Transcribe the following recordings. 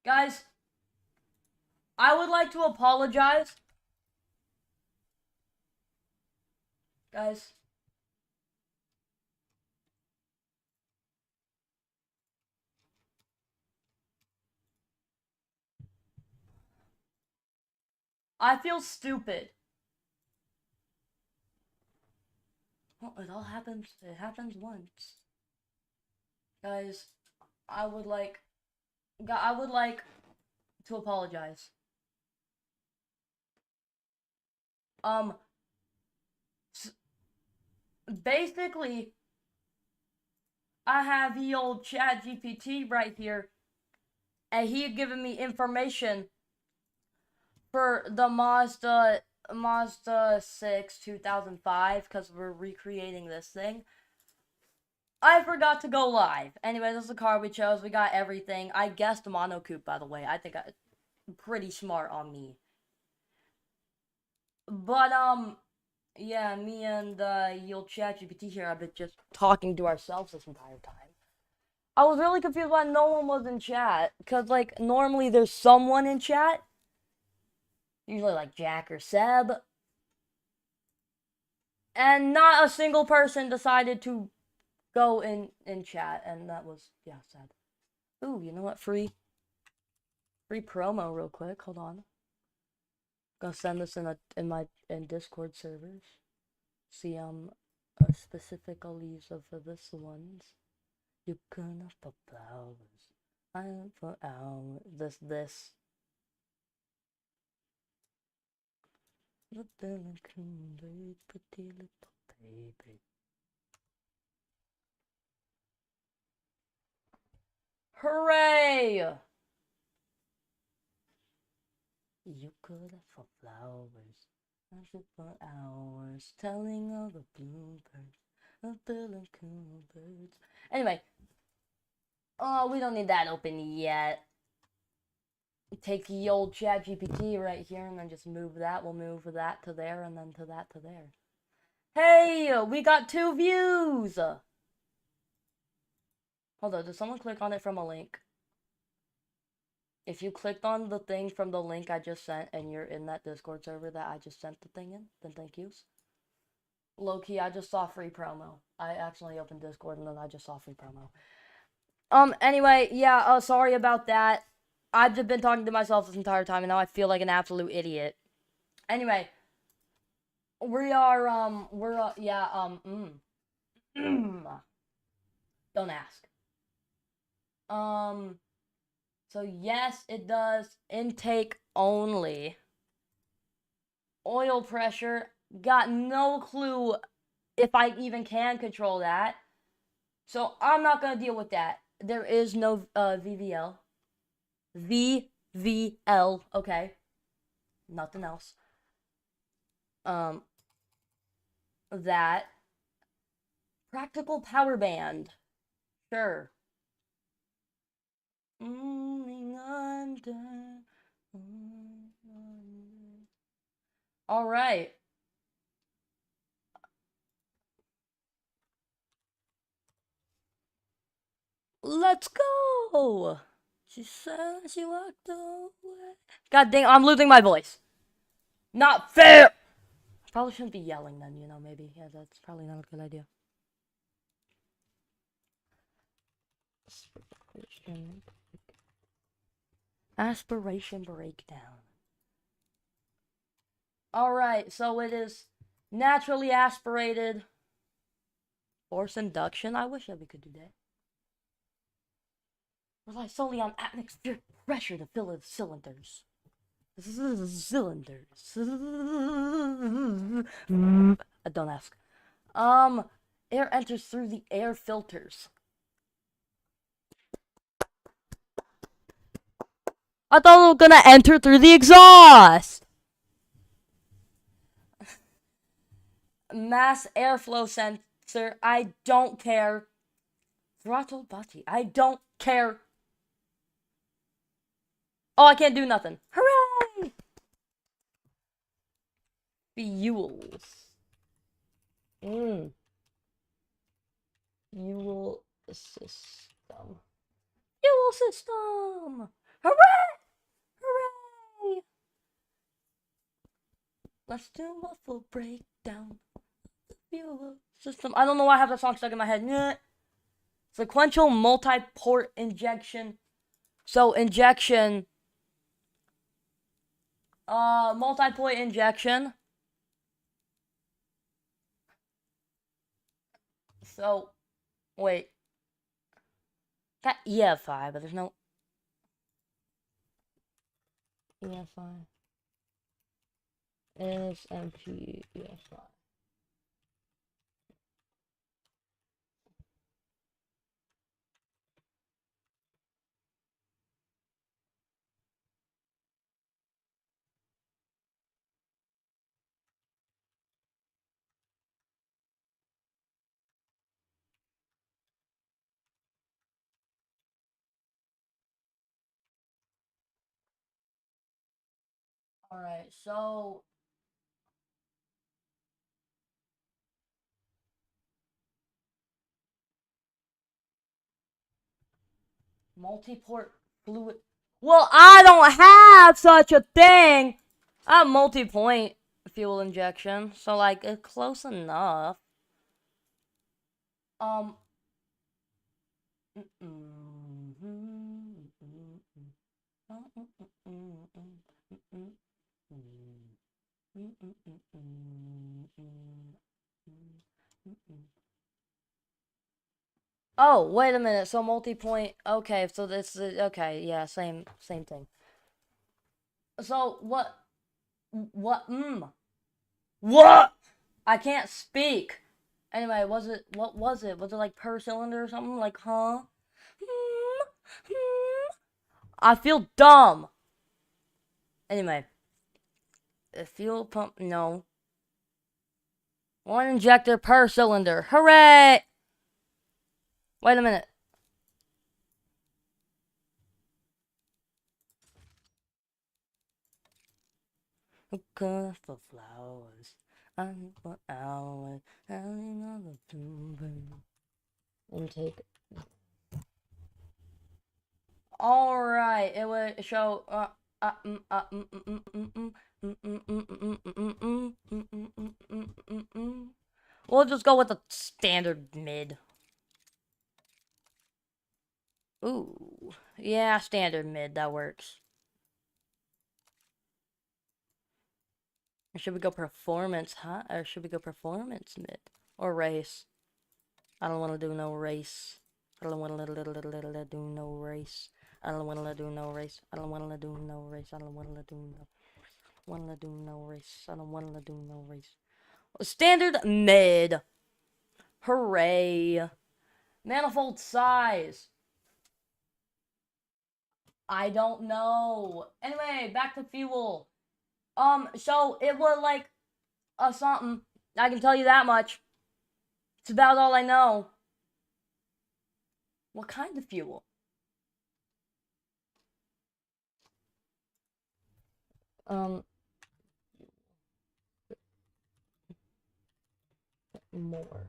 Guys, I would like to apologize. Guys. I feel stupid. Well, it happens once. Guys, I would like, I would like to apologize. Um, basically, I have the old Chat GPT right here, and he had given me information for the Mazda 6 2005 because we're recreating this thing. I forgot to go live. Anyway, this is the car we chose. We got everything. I guessed monocoupe, by the way. I think I'm pretty smart on me. But yeah, me and you'll ChatGPT here have been just talking to ourselves this entire time. I was really confused why no one was in chat, cause like normally there's someone in chat, usually like Jack or Seb, and not a single person decided to go in chat, and that was yeah sad. Ooh, you know what? Free promo real quick. Hold on. Gonna send this in Discord servers. See specificalities of this ones. You gonna for flowers. I am for hours. This. Little pretty little baby. Hooray! You could have for flowers. I should for hours. Telling all the bluebirds. The little cool birds. Anyway. Oh, we don't need that open yet. Take the old Chat GPT right here and then just move that. We'll move that to there and then to that to there. Hey, we got 2 views! Hold on, did someone click on it from a link? If you clicked on the thing from the link I just sent and you're in that Discord server that I just sent the thing in, then thank yous. Low-key, I just saw free promo. I accidentally opened Discord and then I just saw free promo. Anyway, yeah, sorry about that. I've just been talking to myself this entire time and now I feel like an absolute idiot. Anyway, don't ask. So yes, it does intake only. Oil pressure, got no clue if I even can control that. So I'm not gonna deal with that. There is no VVL. VVL, okay. Nothing else. Um that practical power band. Sure. All right. Let's go. She said she walked away. God dang, I'm losing my voice. Not fair. Probably shouldn't be yelling then, you know, maybe. Yeah, that's probably not a good idea. Aspiration breakdown. Alright, so it is naturally aspirated. Force induction? I wish that we could do that. Rely solely on atmospheric pressure to fill the cylinders. Cylinders. Don't ask. Air enters through the air filters. I thought it was gonna enter through the exhaust. Mass airflow sensor. I don't care. Throttle body. I don't care. Oh, I can't do nothing. Hooray! Fuels. Fuel system. Fuel system! Hooray! Hooray! Let's do a full breakdown. Fuel system. I don't know why I have that song stuck in my head. Sequential multi-port injection. So injection. Multi-point injection. So, wait. Got EFI, but there's no EFI. SMP EFI. Alright, so multi-port fluid. Well, I don't have such a thing. I have multi-point fuel injection, so like it's close enough. Um. Oh, wait a minute. So multi-point. Okay, so this is okay. Yeah, same thing. So what? What? What? I can't speak. Anyway, was it? What was it? Was it like per cylinder or something? Like, huh? I feel dumb. Anyway, a fuel pump. No. One injector per cylinder. Hooray! Wait a minute. Look for flowers. I need for hours. Intake. Alright, it would show. We'll just go with the standard mid. Ooh. Yeah, standard mid. That works. Or should we go performance, huh? Or should we go performance mid? Or race? I don't want to do no race. I don't want to do no race. I don't want to do no race. I don't want to do no race. I don't want to do no. Want to do no race. I don't want to do no race. Standard mid. Hooray. Manifold size. I don't know. Anyway, back to fuel. So it was like something. I can tell you that much. It's about all I know. What kind of fuel? More.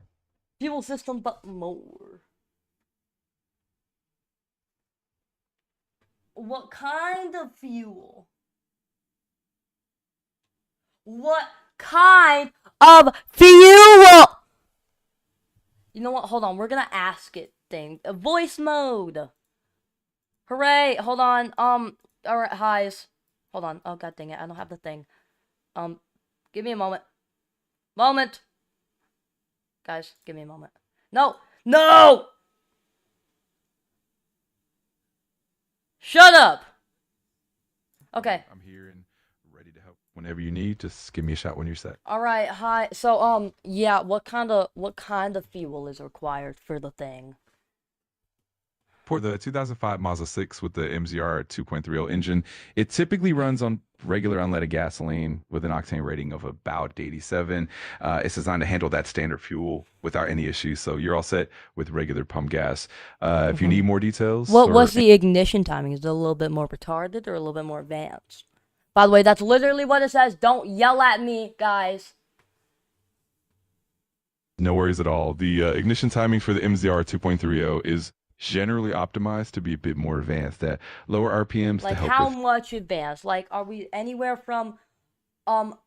Fuel system, but more. What kind of fuel? What kind of fuel? You know what? Hold on. We're gonna ask it thing. Voice mode. Hooray. Hold on. Alright, highs. Hold on. Oh, god dang it. I don't have the thing. Give me a moment. Moment. Guys, give me a moment. No! No! Shut up! Okay. I'm here and ready to help whenever you need. Just give me a shot when you're set. Alright, hi. So, yeah, what kind of fuel is required for the thing? For the 2005 Mazda 6 with the MZR 2.30 engine, it typically runs on regular unleaded gasoline with an octane rating of about 87. It's designed to handle that standard fuel without any issues. So you're all set with regular pump gas. If you need more details, What's the ignition timing? Is it a little bit more retarded or a little bit more advanced? By the way, that's literally what it says. Don't yell at me, guys. no worries at all. The ignition timing for the MZR 2.30 is generally optimized to be a bit more advanced at lower RPMs to Like help how with. much advanced? Like are we anywhere from um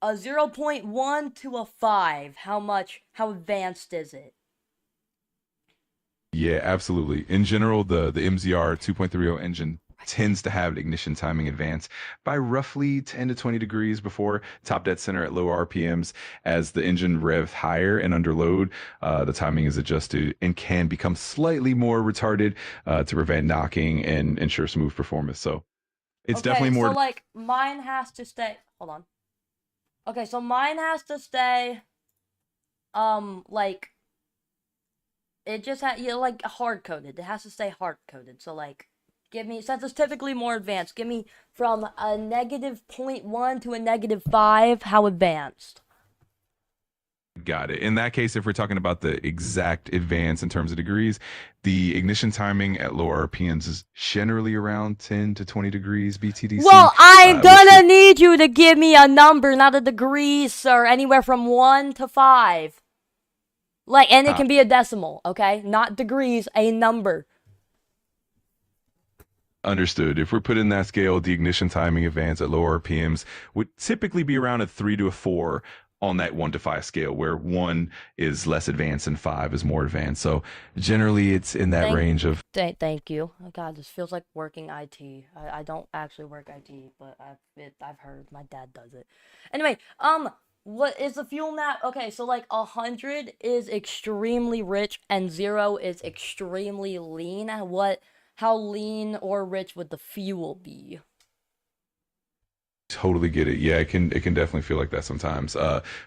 a 0.1 to a 5? How advanced is it? Yeah, absolutely. In general, the MZR 2.30 engine tends to have ignition timing advance by roughly 10 to 20 degrees before top dead center at lower RPMs. As the engine revs higher and under load, the timing is adjusted and can become slightly more retarded to prevent knocking and ensure smooth performance. So it's definitely Okay, so more. like mine has to stay. Hold on. Okay, so mine has to stay like it just like hard coded. It has to stay hard coded. So like give me since it's typically more advanced, give me from a -0.1 to a -5 how advanced. Got it. In that case, if we're talking about the exact advance in terms of degrees, the ignition timing at lower RPMs is generally around 10 to 20 degrees BTDC, Well, I'm which for gonna need you to give me a number, not a degree, sir. Anywhere from 1 to 5. Like, and it uh, can be a decimal, okay? Not degrees, a number. understood. If we're putting that scale, the ignition timing advance at lower RPMs would typically be around a 3 to a 4 on that 1 to 5 scale, where 1 is less advanced and 5 is more advanced. So generally, it's in that Thank, range of. thank you. Oh God, this feels like working IT. I don't actually work IT, but I've heard my dad does it. Anyway, what is the fuel map? Okay, so like 100 is extremely rich and 0 is extremely lean. How lean or rich would the fuel be? Totally get it. Yeah, it can definitely feel like that sometimes.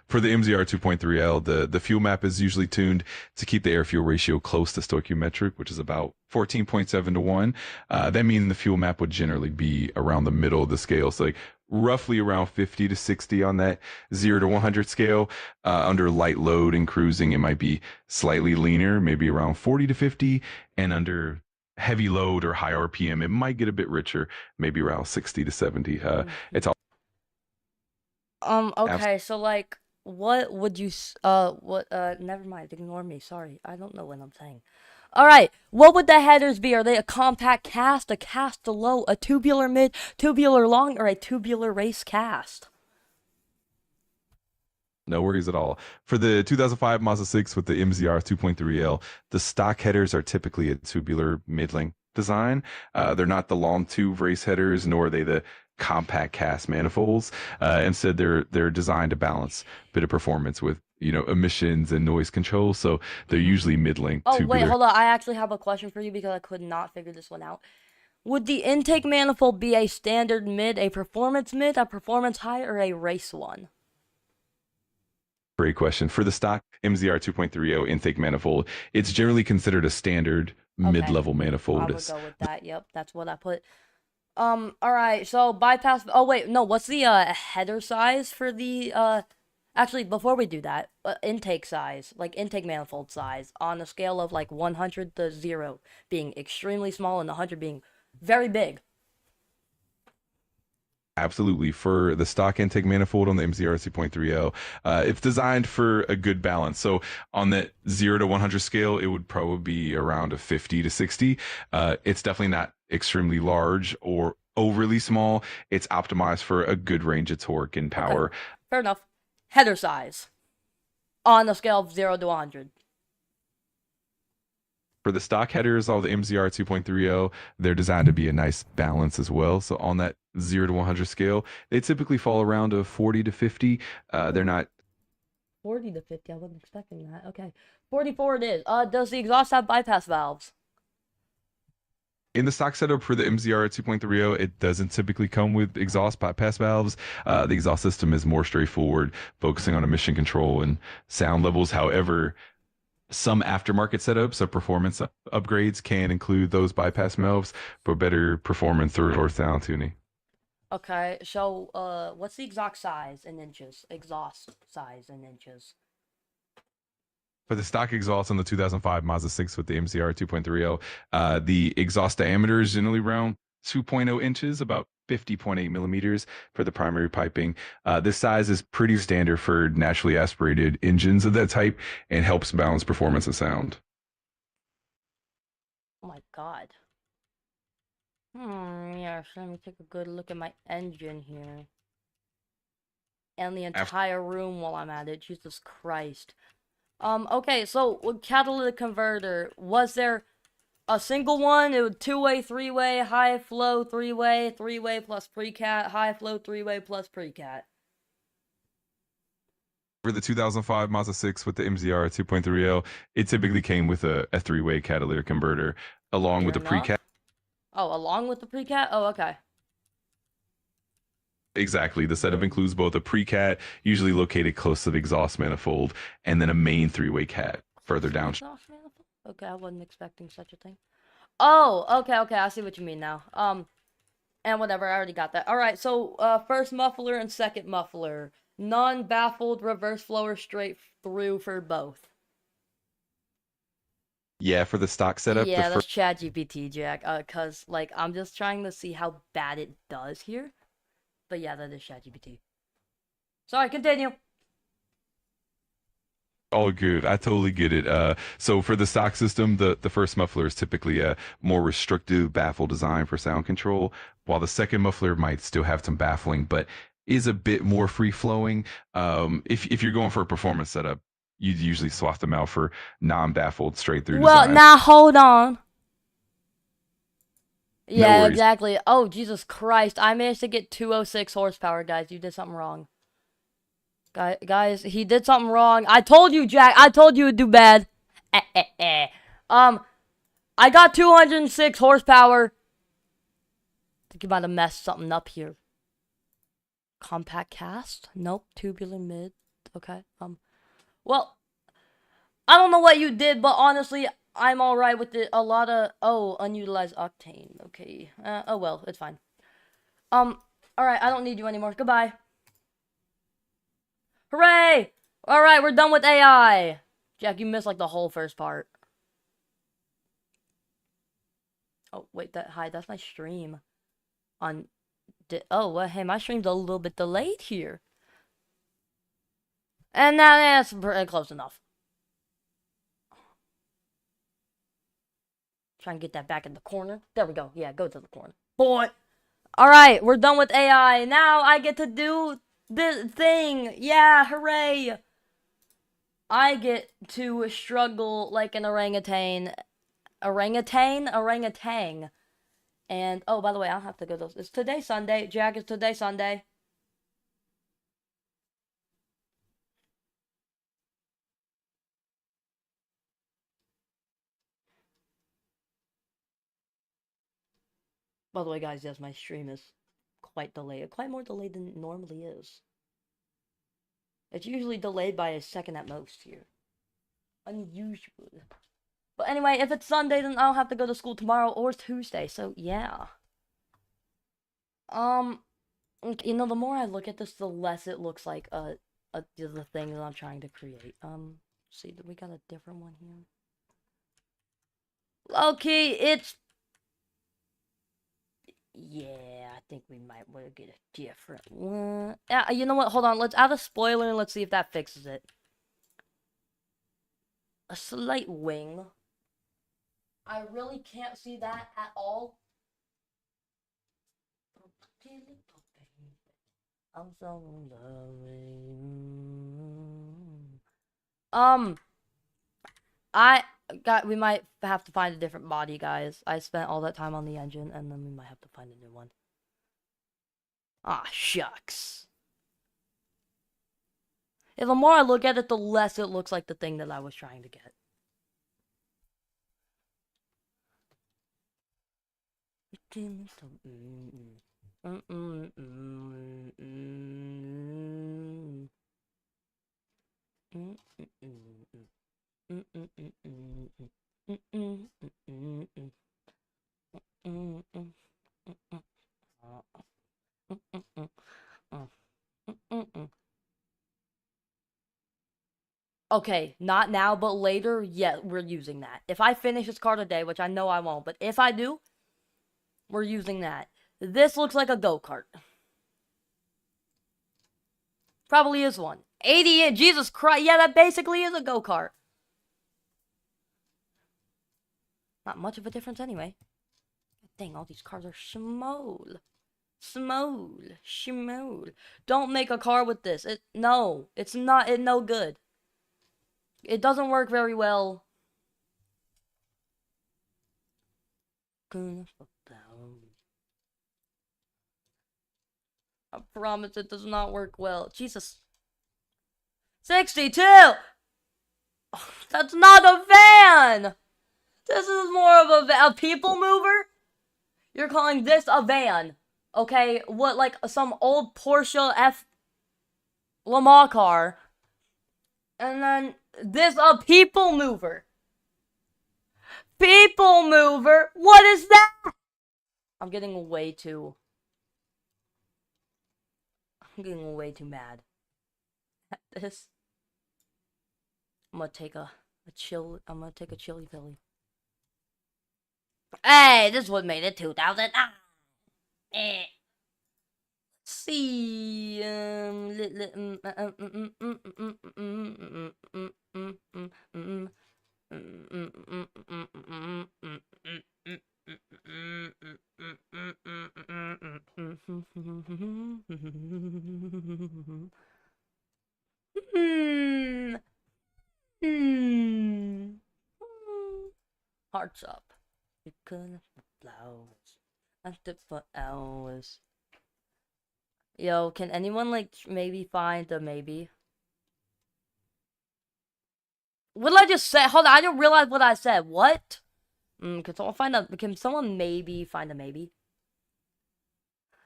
For the MZR 2.3L, the fuel map is usually tuned to keep the air fuel ratio close to stoichiometric, which is about 14.7 to 1. That means the fuel map would generally be around the middle of the scale. So like roughly around 50 to 60 on that 0 to 100 scale. Under light load and cruising, it might be slightly leaner, maybe around 40 to 50, and under heavy load or high RPM, it might get a bit richer, maybe around 60 to 70. It's all Okay, so like, what would you, never mind, ignore me, sorry, I don't know what I'm saying. Alright, what would the headers be? Are they a compact cast, a cast to low, a tubular mid, tubular long, or a tubular race cast? No worries at all. For the 2005 Mazda 6 with the MZR 2.3L, the stock headers are typically a tubular mid-length design. They're not the long tube race headers, nor are they the compact cast manifolds. Instead, they're designed to balance a bit of performance with emissions and noise control. So they're usually mid-length Oh, wait, tubular. hold on, I actually have a question for you because I could not figure this one out. Would the intake manifold be a standard mid, a performance high, or a race one? Great question. For the stock MZR 2.30 intake manifold, it's generally considered a standard Okay, mid-level I manifold. would go with that, yep, that's what I put. All right. So bypass. Oh wait, no. What's the header size for the Actually, before we do that, intake size, like intake manifold size, on a scale of like 100 to 0 being extremely small and 100 being very big. Absolutely. For the stock intake manifold on the MZR 2.30, it's designed for a good balance. So on that 0 to 100 scale, it would probably be around a 50 to 60. It's definitely not extremely large or overly small. It's optimized for a good range of torque and Okay, power. fair enough. Header size on a scale of 0 to 100. For the stock headers, all the MZR 2.30, they're designed to be a nice balance as well. So on that 0 to 100 scale, they typically fall around a 40 to 50. They're not. 40 to 50. I wasn't expecting that. Okay, 44 it is. Does the exhaust have bypass valves? In the stock setup for the MZR 2.30, it doesn't typically come with exhaust bypass valves. The exhaust system is more straightforward, focusing on emission control and sound levels. However, some aftermarket setups of performance upgrades can include those bypass valves for better performance or sound tuning. Okay, so what's the exact size in inches? Exhaust size in inches. For the stock exhaust on the 2005 Mazda 6 with the MCR 2.30, the exhaust diameter is generally around 2.0 inches, about 50.8 millimeters for the primary piping. This size is pretty standard for naturally aspirated engines of that type and helps balance performance and sound. Oh my god. Yes, let me take a good look at my engine here. And the entire room while I'm at it. Jesus Christ. Okay, so with catalytic converter, was there a single one? It was two-way, three-way, high flow, three-way, three-way plus precat, high flow, three-way plus precat. For the 2005 Mazda 6 with the MZR 2.3L, it typically came with a three-way catalytic converter along Fair with the precat. enough. Oh, along with the precat? Oh, okay. Exactly. The setup includes both a precat, usually located close to the exhaust manifold, and then a main three-way cat further down. Okay, I wasn't expecting such a thing. Oh, okay, I see what you mean now. And whatever, I already got that. Alright, so, first muffler and second muffler. Non-baffled reverse flow or straight through for both. Yeah, for the stock setup, the Yeah, that's first ChatGPT, Jack. Cause, like, I'm just trying to see how bad it does here. But yeah, that is ChatGPT. Sorry, continue. all good. I totally get it. So for the stock system, the first muffler is typically a more restrictive baffle design for sound control, while the second muffler might still have some baffling, but is a bit more free flowing. If you're going for a performance setup, you'd usually swap them out for non-baffled straight through Well, design. now hold on. No Yeah, worries. exactly. Oh, Jesus Christ. I managed to get 206 horsepower, guys. You did something wrong. Guys, he did something wrong. I told you, Jack. I told you it'd do bad. I got 206 horsepower. I think you might have messed something up here. Compact cast? Nope. Tubular mid. Okay. Well, I don't know what you did, but honestly, I'm alright with it. A lot of, unutilized octane. Okay. Oh well, it's fine. Alright, I don't need you anymore. Goodbye. Hooray! Alright, we're done with AI. Jack, you missed like the whole first part. Oh, wait, that's my stream. Oh, well, hey, my stream's a little bit delayed here. And now that's close enough. Try and get that back in the corner. There we go. Yeah, go to the corner. Boy. Alright, we're done with AI. Now I get to do this thing. Yeah, hooray. I get to struggle like an orangutan. Orangutan? And, oh, by the way, I'll have to go to... It's today Sunday. Jack, it's today Sunday. By the way, guys, yes, my stream is quite delayed. Quite more delayed than it normally is. It's usually delayed by a second at most here. Unusual. But anyway, if it's Sunday, then I'll have to go to school tomorrow or Tuesday, so yeah. You know, the more I look at this, the less it looks like the thing that I'm trying to create. See, we got a different one here. Okay, it's... Yeah, I think we might want to get a different one. You know what? Hold on. Let's add a spoiler and let's see if that fixes it. A slight wing. I really can't see that at all. I'm so loving. We might have to find a different body, guys. I spent all that time on the engine, and then we might have to find a new one. Ah, shucks. Yeah, the more I look at it, the less it looks like the thing that I was trying to get. Okay, not now, but later, yeah, we're using that. If I finish this car today, which I know I won't, but if I do, we're using that. This looks like a go-kart. Probably is one. 80 Jesus Christ. Yeah, that basically is a go-kart. Not much of a difference anyway. Dang, all these cars are small. Small. Small. Don't make a car with this. No. It's not, no good. It doesn't work very well. I promise it does not work well. Jesus. 62! That's not a van! This is more of a people mover? You're calling this a van. Okay, what, like some old Porsche F Le Mans car. And then this a people mover. People mover? What is that? I'm getting way too mad at this. I'm gonna take a chili pilly. Hey, this one made it 2000. See, hearts up. You could have flowers after for hours. Yo, can anyone like maybe find a maybe? What did I just say? Hold on, I didn't realize what I said. What? Can someone maybe find a maybe?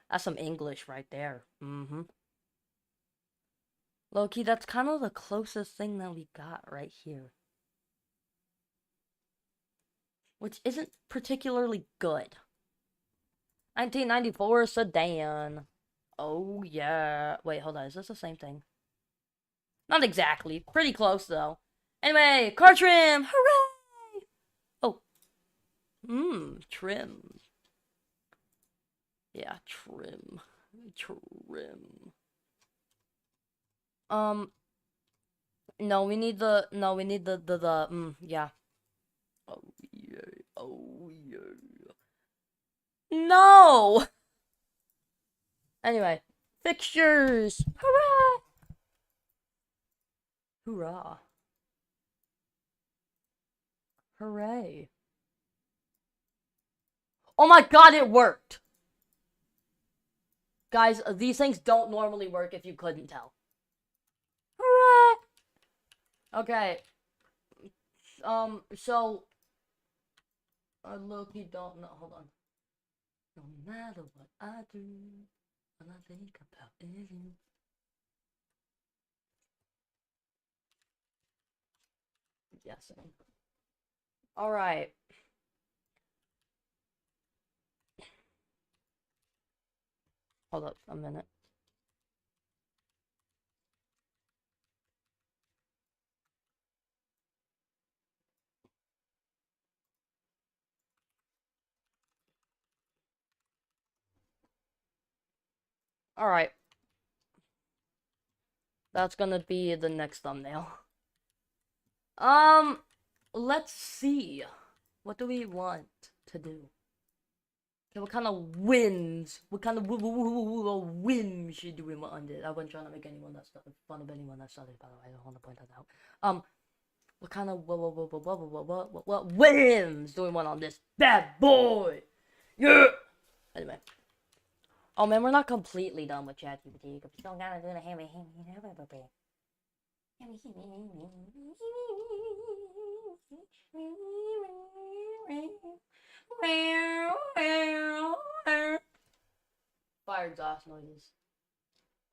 That's some English right there. Mm-hmm. Low-key, that's kind of the closest thing that we got right here. Which isn't particularly good. 1994 sedan. Oh, yeah. Wait, hold on. Is this the same thing? Not exactly. Pretty close, though. Anyway, car trim! Hooray! Oh. Trim. Yeah, trim. Trim. No, we need the, yeah. Oh, yeah. Oh, yeah. No! Anyway, fixtures! Hurrah! Hoorah. Hooray. Oh my god, it worked! Guys, these things don't normally work if you couldn't tell. Hooray! Okay. So... I low-key don't know. Hold on. No matter what I do, all I think about is you. Guessing. Alright. Hold up a minute. Alright. That's gonna be the next thumbnail. Let's see. What do we want to do? Okay, what kind of whims? What kind of whims do we want on this? I wasn't trying to make anyone that started fun of anyone that started, by the way. I don't want to point that out. What kind of what whims do we want on this bad boy? Yeah. Anyway. Oh man, we're not completely done with ChatGPT. We still gotta do the hammy. Fire exhaust noises.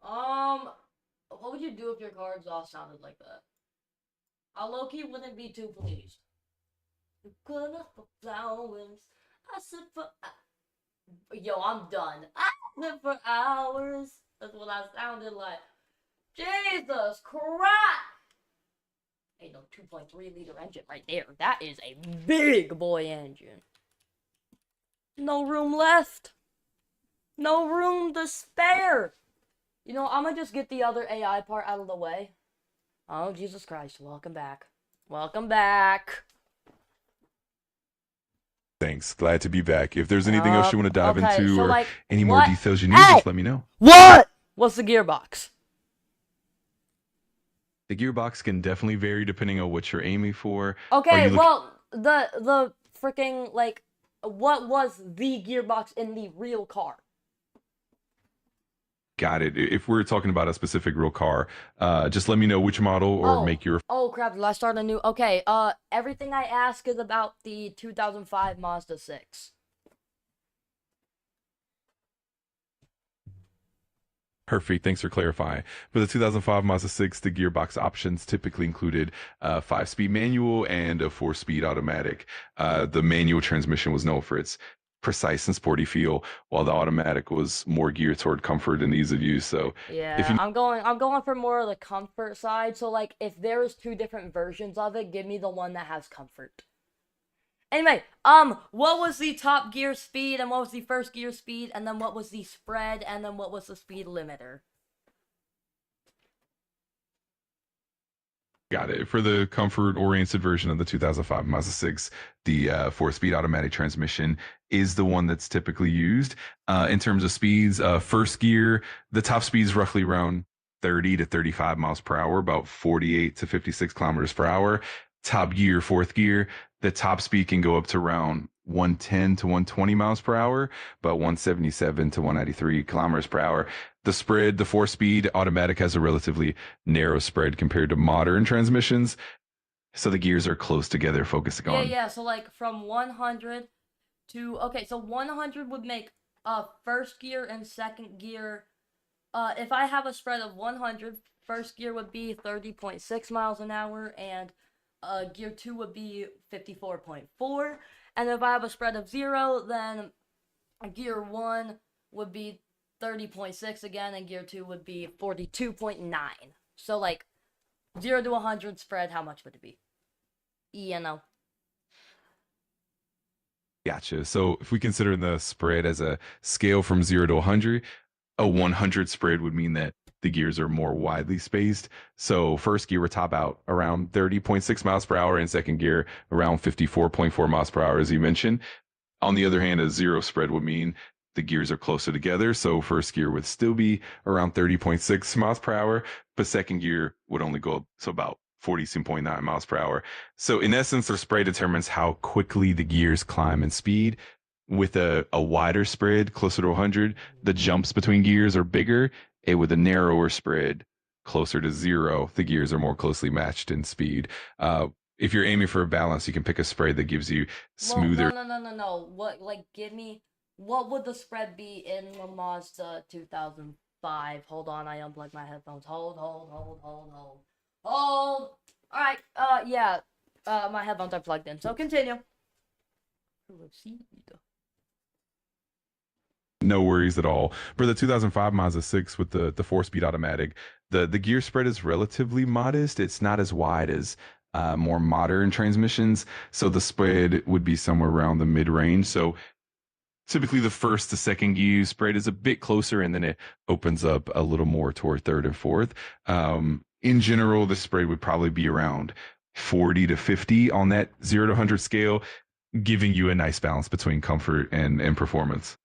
What would you do if your car exhaust sounded like that? I low-key wouldn't be too pleased. You're gonna for flowers. I said for. Yo, I'm done. I said for hours. That's what I sounded like. Jesus Christ! Ain't no 2.3 liter engine right there. That is a big boy engine. No room left. No room to spare. You know, I'm gonna just get the other AI part out of the way. Oh, Jesus Christ. Welcome back. Welcome back. Thanks. Glad to be back. If there's anything else you want to dive Okay, into so or like, any more what? details you need, Hey! just let me know. What? What's the gearbox? The gearbox can definitely vary depending on what you're aiming for. Are Okay, you looking well, the freaking like, what was the gearbox in the real car? got it? If we're talking about a specific real car, just let me know which model or Oh, make your oh crap! Did I start a new? Okay, everything I ask is about the 2005 Mazda 6. Perfect. Thanks for clarifying. For the 2005 Mazda 6, the gearbox options typically included a 5-speed manual and a 4-speed automatic. The manual transmission was known for its precise and sporty feel, while the automatic was more geared toward comfort and ease of use. So, if Yeah, you I'm going for more of the comfort side. So like, if there's two different versions of it, give me the one that has comfort. Anyway, what was the top gear speed, and what was the first gear speed, and then what was the spread, and then what was the speed limiter? got it. For the comfort-oriented version of the 2005 Mazda 6, the 4-speed automatic transmission is the one that's typically used. In terms of speeds, first gear, the top speed is roughly around 30 to 35 miles per hour, about 48 to 56 kilometers per hour. Top gear, fourth gear, the top speed can go up to around 110 to 120 miles per hour, but 177 to 193 kilometers per hour. The spread, the 4-speed automatic has a relatively narrow spread compared to modern transmissions. So the gears are close together, focusing Yeah, on. yeah. So like from 100 to, okay, so 100 would make first gear and second gear. If I have a spread of 100, first gear would be 30.6 miles an hour, and gear 2 would be 54.4. And if I have a spread of 0, then gear 1 would be 30.6 again, and gear 2 would be 42.9. So like 0 to 100 spread, how much would it be? You know. Gotcha. So if we consider the spread as a scale from 0 to 100, a 100 spread would mean that the gears are more widely spaced. So first gear would top out around 30.6 miles per hour, and second gear around 54.4 miles per hour, as you mentioned. On the other hand, a 0 spread would mean the gears are closer together. So first gear would still be around 30.6 miles per hour, but second gear would only go up to about 42.9 miles per hour. So in essence, the spread determines how quickly the gears climb in speed. With a wider spread, closer to 100, the jumps between gears are bigger. And with a narrower spread, closer to 0, the gears are more closely matched in speed. If you're aiming for a balance, you can pick a spread that gives you Well, no, smoother. no, no, no, no. What, like, give me, what would the spread be in the Mazda 2005? Hold on, I unplugged my headphones. Hold. Hold. Alright, yeah. My headphones are plugged in, so continue. Proceed. No worries at all. For the 2005 Mazda 6 with the 4-speed automatic, the gear spread is relatively modest. It's not as wide as more modern transmissions. So the spread would be somewhere around the mid range. So typically the first to second gear spread is a bit closer, and then it opens up a little more toward third and fourth. In general, the spread would probably be around 40 to 50 on that 0 to 100 scale, giving you a nice balance between comfort and performance.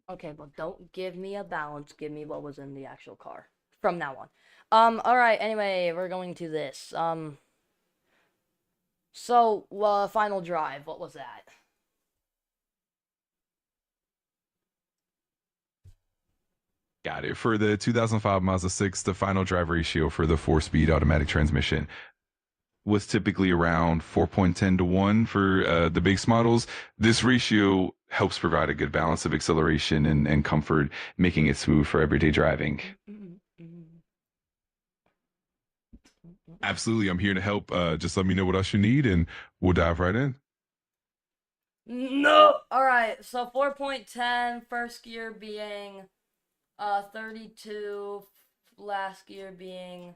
Okay, well, don't give me a balance. Give me what was in the actual car from now on. Alright, anyway, we're going to this. So, final drive, what was that? Got it. For the 2005 Mazda 6, the final drive ratio for the 4-speed automatic transmission was typically around 4.10 to 1 for the base models. This ratio helps provide a good balance of acceleration and comfort, making it smooth for everyday driving. Absolutely. I'm here to help. Just let me know what else you need, and we'll dive right in. No! Alright, so 4.10, first gear being 32, last gear being...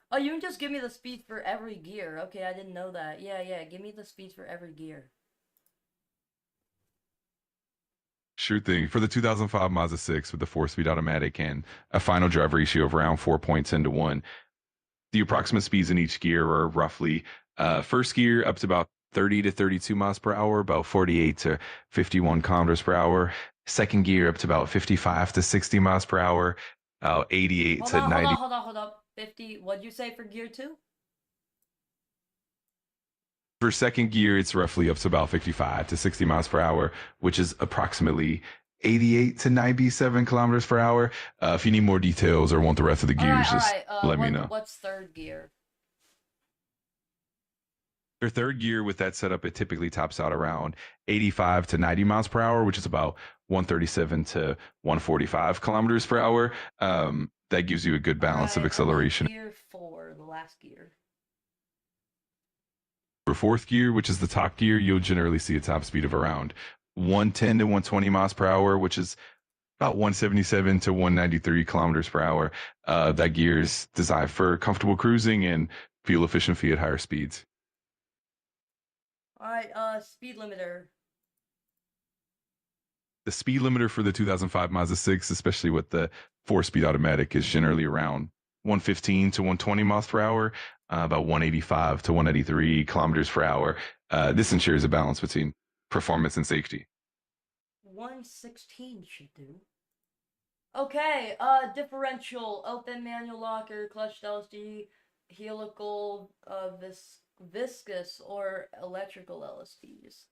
Oh, you can just give me the speed for every gear. Okay, I didn't know that. Yeah, give me the speeds for every gear. Sure thing. For the 2005 Mazda 6 with the 4-speed automatic and a final drive ratio of around 4.10 to 1, the approximate speeds in each gear are roughly first gear up to about 30 to 32 miles per hour, about 48 to 51 kilometers per hour. Second gear up to about 55 to 60 miles per hour, 88 Hold to on, hold 90. on, hold on, hold up. 50. What'd you say for gear two? For second gear, it's roughly up to about 55 to 60 miles per hour, which is approximately 88 to 97 kilometers per hour. If you need more details or want the rest of the All gears, right, all just right. let me know. What's third gear? For third gear with that setup, it typically tops out around 85 to 90 miles per hour, which is about 137 to 145 kilometers per hour. That gives you a good All balance of right, and then acceleration. gear four, the last gear. For fourth gear, which is the top gear, you'll generally see a top speed of around 110 to 120 miles per hour, which is about 177 to 193 kilometers per hour. That gear is designed for comfortable cruising and fuel efficiency at higher speeds. All right, speed limiter. The speed limiter for the 2005 Mazda 6, especially with the four-speed automatic, is generally around 115 to 120 miles per hour, about 185 to 183 kilometers per hour. This ensures a balance between performance and safety. 116 should do. Okay, differential, open manual locker, clutch LSD, helical, viscous, or electrical LSDs.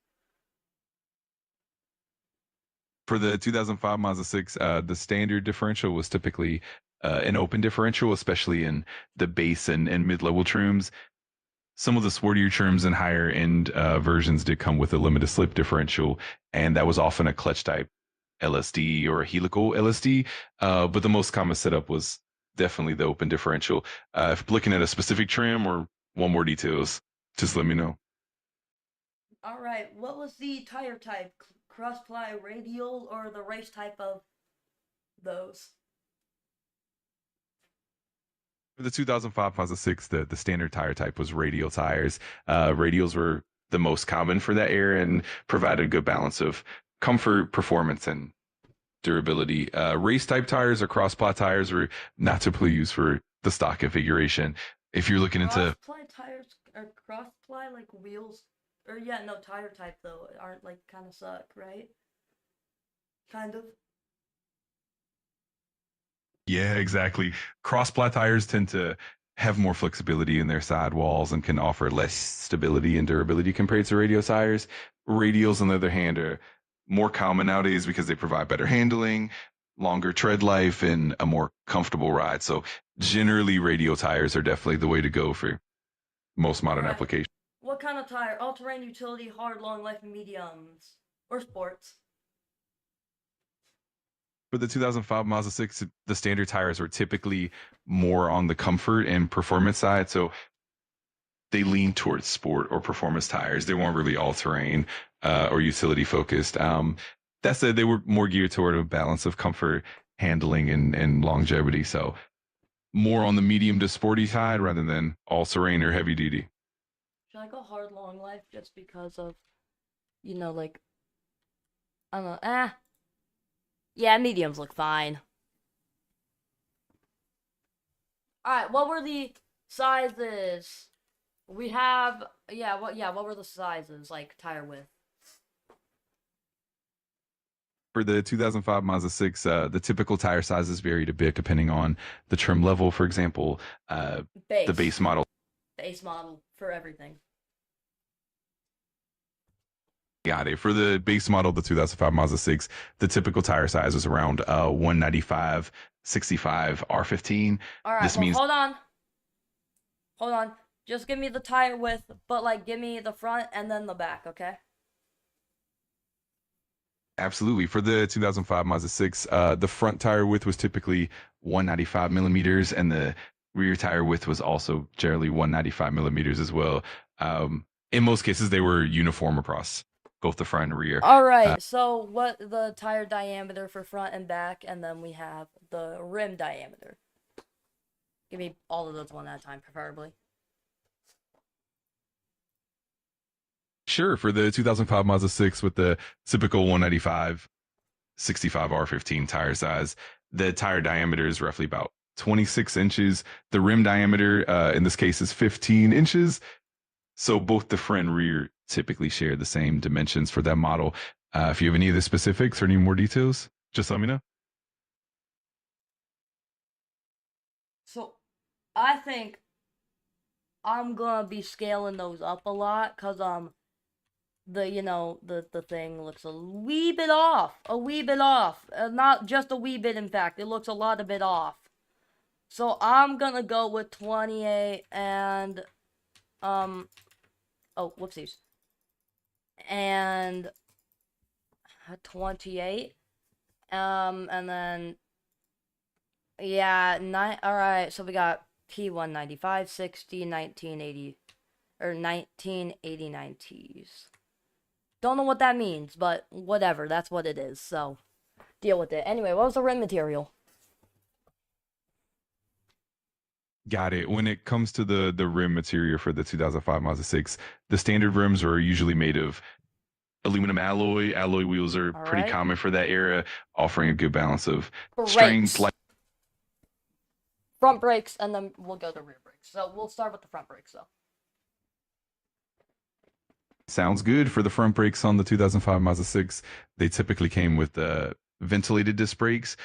For the 2005 Mazda 6, the standard differential was typically an open differential, especially in the base and mid-level trims. Some of the sportier trims and higher end versions did come with a limited slip differential, and that was often a clutch type LSD or a helical LSD. But the most common setup was definitely the open differential. If looking at a specific trim or want more details, just let me know. All right, what was the tire type? Cross-ply radial or the race type of those? For the 2005 Mazda 6, the standard tire type was radial tires. Radials were the most common for that era and provided a good balance of comfort, performance, and durability. Race type tires or cross ply tires were not typically used for the stock configuration. If you're looking into Cross-ply tires or cross-ply like wheels? Or yeah, no, tire type though aren't like kind of suck, right? Kind of. Yeah, exactly. Cross-ply tires tend to have more flexibility in their sidewalls and can offer less stability and durability compared to radial tires. Radials, on the other hand, are more common nowadays because they provide better handling, longer tread life, and a more comfortable ride. So generally, radial tires are definitely the way to go for most All modern right. applications. What kind of tire? All-terrain, utility, hard, long life, mediums, or sports? For the 2005 Mazda 6, the standard tires were typically more on the comfort and performance side. So they lean towards sport or performance tires. They weren't really all terrain or utility focused. That said, they were more geared toward a balance of comfort, handling, and longevity. So more on the medium to sporty side rather than all terrain or heavy duty. Should I go hard, long life just because of, like, I don't know, yeah, mediums look fine. Alright, what were the sizes? We have, what were the sizes, like, tire width? For the 2005 Mazda 6, the typical tire sizes varied a bit depending on the trim level. For example, the base model. Base model for everything. Got it. For the base model, the 2005 Mazda 6, the typical tire size is around 195, 65, R15. Alright, This well, means hold on. Hold on. Just give me the tire width, but, like, give me the front and then the back, okay? absolutely for the 2005 Mazda 6, the front tire width was typically 195 millimeters, and the rear tire width was also generally 195 millimeters as well. In most cases, they were uniform across both the front and rear. Alright, so what the tire diameter for front and back, and then we have the rim diameter. Give me all of those one at a time, preferably. Sure, for the 2005 Mazda 6 with the typical 195 65 R15 tire size, the tire diameter is roughly about 26 inches. The rim diameter, in this case, is 15 inches. So both the front and rear typically share the same dimensions for that model. If you have any of the specifics or any more details, just let me know. So I think I'm gonna be scaling those up a lot, cause the thing looks a wee bit off, not just a wee bit. In fact, it looks a lot of bit off. So I'm gonna go with 28 and oh, whoopsies, and 28, and then yeah, nine. All right, so we got P195, 60, 1980, or 1989 T's. Don't know what that means, but whatever, that's what it is, so deal with it. Anyway, what was the rim material? Got it. When it comes to the rim material for the 2005 Mazda 6, the standard rims are usually made of aluminum alloy. Alloy wheels are All pretty right. common for that era, offering a good balance of strength, Brakes. Front brakes, and then we'll go to rear brakes. So we'll start with the front brakes, though. sounds good for the front brakes on the 2005 Mazda 6. They typically came with ventilated disc brakes.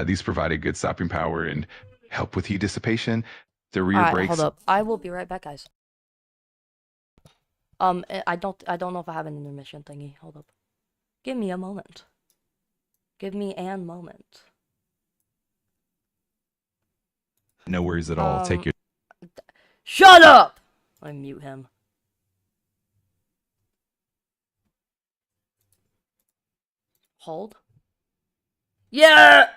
These provided good stopping power and help with heat dissipation. The rear Alright, brakes. hold up. I will be right back, guys. I don't know if I have an intermission thingy. Hold up. Give me a moment. Give me an moment. No worries at all. Take your. Shut up! I mute him. Hold. Yeah!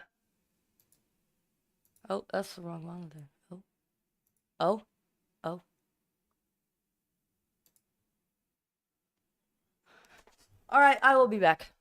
Oh, that's the wrong monitor. Oh. Oh. Oh. Alright, I will be back.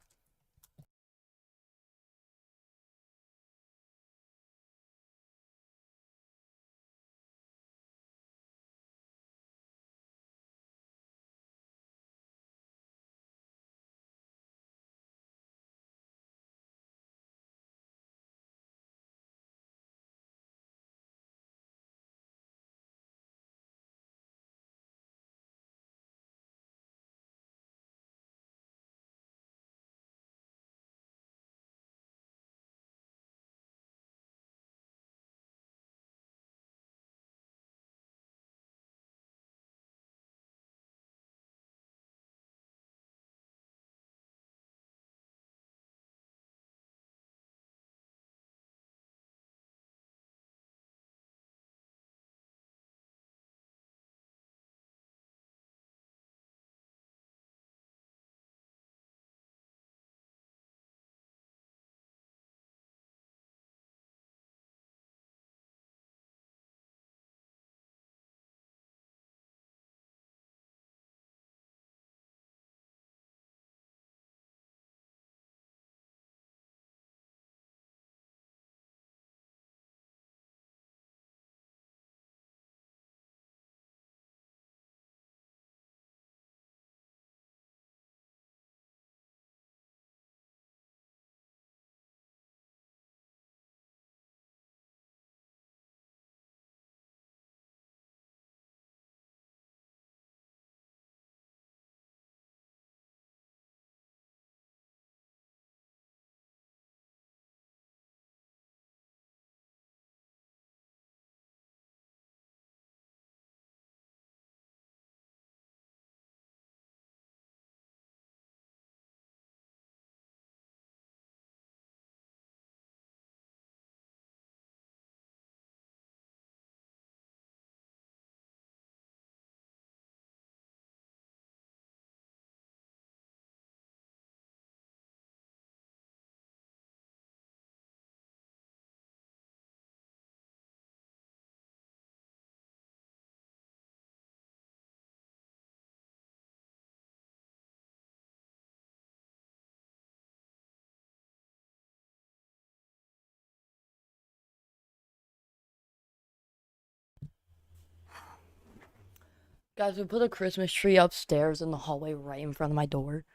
Guys, we put a Christmas tree upstairs in the hallway right in front of my door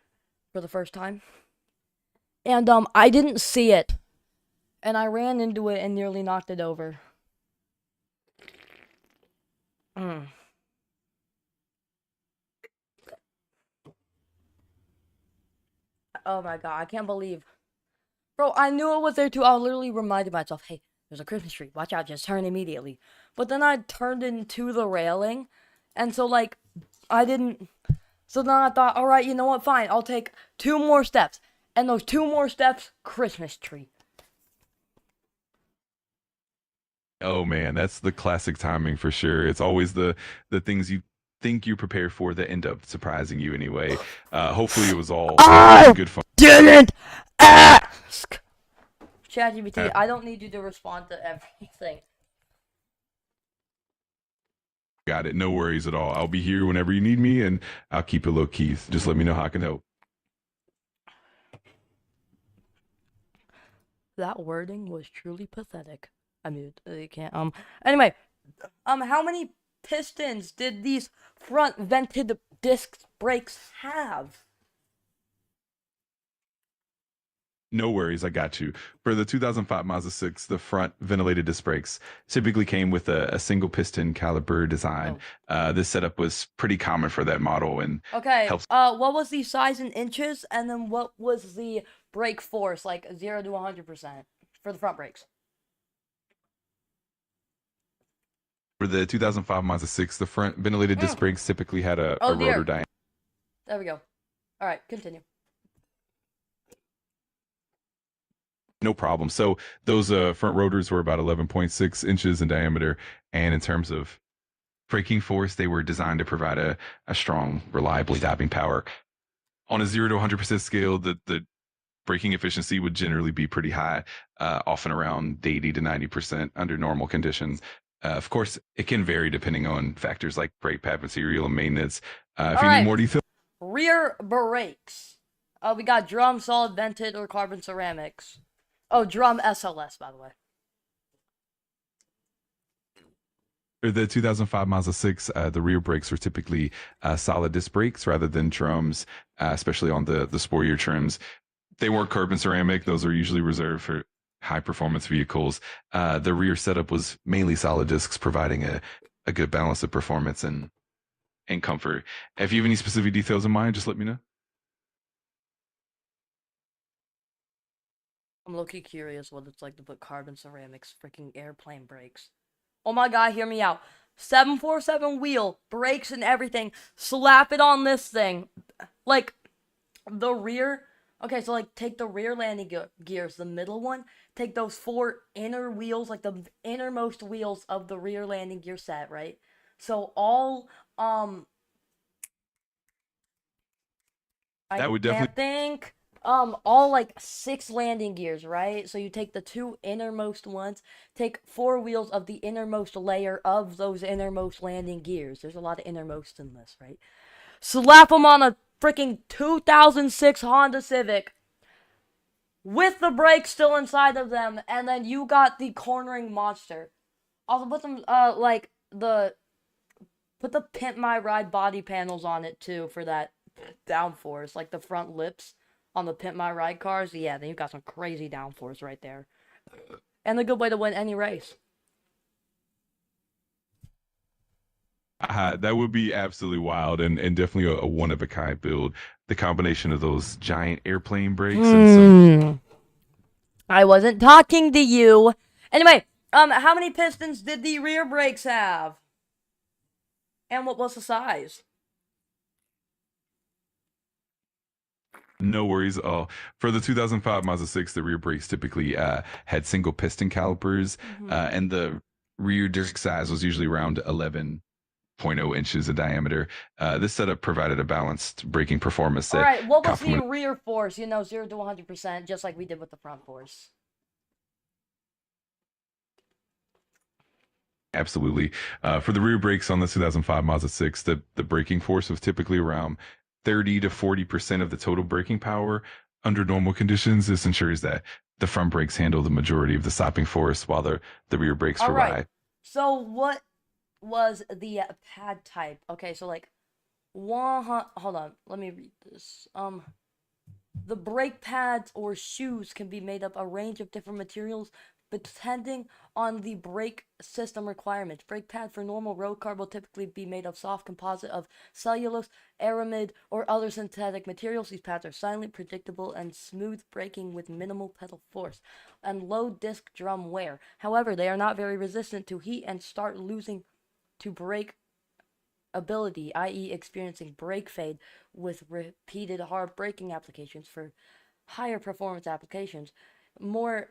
for the first time. And, I didn't see it. And I ran into it and nearly knocked it over. Oh my god, I can't believe. Bro, I knew it was there too. I literally reminded myself, hey, there's a Christmas tree. Watch out, just turn immediately. But then I turned into the railing. And so, like, I didn't. So then I thought, alright, you know what? Fine, I'll take 2 more steps. And those 2 more steps, Christmas tree. Oh man, that's the classic timing for sure. It's always the things you think you prepare for that end up surprising you anyway. Hopefully it was all in I good fun. didn't ask! ChatGPT, Uh, I don't need you to respond to everything. Got it. No worries at all. I'll be here whenever you need me, and I'll keep it low key. Just let me know how I can help. That wording was truly pathetic. I mean, you can't. Anyway, how many pistons did these front vented disc brakes have? No worries, I got you. For the 2005 Mazda 6, the front ventilated disc brakes typically came with a single piston caliber design. This setup was pretty common for that model and Okay. helps. What was the size in inches, and then what was the brake force, like 0 to 100% for the front brakes? For the 2005 Mazda 6, the front ventilated disc brakes typically had a Oh rotor dear. diameter. There we go. All right, continue. No problem. So those front rotors were about 11.6 inches in diameter, and in terms of braking force, they were designed to provide a strong, reliably diving power. On a 0 to 100% scale, the braking efficiency would generally be pretty high, often around 80 to 90% under normal conditions. Of course, it can vary depending on factors like brake pad material and maintenance. If All you need right. more detail, Rear brakes. We got drum, solid vented, or carbon ceramics. Oh, drum SLS, by the way. for the 2005 Mazda 6, the rear brakes were typically solid disc brakes rather than drums, especially on the sportier trims. They weren't carbon ceramic; those are usually reserved for high performance vehicles. The rear setup was mainly solid discs, providing a good balance of performance and comfort. If you have any specific details in mind, just let me know. I'm low-key curious what it's like to put carbon ceramics freaking airplane brakes. Oh my god, hear me out. 747 wheel, brakes and everything. Slap it on this thing. Like, the rear. Okay, so like take the rear landing gears, the middle one. Take those 4 inner wheels, like the innermost wheels of the rear landing gear set, right? So all I That would can't definitely. think. All like 6 landing gears, right? So you take the 2 innermost ones, take 4 wheels of the innermost layer of those innermost landing gears. There's a lot of innermost in this, right? Slap them on a freaking 2006 Honda Civic with the brakes still inside of them, and then you got the cornering monster. Also put some like the put the Pimp My Ride body panels on it too for that downforce, like the front lips on the Pimp My Ride cars. Yeah, then you got some crazy downforce right there, and a good way to win any race. That would be absolutely wild and definitely a one of a kind build. The combination of those giant airplane brakes and some. I wasn't talking to you. Anyway, how many pistons did the rear brakes have? And what was the size? No worries at all. For the 2005 Mazda 6, the rear brakes typically had single piston calipers, and the rear disc size was usually around 11.0 inches in diameter. This setup provided a balanced braking performance that Alright, what was the complemented. rear force? 0 to 100%, just like we did with the front force. Absolutely. For the rear brakes on the 2005 Mazda 6, the braking force was typically around 30 to 40% of the total braking power. Under normal conditions, this ensures that the front brakes handle the majority of the stopping force while the rear brakes Alright, provide. so what was the pad type? Okay, so like, hold on, let me read this. The brake pads or shoes can be made of a range of different materials depending on the brake system requirements. Brake pad for normal road car will typically be made of soft composite of cellulose, aramid, or other synthetic materials. These pads are silent, predictable, and smooth braking with minimal pedal force and low disc drum wear. However, they are not very resistant to heat and start losing to brake ability, i.e., experiencing brake fade with repeated hard braking applications. For higher performance applications, more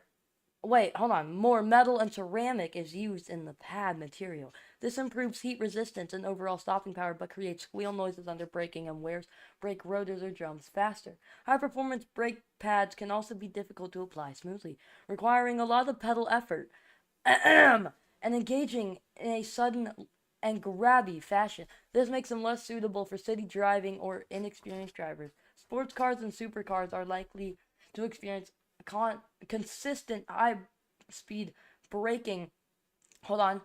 more metal and ceramic is used in the pad material. This improves heat resistance and overall stopping power, but creates squeal noises under braking and wears brake rotors or drums faster. High performance brake pads can also be difficult to apply smoothly, requiring a lot of pedal effort and engaging in a sudden and grabby fashion. This makes them less suitable for city driving or inexperienced drivers. Sports cars and supercars are likely to experience consistent high speed braking. Hold on.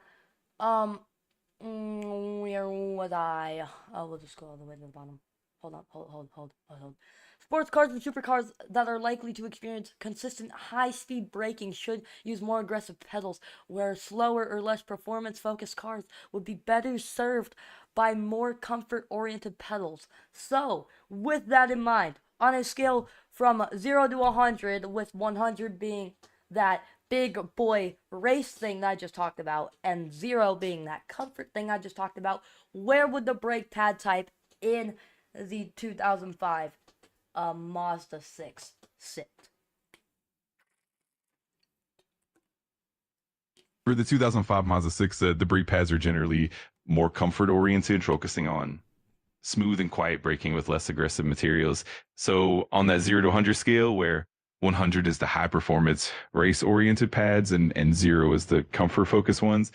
Where was I? Oh, we'll just go all the way to the bottom. Hold. Sports cars and supercars that are likely to experience consistent high-speed braking should use more aggressive pedals, where slower or less performance-focused cars would be better served by more comfort-oriented pedals. So, with that in mind, on a scale from 0 to 100, with 100 being that big boy race thing that I just talked about, and 0 being that comfort thing I just talked about, where would the brake pad type in the 2005 Mazda 6 sit? For the 2005 Mazda 6, the brake pads are generally more comfort oriented, focusing on smooth and quiet braking with less aggressive materials. So on that 0 to 100 scale, where 100 is the high performance race oriented pads and 0 is the comfort focused ones,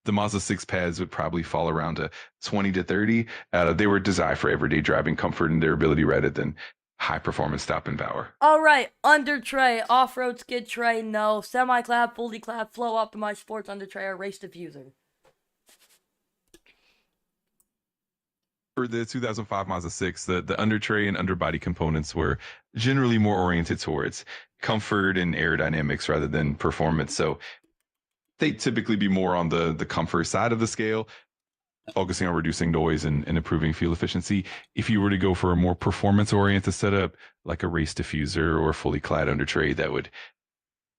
the Mazda 6 pads would probably fall around a 20 to 30. They were designed for everyday driving comfort and durability rather than high performance stopping power. All right, under tray, off-road skid tray, no. Semi-clad, fully clad, flow optimized sports under tray, or race diffuser. For the 2005 Mazda 6, the under tray and underbody components were generally more oriented towards comfort and aerodynamics rather than performance. So they typically be more on the comfort side of the scale, focusing on reducing noise and improving fuel efficiency. If you were to go for a more performance oriented setup, like a race diffuser or fully clad under tray, that would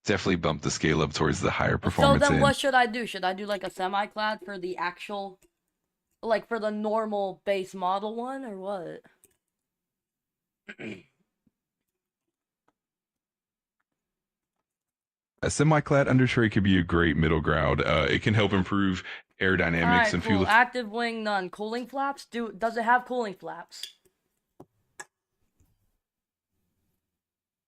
definitely bump the scale up towards the higher So performance then end. what should I do? Should I do like a semi-clad for the actual, like for the normal base model one, or what? A semi-clad under tray could be a great middle ground. It can help improve aerodynamics Alright, and cool. fuel. Active wing, none. Cooling flaps? Does it have cooling flaps?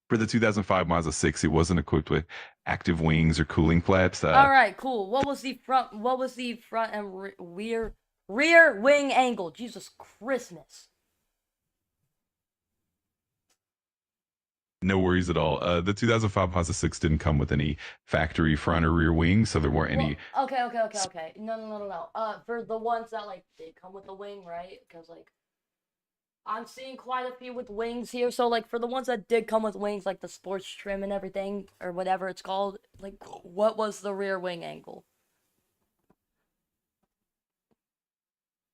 For the 2005 Mazda 6, it wasn't equipped with active wings or cooling flaps. Alright, cool. What was the front and rear wing angle? Jesus Christmas. No worries at all. The 2005 Mazda 6 didn't come with any factory front or rear wings, so there weren't any. Okay. No. For the ones that like did come with the wing, right? Because like I'm seeing quite a few with wings here. So like for the ones that did come with wings, like the sports trim and everything, or whatever it's called, like what was the rear wing angle?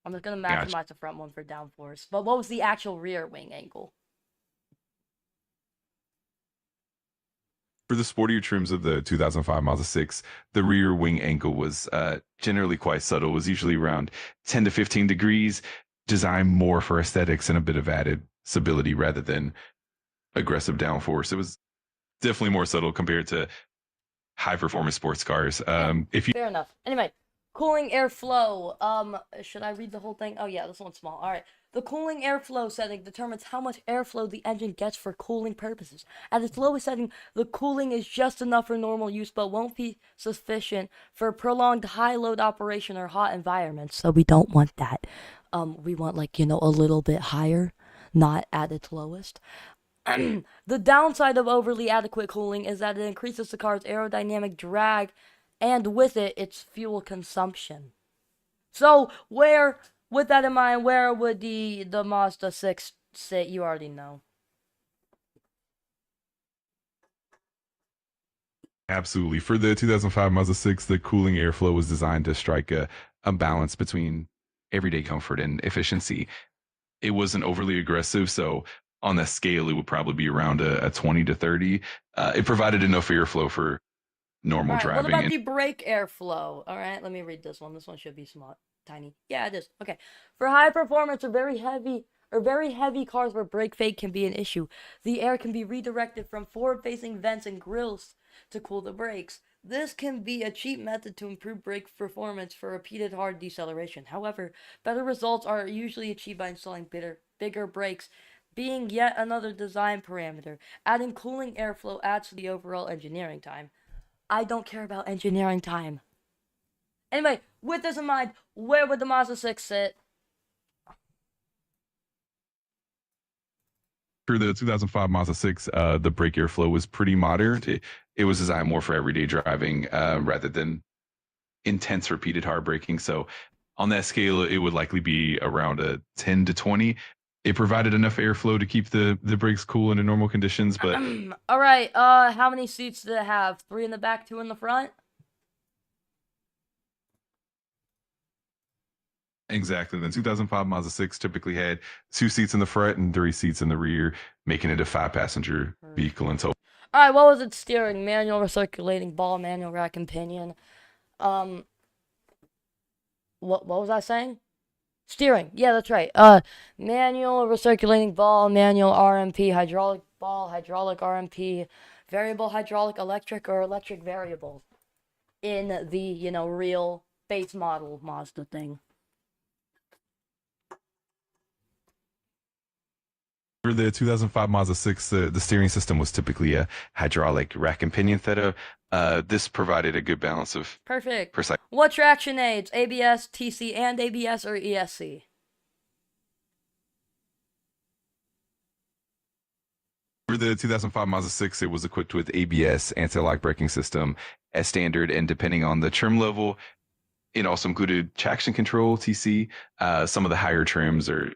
I'm just gonna Gotcha. maximize the front one for downforce. But what was the actual rear wing angle? For the sportier trims of the 2005 Mazda 6, the rear wing angle was generally quite subtle. It was usually around 10 to 15 degrees, designed more for aesthetics and a bit of added stability rather than aggressive downforce. It was definitely more subtle compared to high performance sports cars. If you Fair enough. Anyway, cooling airflow. Should I read the whole thing? Oh yeah, this one's small. All right. The cooling airflow setting determines how much airflow the engine gets for cooling purposes. At its lowest setting, the cooling is just enough for normal use, but won't be sufficient for prolonged high load operation or hot environments. So we don't want that. We want like a little bit higher, not at its lowest. The downside of overly adequate cooling is that it increases the car's aerodynamic drag and with it, its fuel consumption. So, with that in mind, where would the Mazda 6 sit? You already know. Absolutely. For the 2005 Mazda 6, the cooling airflow was designed to strike a balance between everyday comfort and efficiency. It wasn't overly aggressive, so on that scale, it would probably be around a 20 to 30. It provided enough airflow for normal Alright, what driving. about And the brake airflow? Alright, let me read this one. This one should be small, tiny. Yeah, it is. Okay. For high performance or very heavy cars where brake fade can be an issue, the air can be redirected from forward-facing vents and grills to cool the brakes. This can be a cheap method to improve brake performance for repeated hard deceleration. However, better results are usually achieved by installing bigger brakes, being yet another design parameter. Adding cooling airflow adds to the overall engineering time. I don't care about engineering time. Anyway, with this in mind, where would the Mazda 6 sit? for the 2005 Mazda 6, the brake airflow was pretty moderate. It was designed more for everyday driving rather than intense repeated hard braking. So on that scale, it would likely be around a 10 to 20. It provided enough airflow to keep the brakes cool in normal conditions, but Alright, how many seats did it have? 3 in the back, 2 in the front? exactly. The 2005 Mazda 6 typically had 2 seats in the front and 3 seats in the rear, making it a 5 passenger vehicle in total. Alright, what was its steering? Manual recirculating ball, manual rack and pinion. Um, what was I saying? Steering. Yeah, that's right. Manual recirculating ball, manual RMP, hydraulic ball, hydraulic RMP, variable hydraulic electric or electric variable in the, real base model Mazda thing. For the 2005 Mazda 6, the steering system was typically a hydraulic rack and pinion setup. This provided a good balance of Perfect. precise. What traction aids? ABS, TC, and ABS or ESC? For the 2005 Mazda 6, it was equipped with ABS, anti-lock braking system, as standard, and depending on the trim level, it also included traction control, TC. Some of the higher trims or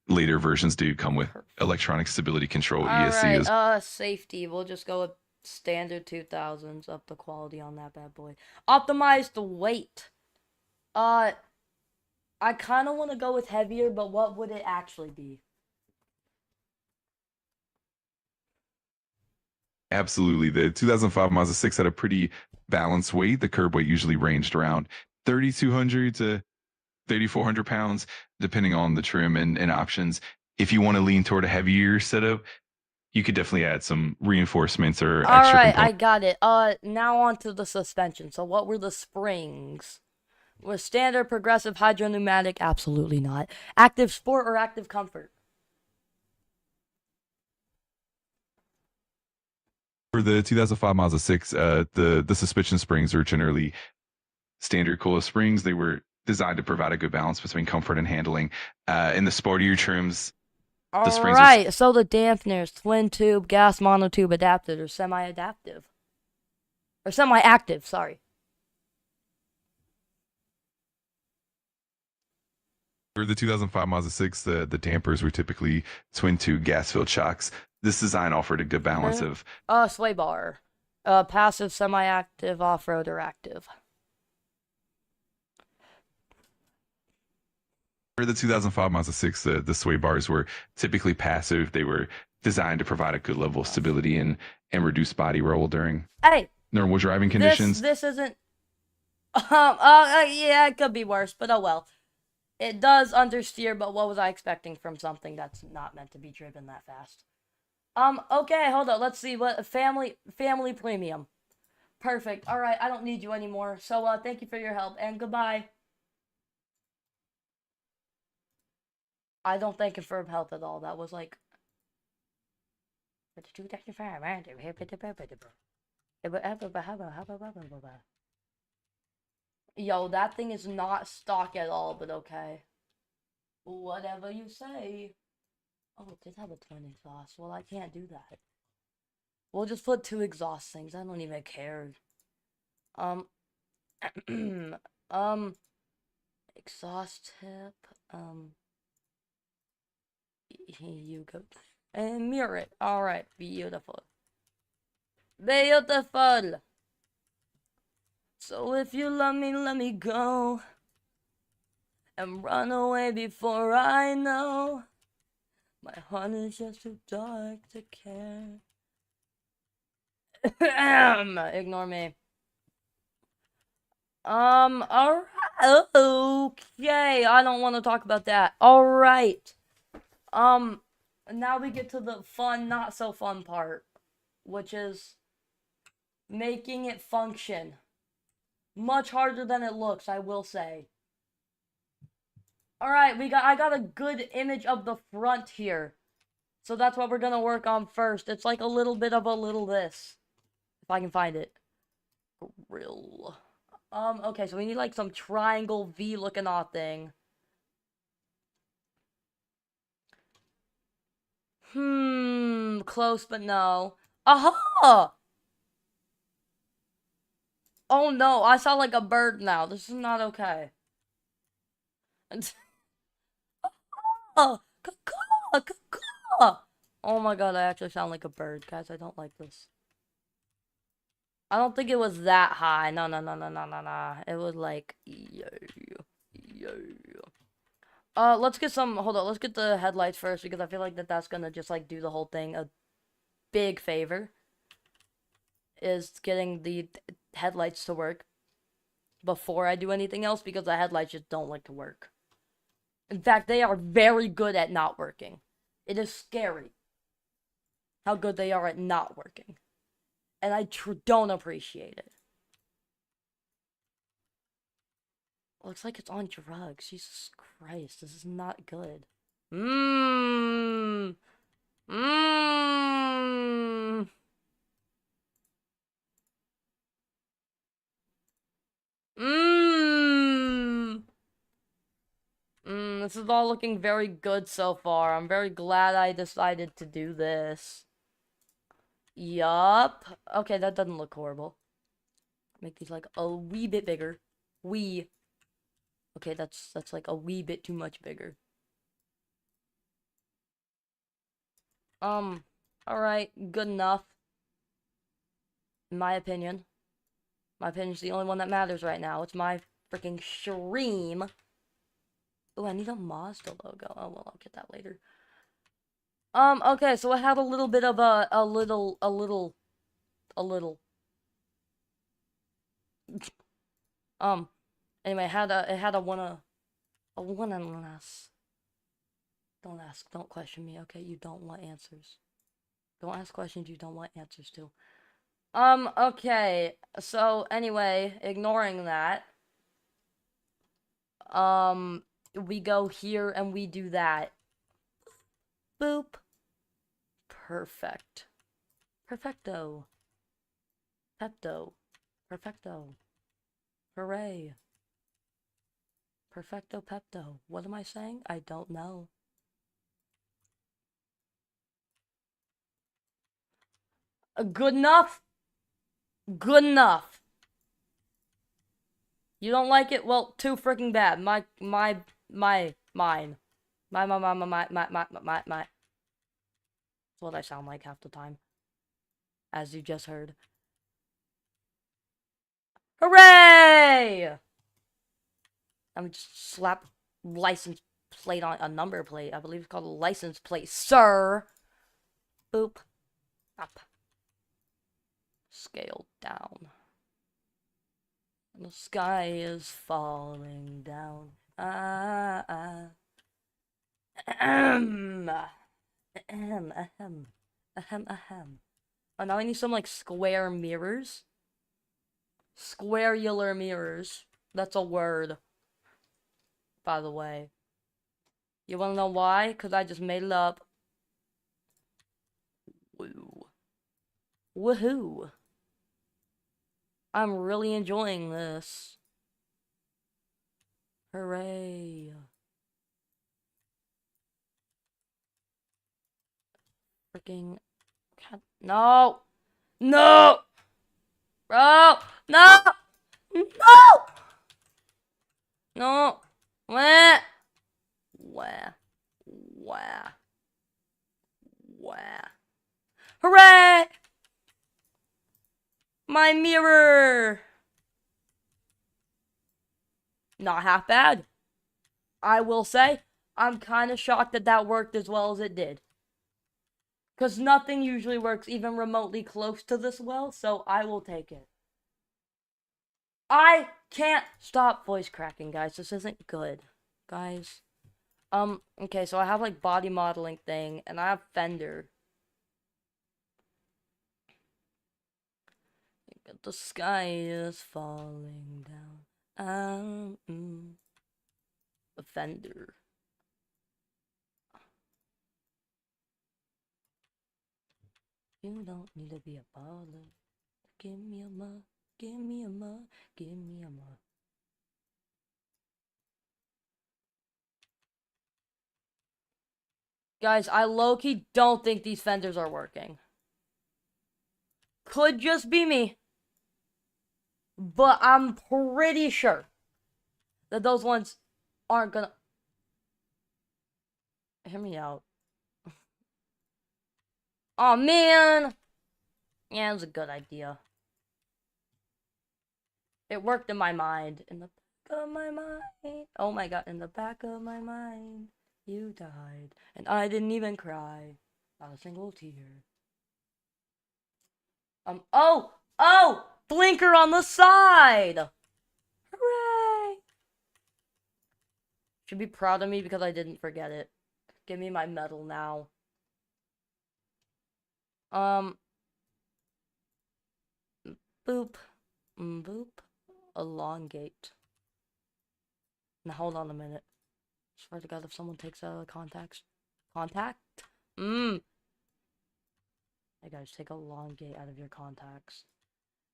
later versions do come with electronic stability control, ESC, as Alright, safety. We'll just go with standard 2000s. Up the quality on that bad boy. Optimize the weight. I kind of want to go with heavier, but what would it actually be? absolutely. The 2005 Mazda 6 had a pretty balanced weight. The curb weight usually ranged around 3,200 to 3,400 pounds, depending on the trim and options. If you want to lean toward a heavier setup, you could definitely add some reinforcements or extra Alright, I components. got it. Now on to the suspension. So what were the springs? Was standard progressive hydropneumatic? Absolutely not. Active sport or active comfort? For the 2005 Mazda 6, the suspension springs are generally standard coil springs. They were designed to provide a good balance between comfort and handling. In the sportier trims, the springs are Alright, so the dampeners, twin tube, gas monotube adapted or semi-adaptive? Or semi-active, sorry. for the 2005 Mazda 6, the dampers were typically twin tube gas filled shocks. This design offered a good balance of. Sway bar. Passive, semi-active, off-road, or active. For the 2005 Mazda 6, the sway bars were typically passive. They were designed to provide a good level of stability and reduce body roll during Hey, normal driving this conditions. this isn't. Yeah, it could be worse, but oh well. It does understeer, but what was I expecting from something that's not meant to be driven that fast? Okay, hold on. Let's see what family premium. Perfect. All right, I don't need you anymore. So, thank you for your help and goodbye. I don't thank him for help at all. That was like. Yo, that thing is not stock at all, but okay. Whatever you say. Oh, it did have a twin exhaust. Well, I can't do that. We'll just put 2 exhaust things. I don't even care. Um, exhaust tip. You go and mirror it. All right, beautiful, beautiful. So if you love me, let me go. And run away before I know. My heart is just too dark to care. Ignore me. Alright. Okay, I don't want to talk about that. Alright. Now we get to the fun, not so fun part, which is making it function. Much harder than it looks, I will say. Alright, I got a good image of the front here. So that's what we're gonna work on first. It's like a little bit of a little this. If I can find it. Grill. Okay, so we need like some triangle V looking off thing. Close but no. Aha! Oh no, I sound like a bird now. This is not okay. Oh, caw, caw. Oh my god, I actually sound like a bird, guys. I don't like this. I don't think it was that high. No, no, no, no, no, no, no. It was like, yo, yo. Let's get some, hold on, let's get the headlights first, because I feel like that's gonna just, like, do the whole thing a big favor. Is getting the headlights to work before I do anything else, because the headlights just don't like to work. In fact, they are very good at not working. It is scary how good they are at not working. And I don't appreciate it. Looks like it's on drugs. Jesus Christ, this is not good. Mmm. Mmm. Mmm. This is all looking very good so far. I'm very glad I decided to do this. Yup. Okay, that doesn't look horrible. Make these like a wee bit bigger. Okay, that's like a wee bit too much bigger. Alright, good enough. In my opinion. My opinion's the only one that matters right now. It's my freaking stream. Oh, I need a Mazda logo. Oh, well, I'll get that later. Okay, so I had a little bit of a little. Anyway, it had a one and less. Don't ask, don't question me, okay? You don't want answers. Don't ask questions you don't want answers to. Okay, so anyway, ignoring that, we go here and we do that. Boop. Perfect. Perfecto. Pepto. Perfecto. Hooray. Perfecto Pepto. What am I saying? I don't know. Good enough? Good enough. You don't like it? Well, too freaking bad. Mine. My. That's what I sound like half the time. As you just heard. Hooray! I'm just slap license plate on a number plate. I believe it's called a license plate, sir. Boop. Up. Scale down. The sky is falling down. Ahem. Ahem. Ahem. Ahem. Ahem. Oh, now I need some, like, square mirrors. Squarular mirrors. That's a word. By the way. You wanna know why? Because I just made it up. Woo. Woohoo. I'm really enjoying this. Hooray. Freaking... No! No! Bro! No! No! No! Wah! Wah. Wah. Wah. Hooray! My mirror! Not half bad. I will say, I'm kind of shocked that that worked as well as it did. Because nothing usually works even remotely close to this well, so I will take it. I can't stop voice cracking, guys. This isn't good. Guys. Okay, so I have like body modeling thing, and I have fender. The sky is falling down. A fender. You don't need to be a baller. Give me a mug, give me a mug, give me a mug. Guys, I low-key don't think these fenders are working. Could just be me. But I'm pretty sure that those ones aren't gonna... Hear me out. Oh man! Yeah, it was a good idea. It worked in my mind. In the back of my mind. Oh my god, in the back of my mind. You died. And I didn't even cry. Not a single tear. Oh! Blinker on the side! Hooray! Should be proud of me because I didn't forget it. Give me my medal now. Boop. Boop. Elongate. Now hold on a minute. Swear to God, if someone takes contact? Hey guys, take elongate out of your contacts.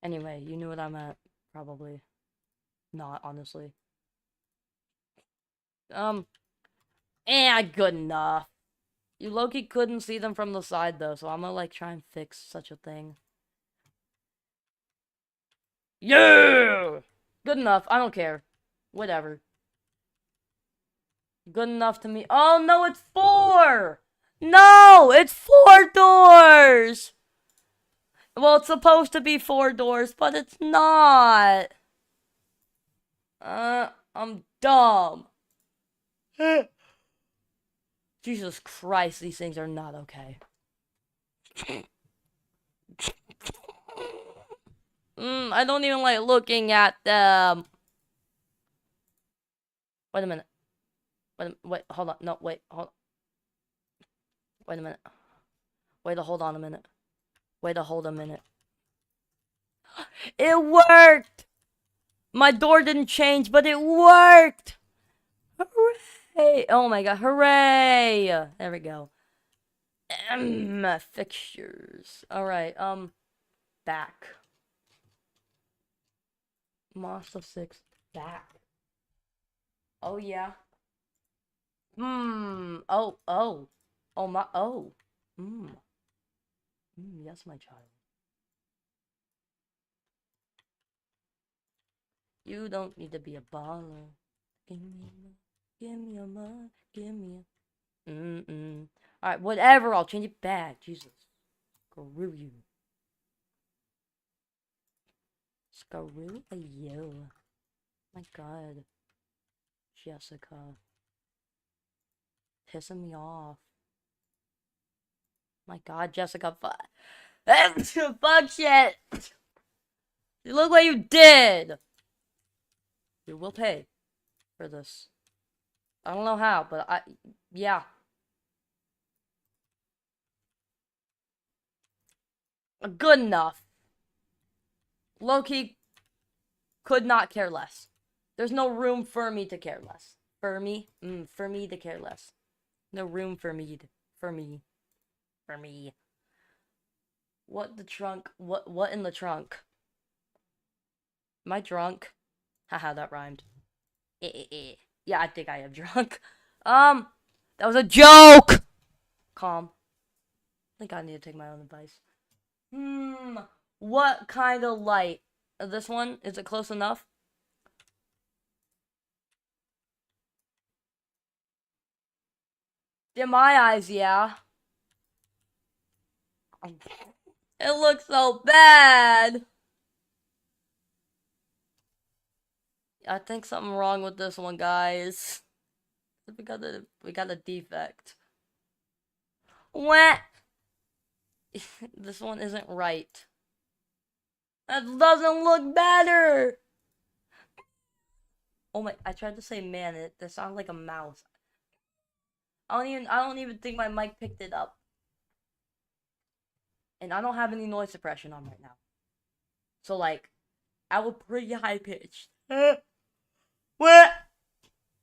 Anyway, you knew what I meant. Probably. Not, honestly. Good enough. You low-key couldn't see them from the side though, so I'm gonna like try and fix such a thing. Yeah! Good enough. I don't care. Whatever. Good enough to me. Oh no, it's 4! No! It's 4 doors! Well, it's supposed to be 4 doors, but it's not. I'm dumb. Jesus Christ, these things are not okay. I don't even like looking at them. Wait a minute. Wait, hold on. No, wait, hold. Wait a minute. Wait, hold on a minute. Wait, hold a minute. It worked! My door didn't change, but it worked! Hooray! Oh my god, hooray! There we go. Fixtures. Alright, back. Mazda 6, back. Oh yeah. Oh. Oh my, oh. Yes, my child. You don't need to be a baller. Give me a mug, give me a mug, give me a... Alright, whatever, I'll change it back. Jesus. Screw you. Screw you. My god. Jessica. Pissing me off. My god, Jessica, fuck. Fuck shit! Look what you did! You will pay for this. I don't know how, but yeah. Good enough. Loki could not care less. There's no room for me to care less. For me? For me to care less. No room for me. For me. What the trunk? What in the trunk? Am I drunk? Haha, that rhymed. Yeah, I think I am drunk. That was a joke! Calm. I think I need to take my own advice. What kind of light? This one? Is it close enough? In my eyes, yeah. It looks so bad. I think something wrong with this one, guys. We got a defect. What? This one isn't right. That doesn't look better. Oh my! I tried to say man. That sounds like a mouse. I don't even think my mic picked it up. And I don't have any noise suppression on right now. So like, I was pretty high pitched. What?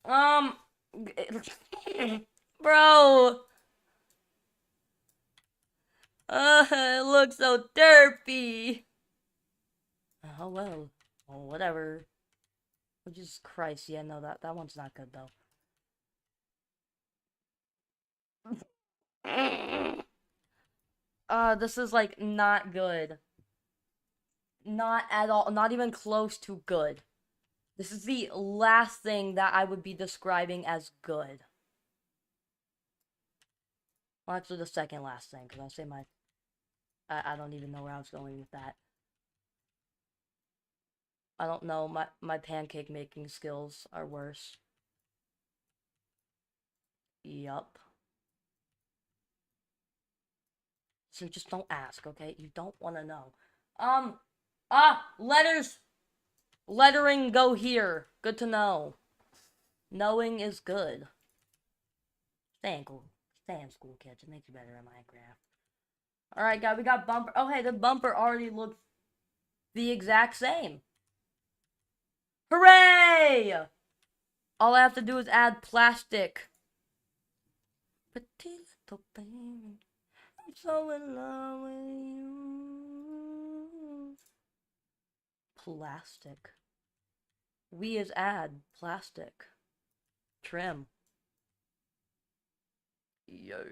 Um, bro. It looks so derpy. Oh well. Oh, whatever. Oh, Jesus Christ. Yeah, no, that one's not good though. This is like not good. Not at all. Not even close to good. This is the last thing that I would be describing as good. Well, actually, the second last thing, because I say I don't even know where I was going with that. I don't know. My pancake making skills are worse. Yup. So just don't ask, okay? You don't want to know. Um. Letters. Lettering go here. Good to know. Knowing is good. Stay in school. Stay in school, kids. It makes you better at Minecraft. Alright, guys, we got bumper. Oh, hey, the bumper already looks the exact same. Hooray! All I have to do is add plastic. Pretty little baby, I'm so in love with you. Plastic. We is add plastic. Trim. Yo.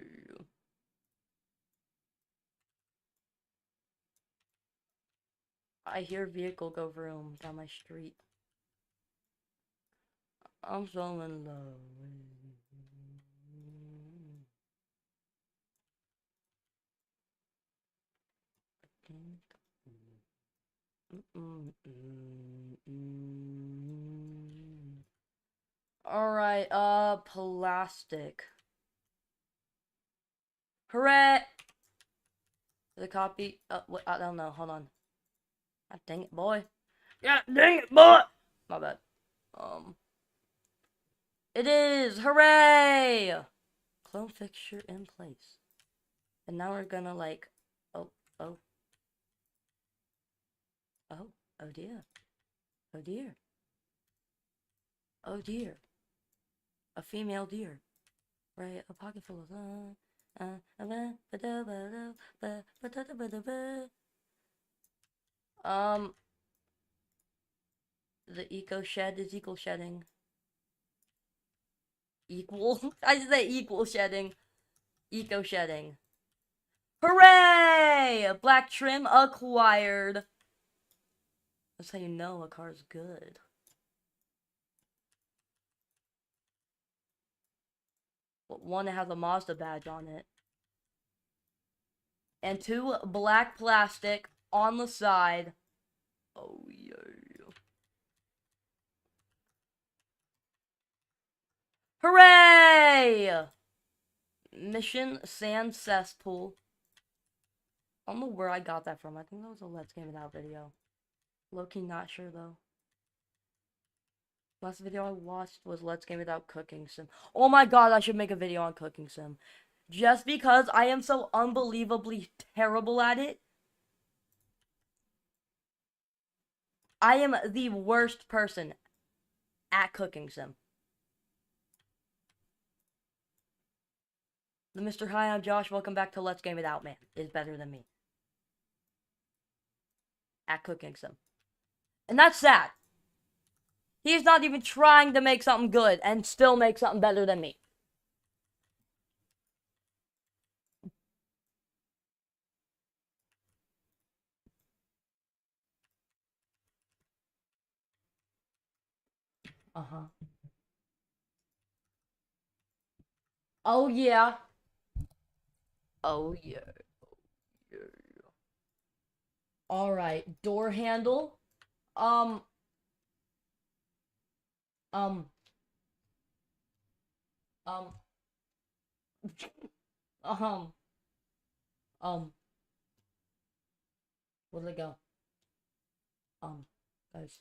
I hear vehicle go vroom down my street. I'm so in love with you. Alright, plastic. Hooray! The copy. What? I don't know. Hold on. God dang it, boy. God dang it, boy! My bad. It is! Hooray! Clone fixture in place. And now we're gonna like. Oh, oh. Oh, oh dear. Oh dear. Oh dear. A female deer. Right, a pocket full of. Um, the eco shed is equal shedding. Equal? I just say equal shedding. Eco shedding. Hooray! Black trim acquired. That's how you know a car's good. One that has a Mazda badge on it. And two black plastic on the side. Oh, yeah. Hooray! Mission Sand Cesspool. I don't know where I got that from. I think that was a Let's Game It Out video. Low-key not sure though. Last video I watched was Let's Game Without Cooking Sim. Oh my god, I should make a video on Cooking Sim. Just because I am so unbelievably terrible at it. I am the worst person at Cooking Sim. The Mr. Hi, I'm Josh. Welcome back to Let's Game It Out, man. Is better than me. At Cooking Sim. And that's sad. He's not even trying to make something good and still make something better than me. Uh-huh. Oh yeah. Oh yeah. All right, door handle. Um Um, um, um, um, where'd it go? Guys,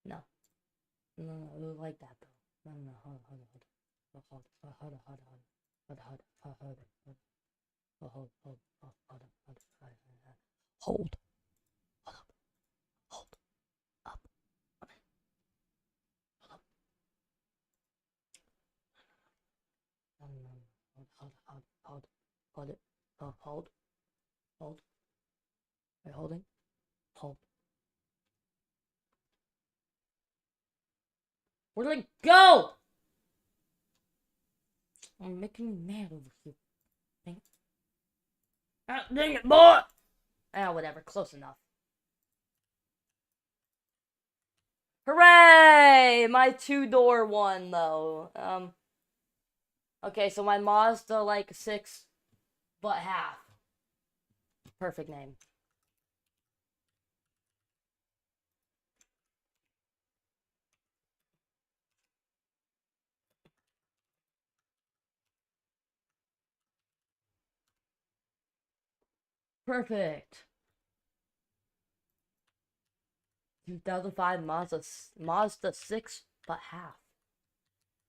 no, no, it was like that though. No, hold on, hold on, hold on, hold on, hold on, hold on, hold on, hold on, hold up, hold up, hold it, hold. Are you holding? Hold. Where did it go? I'm making me mad over here. Dang it. Ah, dang it, boy! Ah, whatever. Close enough. Hooray! My two-door one, though. Okay, so my Mazda, like, 6, but half. Perfect name. Perfect. 2005 Mazda 6, but half.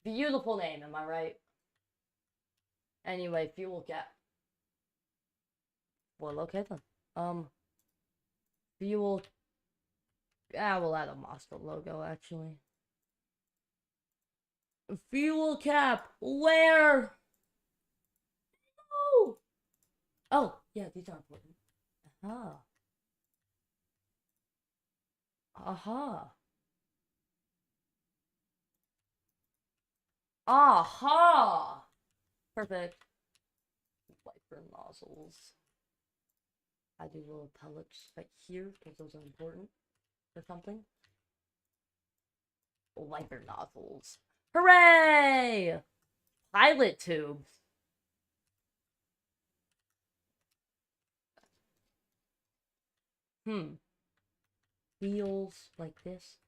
Beautiful name, am I right? Anyway, fuel cap. Well, okay then. Fuel. We'll add a Mazda logo, actually. Fuel cap. Where? Oh! Oh, yeah, these are important. Aha. Aha. Aha! Perfect. Wiper nozzles. I do little pellets right here because those are important or something. Wiper nozzles. Hooray! Pilot tubes. Wheels like this.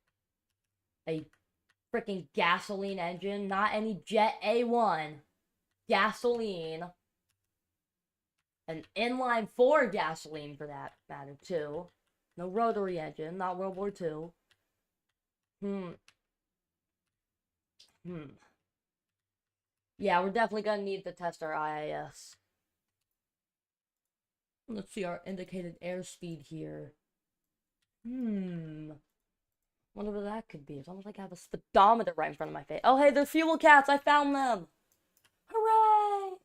A freaking gasoline engine, not any Jet A1. Gasoline. An inline 4 gasoline for that matter, too. No rotary engine, not World War II. Yeah, we're definitely gonna need to test our IIS. Let's see our indicated airspeed here. Wonder what that could be. It's almost like I have a speedometer right in front of my face. Oh, hey, they're fuel cats. I found them. Hooray!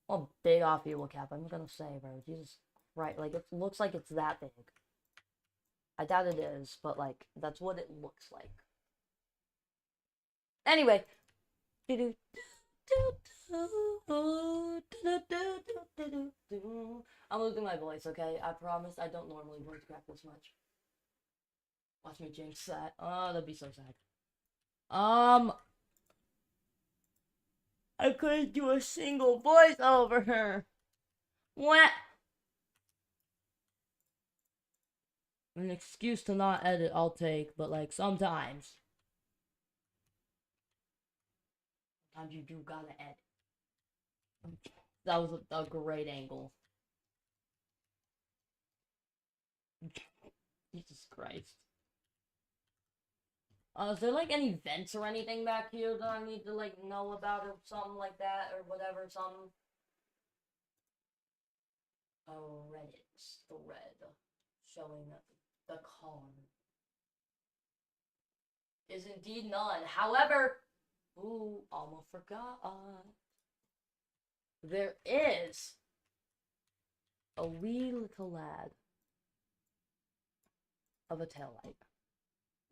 Well, big off fuel cap. I'm gonna say, bro. Jesus Christ. Like, it looks like it's that big. I doubt it is, but, like, that's what it looks like. Anyway. I'm losing my voice, okay? I promise I don't normally voice crack this much. Watch me jinx that. Oh, that'd be so sad. I couldn't do a single voice over her. What? An excuse to not edit I'll take, but like sometimes. Sometimes you do gotta edit. That was a great angle. Jesus Christ. Is there like any vents or anything back here that I need to like know about or something like that or whatever, something? A Reddit thread showing the car. Is indeed none. However, ooh, almost forgot. There is a wee little lad of a taillight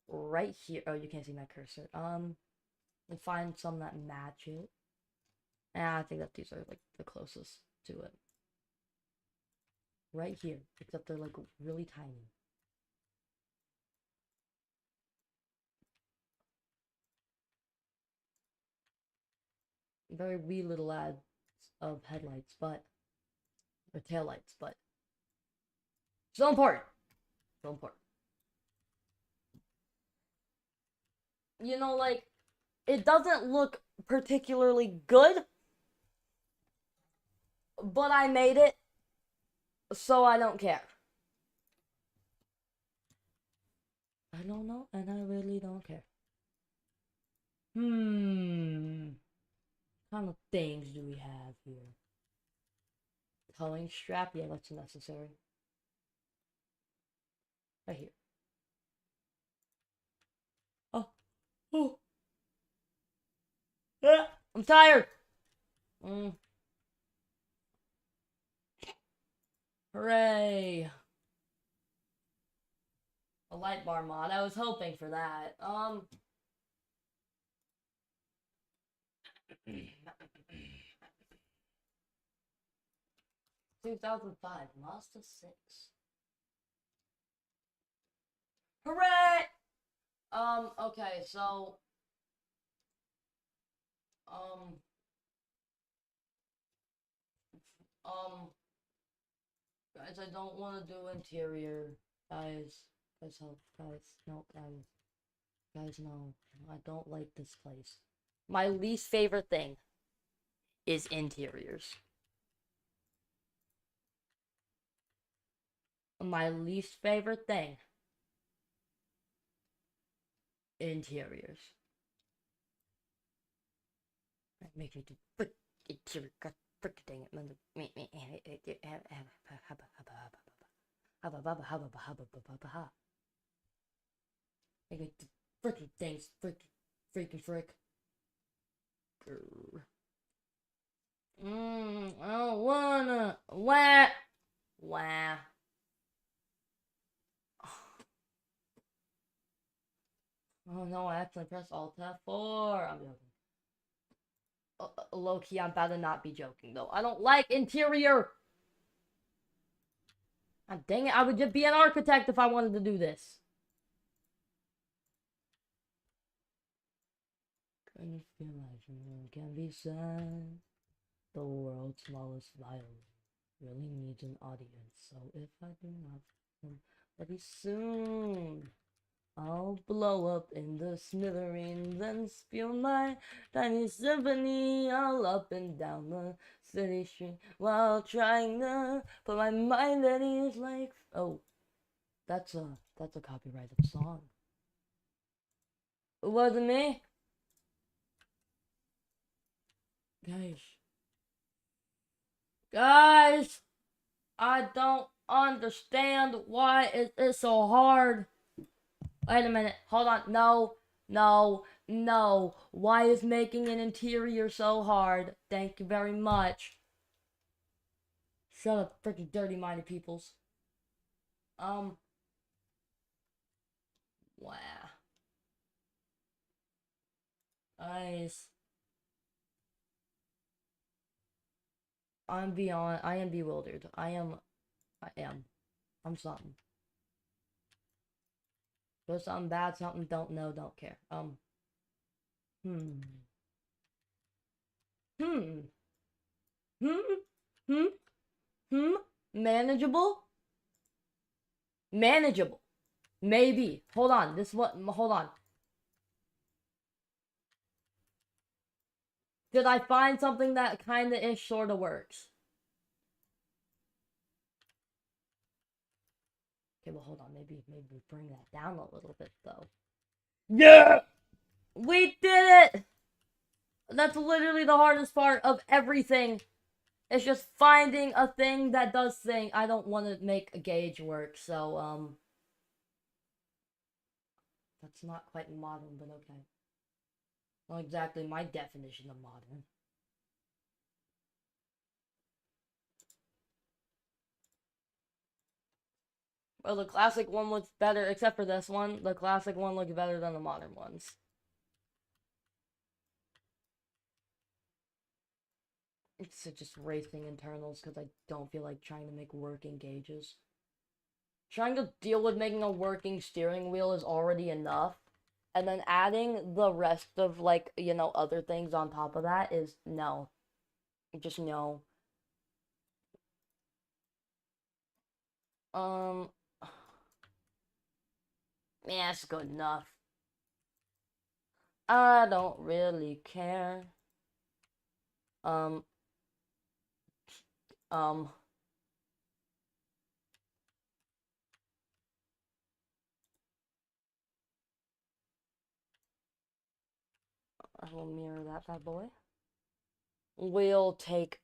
right here. Oh, you can't see my cursor. And find some that match it. And I think that these are like the closest to it. Right here, except they're like really tiny. Very wee little lads of headlights, but or taillights, but so important. So important. you know, like, it doesn't look particularly good, but I made it, so I don't care. I don't know, and I really don't care. What kind of things do we have here? Towing strap? Yeah, that's necessary. Right here. Oh, oh. Ah, I'm tired. Mm. Hooray. A light bar mod. I was hoping for that. 2005 Mazda 6. Hooray! Okay, so, um, um, guys, I don't want to do interior. Guys, help. Guys, no, guys, no. I don't like this place. My least favorite thing is interiors. My least favorite thing, interiors. Make me do frick interior. God, frick dang it. Make me do frickin' things. Freaking frick. I don't wanna. Wah. Wah. Oh no, I actually pressed Alt F4. I'm joking. Low key, I'm about to not be joking though. I don't like interior. God dang it, I would just be an architect if I wanted to do this. Can you feel like you can be sad? The world's smallest violin really needs an audience. So if I do not, very soon I'll blow up in the smithereens and spew my tiny symphony all up and down the city street while trying to put my mind at ease like. Oh, that's a copyrighted song. It wasn't me, guys. Guys, I don't understand why it is so hard. Wait a minute. Hold on. No. No. No. Why is making an interior so hard? Thank you very much. Shut up, freaking dirty-minded peoples. Wow. Guys. I am bewildered. I am. I'm something. Do something bad, something don't know, don't care. Hmm. Hmm. Hmm. Hmm. Hmm. Manageable? Manageable. Maybe. Hold on. Hold on. Did I find something that kinda ish sorta works? Okay, well hold on. Maybe bring that down a little bit though. Yeah! We did it! That's literally the hardest part of everything. It's just finding a thing that does thing. I don't want to make a gauge work, so that's not quite modern, but okay. Not exactly my definition of modern. Well, the classic one looks better, except for this one. The classic one looks better than the modern ones. It's just racing internals because I don't feel like trying to make working gauges. Trying to deal with making a working steering wheel is already enough. And then adding the rest of, like, you know, other things on top of that is no. Just no. Um, yeah, it's good enough. I don't really care. Um, um, I will mirror that bad boy. We'll take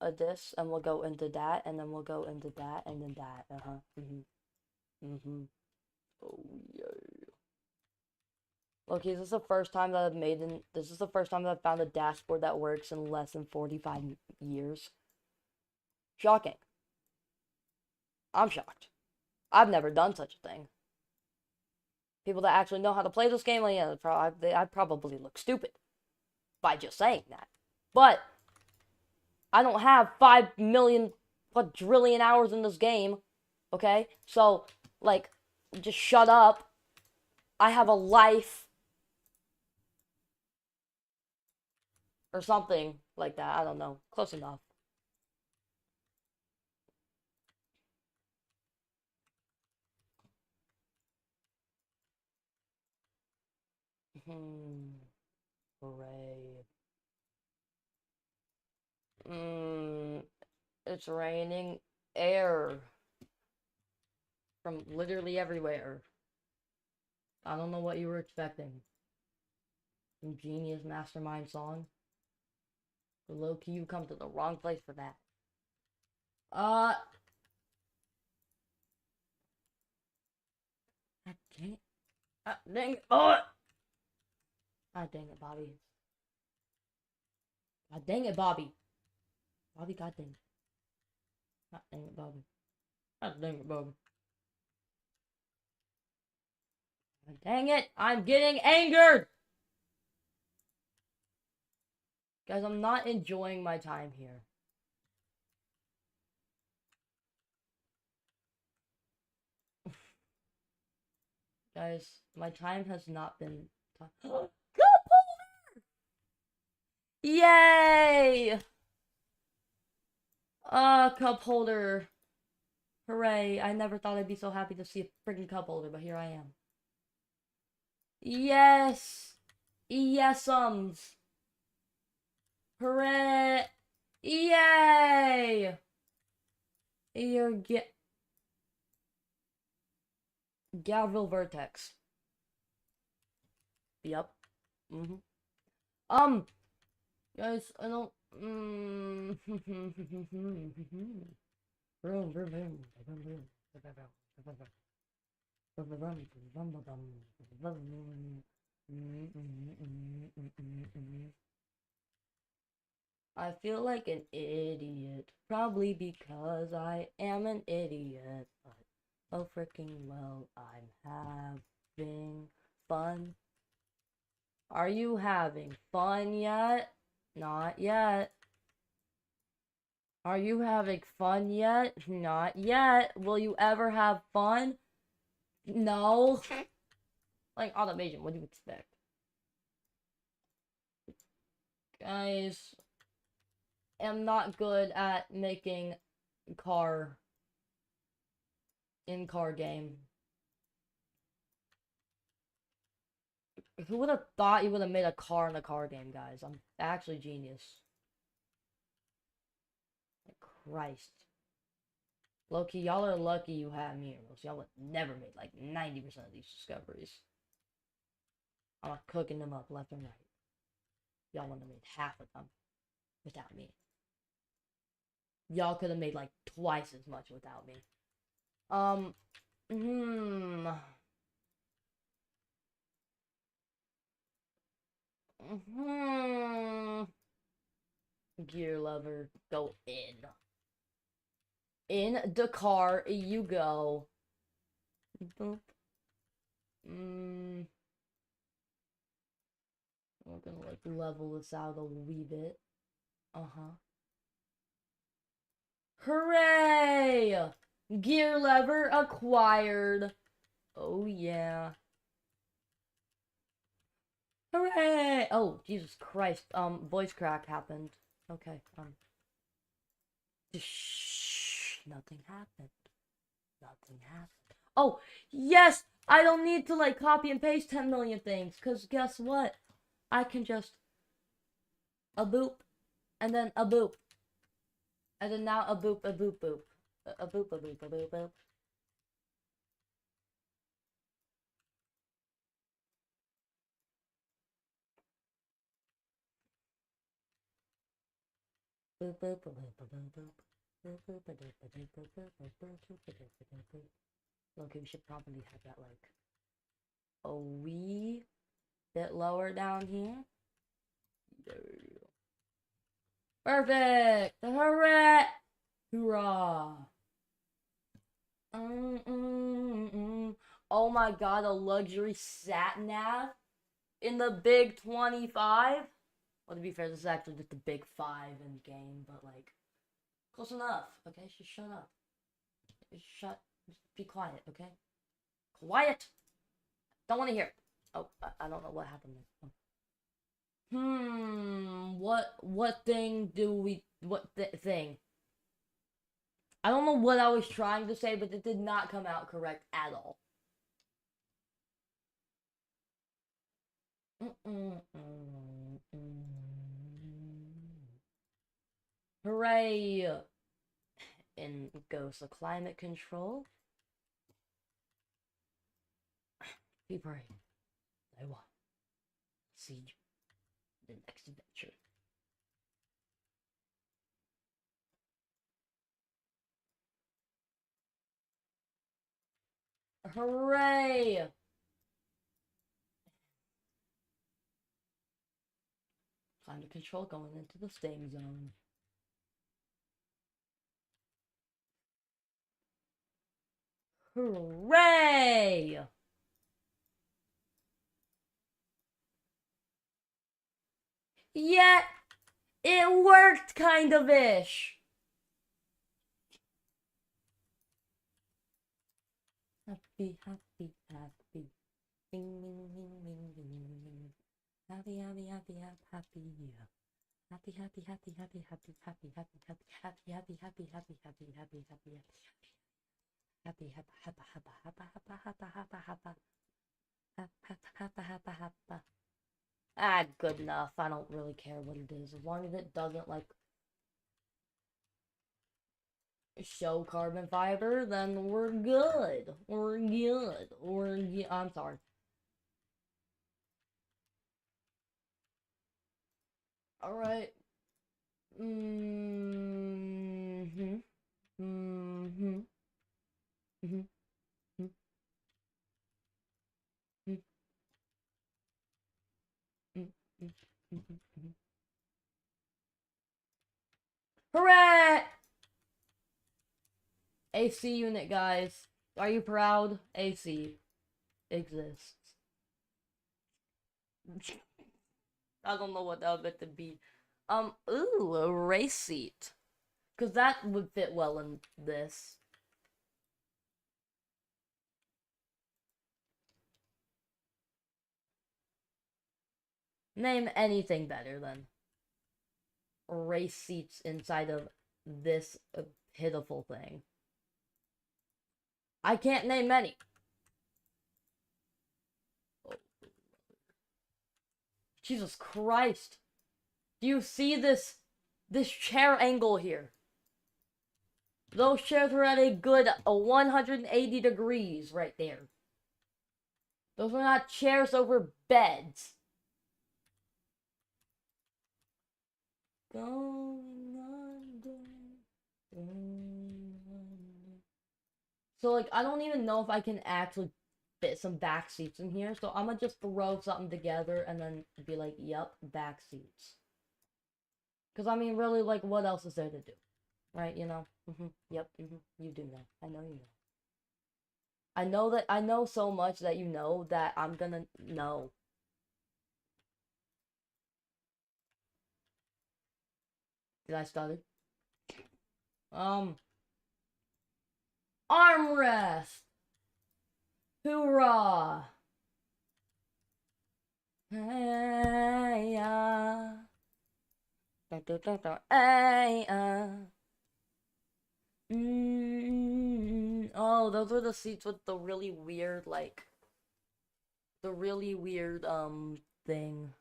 a this and we'll go into that and then we'll go into that and then that. Oh yeah. Okay, this is the first time that this is the first time that I've found a dashboard that works in less than 45 years. Shocking. I'm shocked. I've never done such a thing. People that actually know how to play this game, like, yeah, I probably look stupid by just saying that. But I don't have 5 million quadrillion hours in this game. Okay? So, like, just shut up. I have a life. Or something like that. I don't know. Close enough. Hooray. It's raining air from literally everywhere. I don't know what you were expecting. Some genius mastermind song. For low key, you come to the wrong place for that. God dang it. Dang it. Oh! God dang it, Bobby. God dang it, Bobby. Bobby, god dang it. God dang it, Bobby. God dang it, Bobby. God dang it, I'm getting angered! Guys, I'm not enjoying my time here. Guys, my time has not been... Yay! Cup holder. Hooray. I never thought I'd be so happy to see a freaking cup holder, but here I am. Yes! Yesums! Hooray! Yay! You're Galville Vertex. Yep. Guys, I don't. I feel like an idiot. Probably because I am an idiot. But, oh freaking well, I'm having fun. Are you having fun yet? Not yet. Are you having fun yet? Not yet. Will you ever have fun? No. Like automation, what do you expect? Guys, I'm not good at making in-car game. Who would have thought you would have made a car in a car game, guys? I'm actually genius. Like Christ. Low-key, y'all are lucky you have me, or else y'all would never made like 90% of these discoveries. I'm cooking them up left and right. Y'all would have made half of them without me. Y'all could have made like twice as much without me. Gear lever, go in. In the car you go. Boop. We're gonna like level this out a wee bit. Hooray! Gear lever acquired. Oh yeah. Hooray! Oh, Jesus Christ. Voice crack happened. Okay, shh. Nothing happened. Nothing happened. Oh, yes! I don't need to like copy and paste 10 million things, because guess what? I can just a boop, and then a boop, and then now a boop, a boop, boop, a boop, a boop, a boop, boop. Boop, boop, boop, boop, boop, boop. Okay, we should probably have that like a wee bit lower down here. There we go. Perfect! Hooray! Hoorah! Oh my god, a luxury sat nav in the big 25? Well, to be fair, this is actually just the big 5 in the game, but like, close enough, okay? Just shut up. Just be quiet, okay? Quiet! Don't want to hear. Oh, I don't know what happened there. What thing do we, thing? I don't know what I was trying to say, but it did not come out correct at all. Hooray! In goes the climate control. Be brave. I want. See the next adventure. Hooray! Climate control going into the staying zone. Hooray! Yeah, it worked kind of ish. Happy, happy, happy. Ding, ding, ding, ding, ding, ding. Happy, happy, happy, happy, yeah. Happy, happy, happy, happy, happy, happy, happy, happy, happy, happy, happy, happy, happy, happy, happy, happy, happy, happa, happa, happa, happa, happa, happa, happa, happa, happa, happa, happa. Ah, good enough. I don't really care what it is, as long as it doesn't like show carbon fiber, then we're good. We're good. I'm sorry. All right. Mm-hmm. Mm-hmm. Mm-hmm. Mm-hmm. Mm-hmm. Mm-hmm. Hooray! AC unit, guys. Are you proud? AC exists. I don't know what that would to be. Ooh, a race seat. Because that would fit well in this. Name anything better than race seats inside of this pitiful thing. I can't name many. Oh. Jesus Christ. Do you see this chair angle here? Those chairs were at a good 180 degrees right there. Those were not chairs over beds. Going under. So, like, I don't even know if I can actually fit some back seats in here. So, I'm gonna just throw something together and then be like, yep, back seats. Because, I mean, really, like, what else is there to do? Right, you know? Yep, you do know. I know you know. I know so much that you know that I'm gonna know. Did I stutter? Armrest! Hoorah! Hey, hey, Oh, those were the seats with the really weird, like, the really weird, thing.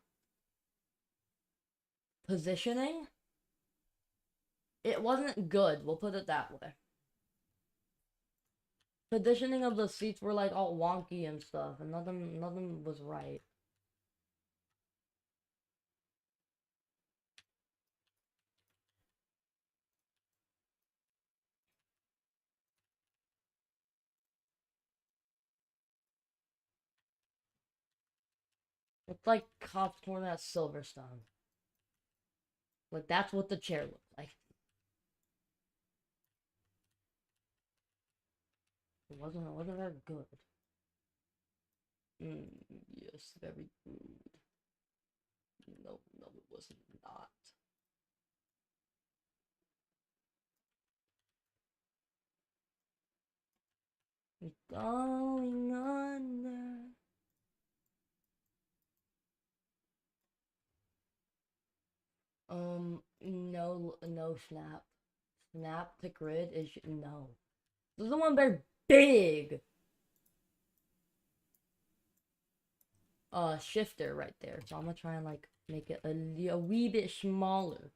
Positioning? It wasn't good, we'll put it that way. Positioning of the seats were like all wonky and stuff, and nothing was right. It's like popcorn at Silverstone. Like, that's what the chair looks like. It wasn't very good. Yes, very good. No, it was not. Going under. No snap. Snap to grid is no. This is the one very big. Shifter right there. So I'm gonna try and like make it a wee bit smaller.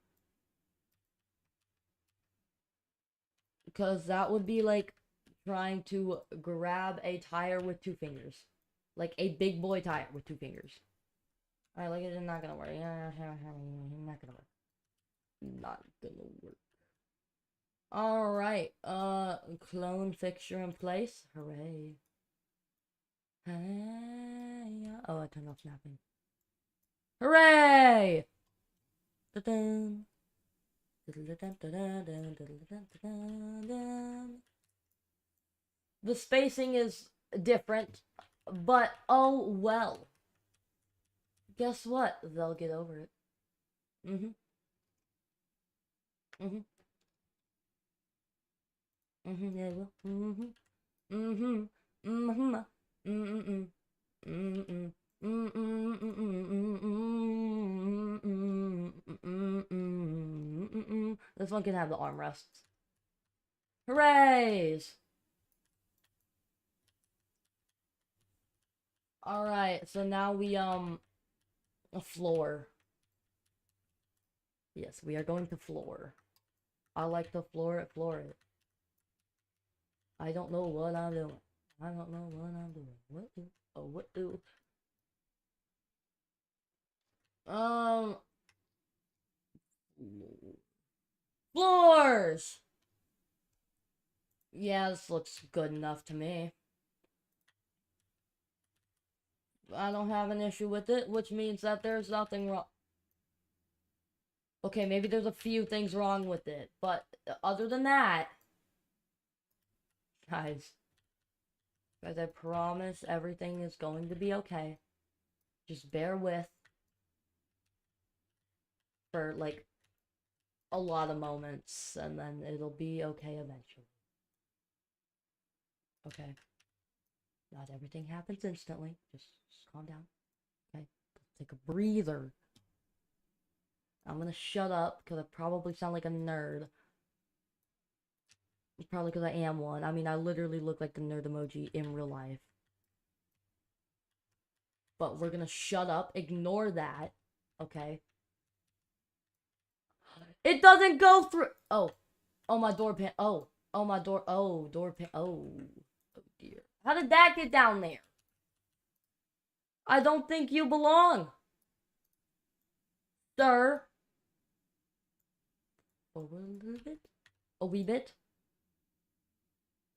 Because that would be like trying to grab a tire with 2 fingers. Like a big boy tire with 2 fingers. Alright, like it's not gonna work. Not gonna work. Not gonna work. Alright, clone fixture in place. Hooray. Hey, oh, I turned off snapping. Hooray! Da-dun. The spacing is different, but oh well. Guess what? They'll get over it. Yeah, they will. This one can have the armrests. Hoorays! Alright, so now we, a floor. Yes, we are going to floor. I like to floor it. I don't know what I'm doing. What do? Floors! Yeah, this looks good enough to me. I don't have an issue with it, which means that there's nothing wrong. Okay, maybe there's a few things wrong with it, but other than that, guys, I promise everything is going to be okay. Just bear with for like a lot of moments, and then it'll be okay eventually. Okay. Not everything happens instantly. Just calm down. Okay? Take a breather. I'm gonna shut up because I probably sound like a nerd. Probably because I am one. I mean, I literally look like the nerd emoji in real life. But we're gonna shut up. Ignore that. Okay? It doesn't go through. Oh, my door pan. Oh, my door. Oh, door pan. Oh dear. How did that get down there? I don't think you belong, sir. A little bit. A wee bit.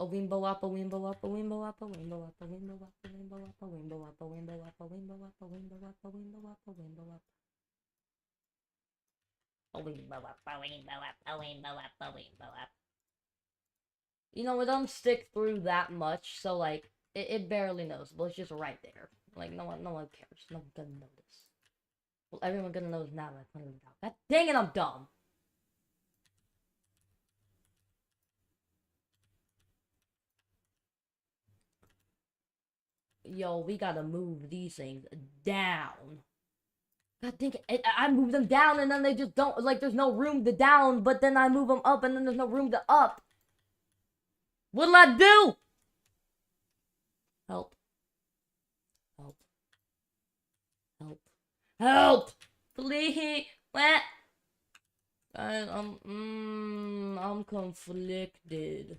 A wimbo up, a wimbo up, a wimbo up, a wimbo up, a wimbo up, a wimbo up, a wimbo up, a wimbo up, a wimbo up, a wimbo up, a wimbo up, a wimbo up. A wimbo up, a wimbo up, a wimbo up, a wimbo up. You know, it doesn't stick through that much, so like it barely noticeable. It's just right there. Like no one cares. No one's gonna notice. Well, everyone's gonna notice now that I pointed it out. God dang it, I'm dumb. Yo, we gotta move these things down. God dang it, I move them down and then they just don't, like, there's no room to down, but then I move them up and then there's no room to up. What'll I do? Help. Help. Help! Please! What? Guys, I'm conflicted.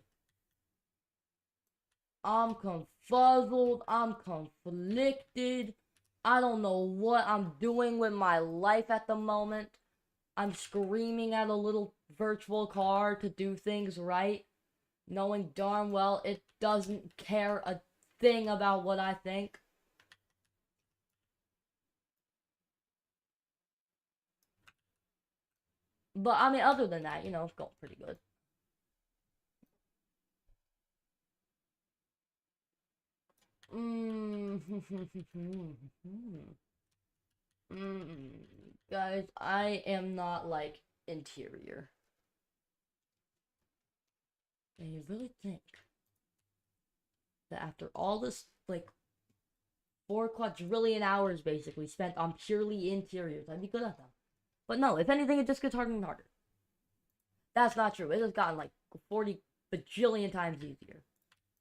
I'm confuzzled. I'm conflicted. I don't know what I'm doing with my life at the moment. I'm screaming at a little virtual car to do things right, knowing darn well it doesn't care a thing about what I think. But I mean, other than that, it's going pretty good. Guys, I am not like interior. And you really think that after all this, like, 4 quadrillion hours basically spent on purely interiors, I'd be good at them? But no, if anything, it just gets harder and harder. That's not true. It has gotten like 40 bajillion times easier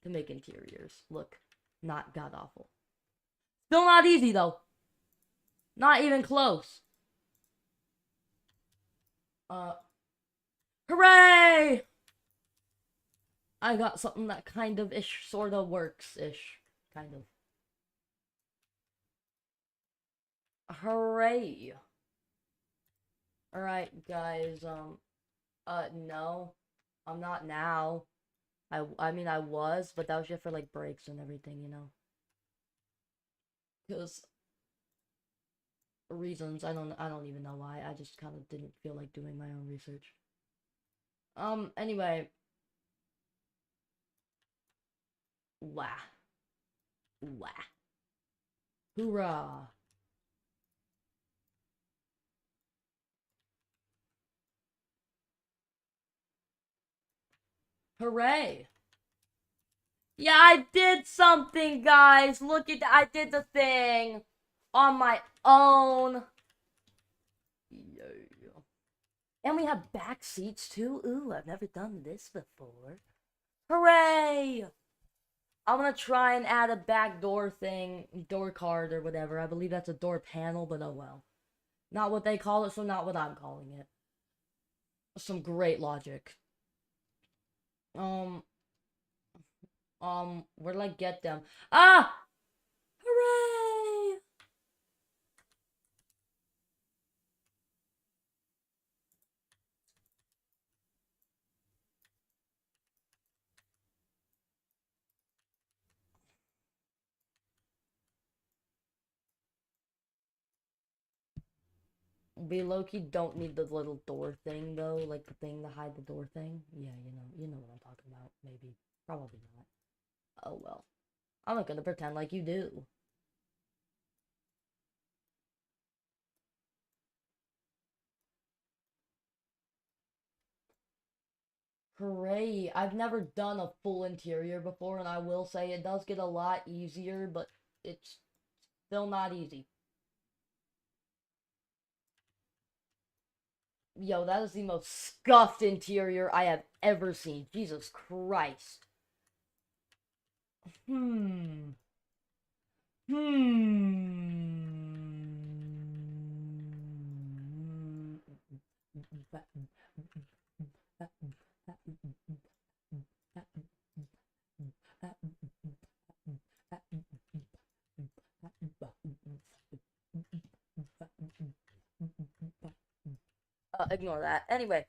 to make interiors look not god awful. Still not easy though. Not even close. Hooray! I got something that kind of ish sort of works ish. Kind of. Hooray. Alright, guys, no. I'm not now. I mean, I was, but that was just for, like, breaks and everything. Because reasons, I don't even know why. I just kind of didn't feel like doing my own research. Anyway. Wah. Wah. Hoorah. Hooray. Yeah, I did something, guys. Look at that. I did the thing on my own. Yeah. And we have back seats too. Ooh, I've never done this before. Hooray! I'm gonna try and add a back door thing, door card or whatever. I believe that's a door panel, but oh well. Not what they call it, so not what I'm calling it. Some great logic. Where did I get them? Ah! Hooray! We low-key don't need the little door thing though, like the thing to hide the door thing. Yeah, you know what I'm talking about. Maybe, probably not. Oh well. I'm not gonna pretend like you do. Hooray! I've never done a full interior before, and I will say it does get a lot easier, but it's still not easy. Yo, that is the most scuffed interior I have ever seen. Jesus Christ. Hmm. Ignore that. Anyway.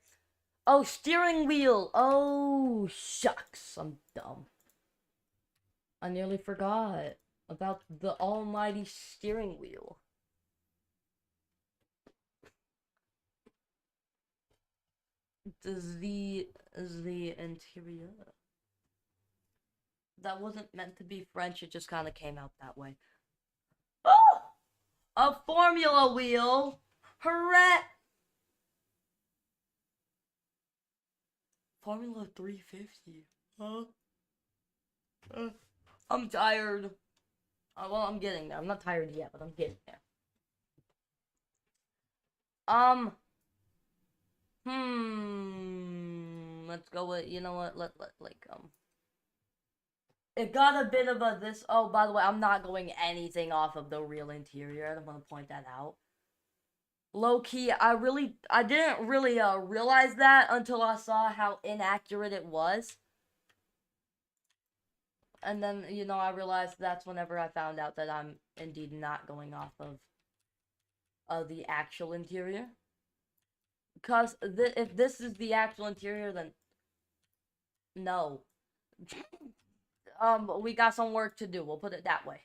Oh, steering wheel. Oh, shucks. I'm dumb. I nearly forgot about the almighty steering wheel. Is the interior. That wasn't meant to be French, it just kind of came out that way. Oh! A formula wheel! Hooray! Formula 350. Huh? I'm tired. Well, I'm getting there. I'm not tired yet, but I'm getting there. Let's go with, you know what, it got a bit of a this, oh, by the way, I'm not going anything off of the real interior, I want to point that out. Low key, I didn't really realize that until I saw how inaccurate it was. And then, I realized that's whenever I found out that I'm indeed not going off of the actual interior. Because if this is the actual interior, then no. We got some work to do. We'll put it that way.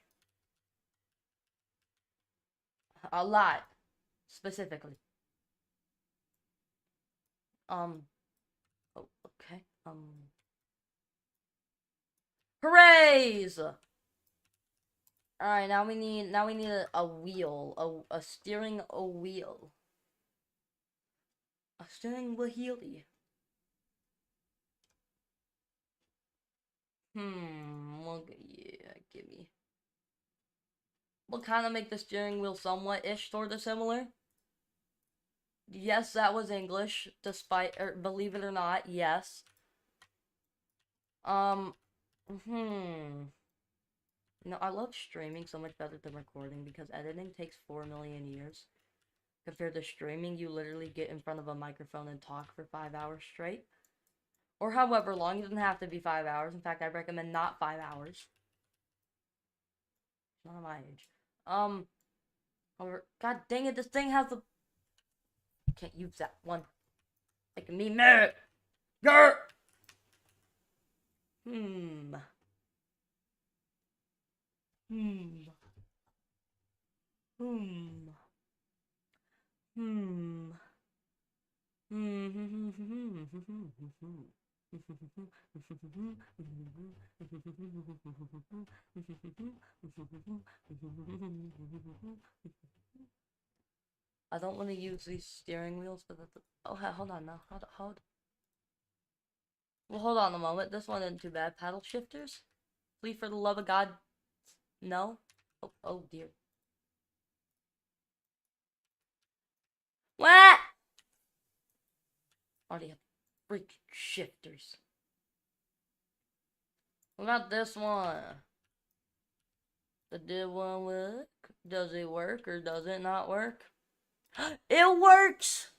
A lot, specifically. Um. Oh, okay. Hoorays! All right, now we need a wheel, a steering a wheel, a steering wheel. Look, yeah, gimme. We'll kind of make the steering wheel somewhat-ish sort of similar. Yes, that was English, despite, believe it or not, yes. Um, I love streaming so much better than recording because editing takes 4 million years. Compared to streaming, you literally get in front of a microphone and talk for 5 hours straight. Or however long, it doesn't have to be 5 hours. In fact, I recommend not 5 hours. Not my age. God dang it, this thing has a... Can't use that one. Making me mad. Grr! Hmm. Hmm. Hmm. Hmm. I don't want to use these steering wheels for the... Oh, hold on now. Hold. Well, hold on a moment. This one isn't too bad. Paddle shifters? Please, for the love of God, no? Oh dear. What? Already have freaking shifters. What about this one? Did this one work? Does it work or does it not work? It works!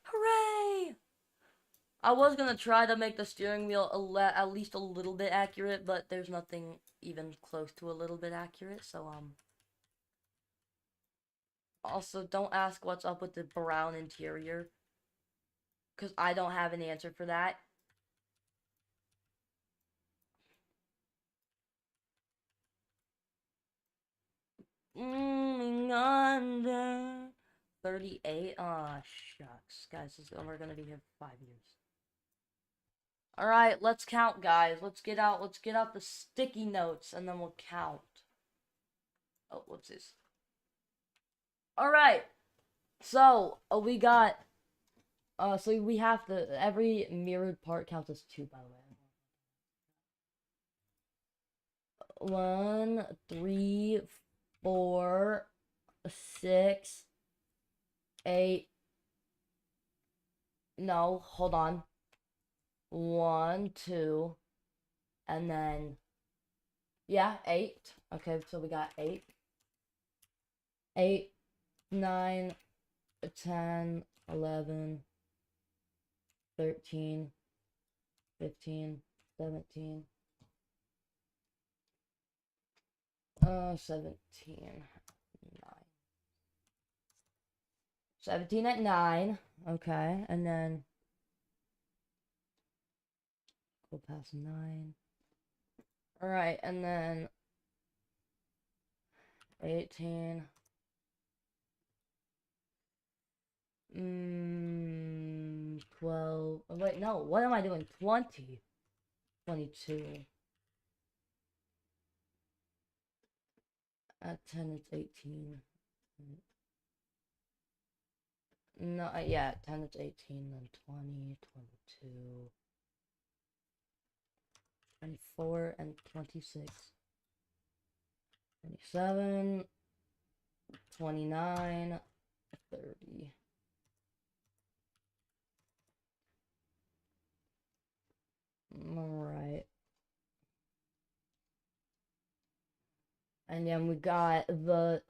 Hooray! I was gonna try to make the steering wheel at least a little bit accurate, but there's nothing even close to a little bit accurate, so, Also, don't ask what's up with the brown interior, because I don't have an answer for that. Under 38. Aw, shucks. Guys, we're gonna be here for 5 years. Alright, let's count, guys. Let's get out the sticky notes, and then we'll count. Oh, whoopsies. Alright. So, we got... so we have to... Every mirrored part counts as 2, by the way. 1, 3, 4, 6, 8. No, hold on. 1, 2, and then... Yeah, 8. Okay, so we got 8. 8, 9, 10, 11, 13, 15, 17, 17, 9. 17 at 9. Okay, and then go past 9. Alright, and then 18. 12. Oh, wait, no, what am I doing? 20. 22. At 10, it's 18. No, yeah, at 10, it's 18, then 20, 22, 24, and 26. 27, 29, 30. Alright. And then we got the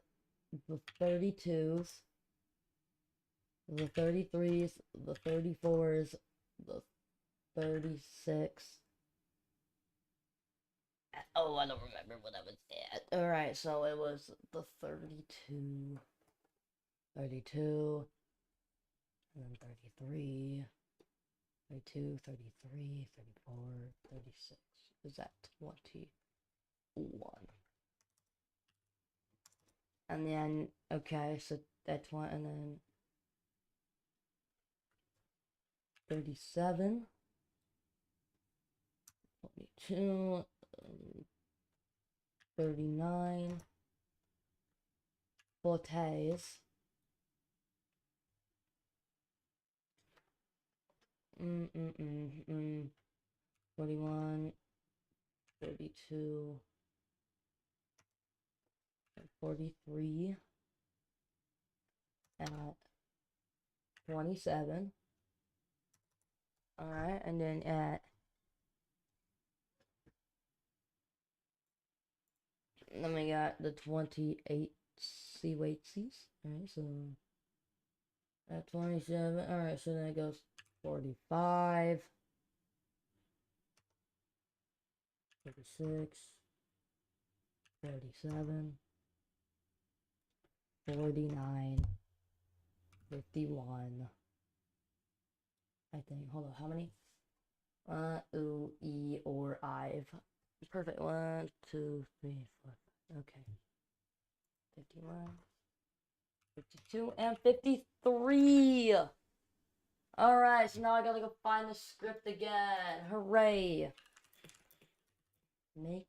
32s. the 33s, the 34s, the 36. Oh, I don't remember what I was at. Alright, so it was the 32, 32, and then 33, 32, 33, 34, 36. Is that 21? And then, okay, so that's one, and then 37, 22, 39, fortes, 41, 32, and 43, at 27. Alright, and then then we got the 28 C weightsies. Alright, so at 27. Alright, so then it goes 45, 46, 47, 49, 51. I think. Hold on, how many? U, E, or I've. Perfect. 1, 2, 3, 4, 5. Okay. 51, 52, and 53. Alright, so now I gotta go find the script again. Hooray. Make.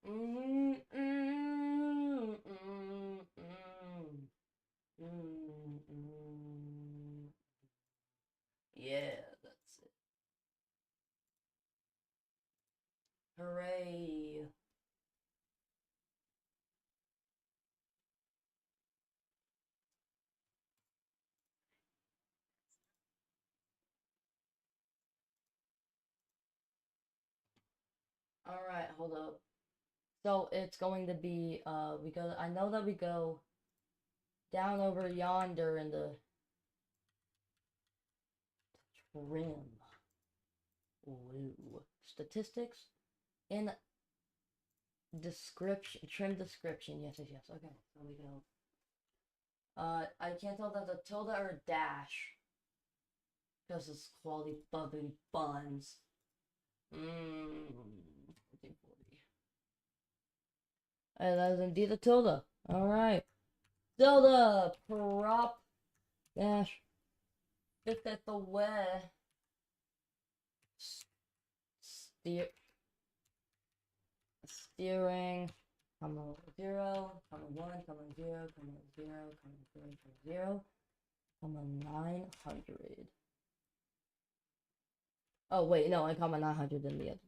Mm, mm, mm, mm, mm. Yeah, that's it. Hooray. Alright, hold up. So it's going to be, because I know that we go down over yonder in the trim. Ooh. Statistics in description, trim description. Yes, yes, yes. Okay, so we go. I can't tell if that's a tilde or a dash. Because it's quality bubbly buns. Mmm. 1440. Hey, that is indeed a tilde. Alright. Tilde! Prop dash. Fifth at the way. Steer. Steering. Comma 0. Comma 1. Comma 0. Comma 0. Comma 0. Comma 0. Comma 900. Oh, wait, no, I comma 900 in the other.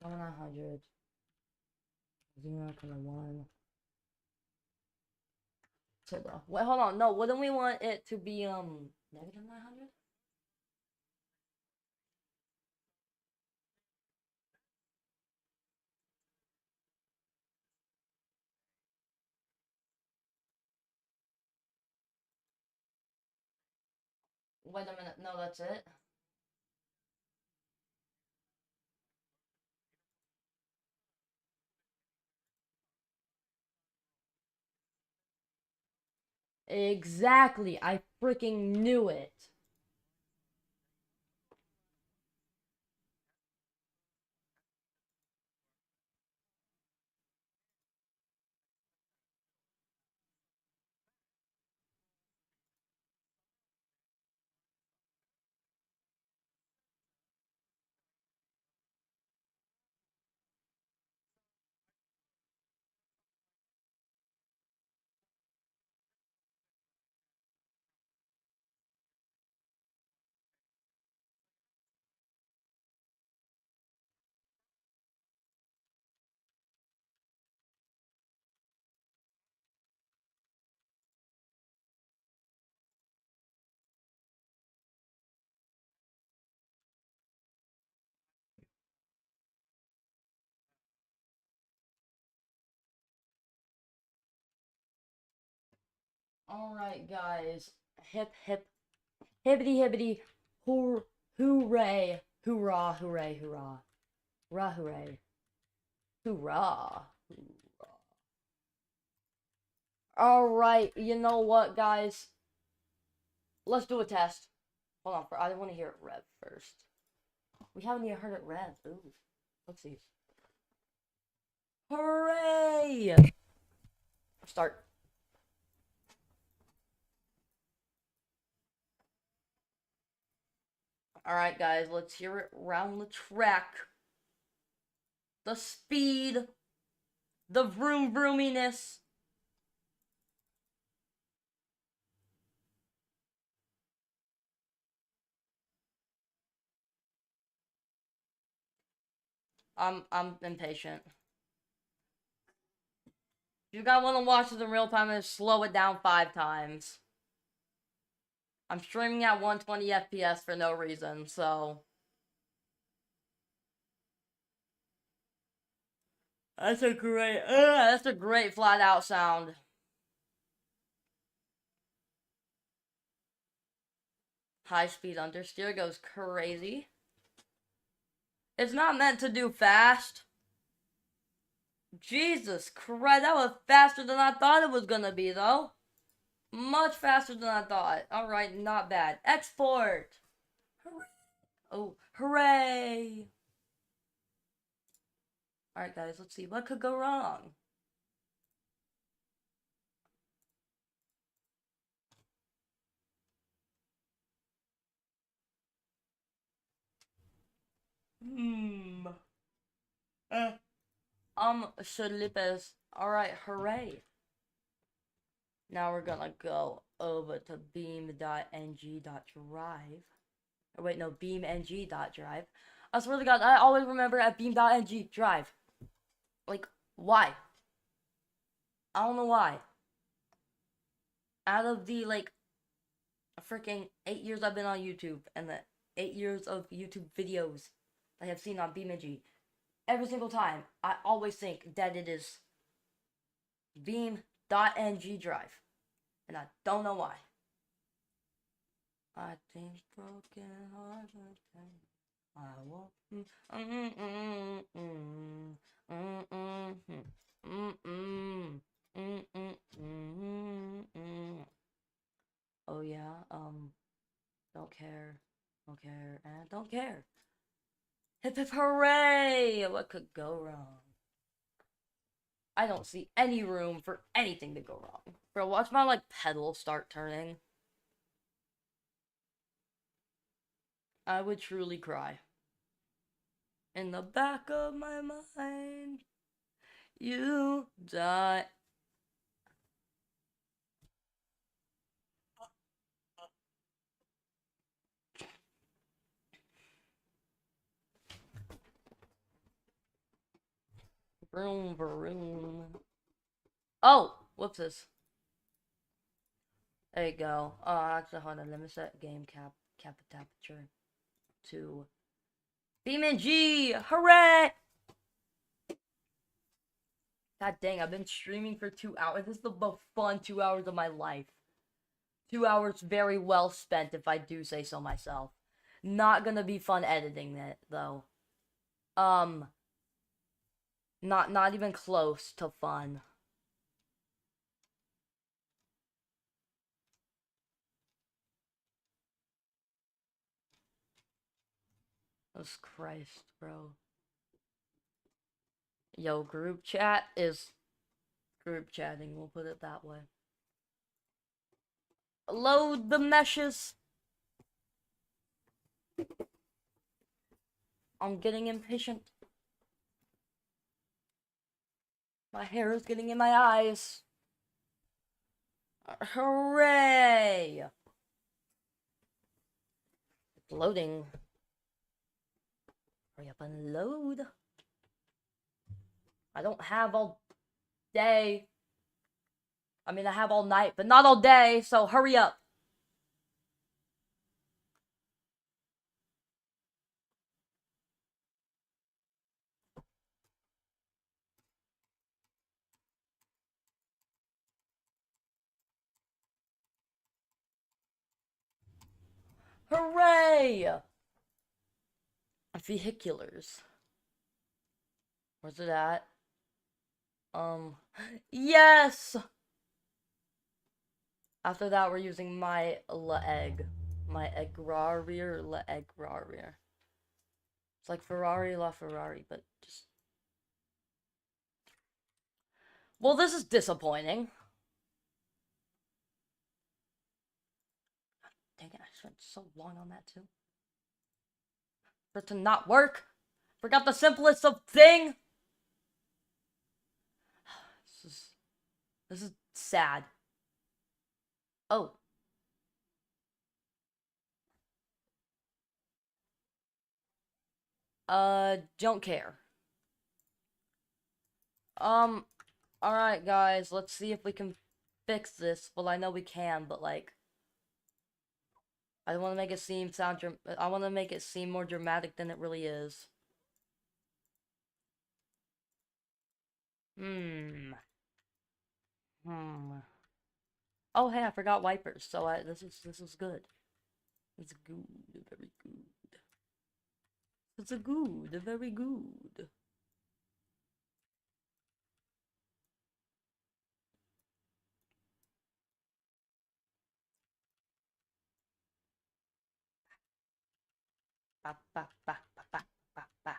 Comma 900. 0, comma 1. Tilde. Wait, hold on. No, wouldn't we want it to be, negative 900? Wait a minute. No, that's it. Exactly. I freaking knew it. Alright, guys. Hip, hip, hibbity, hibbity, hooray, hoorah, hooray, hoorah, rah, hooray, hoorah. Alright, you know what, guys? Let's do a test. Hold on, I want to hear it rev first. We haven't even heard it rev. Ooh, let's see. Hooray! Start. Alright, guys, let's hear it round the track. The speed. The vroom vroominess. I'm impatient. If you guys want to watch this in real time, then slow it down 5 times. I'm streaming at 120 FPS for no reason, so... That's a great flat out sound. High speed understeer goes crazy. It's not meant to do fast. Jesus Christ, that was faster than I thought it was gonna be, though. Much faster than I thought. Alright, not bad. Export! Hooray. Oh, hooray! Alright, guys, let's see. What could go wrong? Shalipes. Alright, hooray. Now we're gonna go over to beam.ng.drive. Or wait, no, beamng.drive. I swear to God, I always remember at beam.ng drive. Like, why? I don't know why. Out of the, like, freaking 8 years I've been on YouTube, and the 8 years of YouTube videos I have seen on BeamNG, every single time, I always think that it is beam.ng drive. And I don't know why. I think broken hearts I won't. Oh yeah, don't care, and don't care. Hip hip hooray! What could go wrong? I don't see any room for anything to go wrong. Bro, watch my, like, pedal start turning. I would truly cry. In the back of my mind, you die. Vroom, vroom. Oh, whoopsies. There you go. Actually, hold on. Let me set game cap temperature to BeamNG. Hooray! God dang, I've been streaming for 2 hours. This is the most fun 2 hours of my life. 2 hours very well spent, if I do say so myself. Not gonna be fun editing it, though. Not even close to fun. Jesus Christ, bro. Yo, group chat is group chatting, we'll put it that way. Load the meshes. I'm getting impatient. My hair is getting in my eyes. Hooray! It's loading. Hurry up and load. I don't have all day. I mean, I have all night, but not all day, so hurry up. Hooray! Vehiculars. Where's it at? Yes! After that, we're using my egg. My agrarier, agrarier. It's like Ferrari la Ferrari, but just... Well, this is disappointing. Dang it, I spent so long on that too. For it to not work? Forgot the simplest of thing? This is sad. Oh. Don't care. Alright guys, let's see if we can fix this. Well, I know we can, but like... I want to make it seem I want to make it seem more dramatic than it really is. Hmm. Oh, hey, I forgot wipers. So this is good. It's good, very good. It's a good, very good. Ba, ba, ba, ba, ba, ba, ba.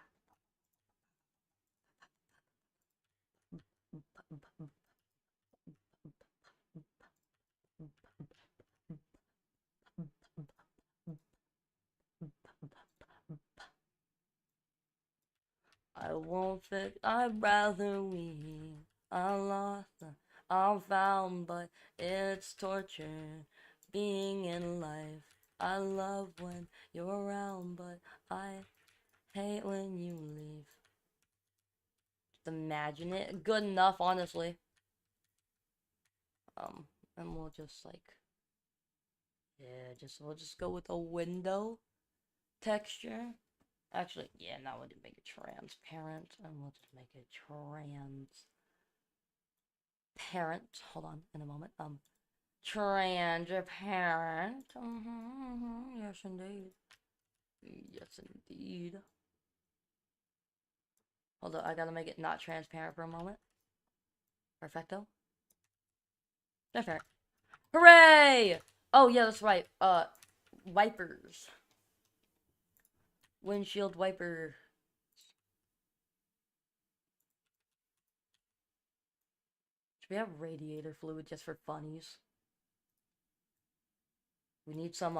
I won't fix, I'd rather we are lost, I'm found, but it's torture being in life. I love when you're around, but I hate when you leave. Just imagine it. Good enough, honestly. And we'll just like, yeah, we'll just go with a window texture. Actually, yeah, now we'll just make it transparent, and we'll just make it transparent. Hold on, in a moment. Transparent. Yes, indeed. Yes, indeed. Hold on, I gotta make it not transparent for a moment. Perfecto. Transparent. Hooray! Oh, yeah, that's right. Wipers. Windshield wiper. Should we have radiator fluid just for funnies? We need some,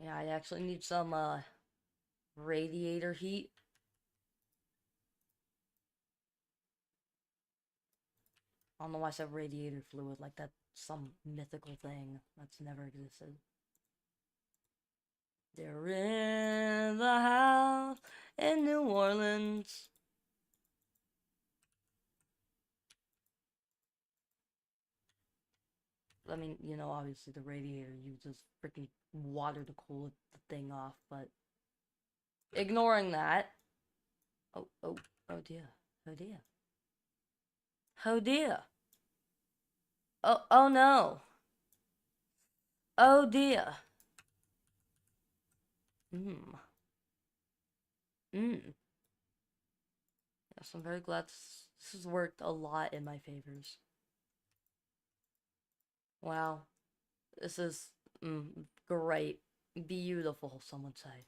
yeah, I actually need some, radiator heat. I don't know why I said radiator fluid, like that's some mythical thing that's never existed. They're in the house in New Orleans. I mean, you know, obviously the radiator uses freaking water to cool the thing off, but ignoring that. Oh, oh, oh dear. Oh dear. Oh dear. Oh, oh no. Oh dear. Mmm. Mmm. Yes, I'm very glad this has worked a lot in my favors. Wow. This is great. Beautiful, some would say.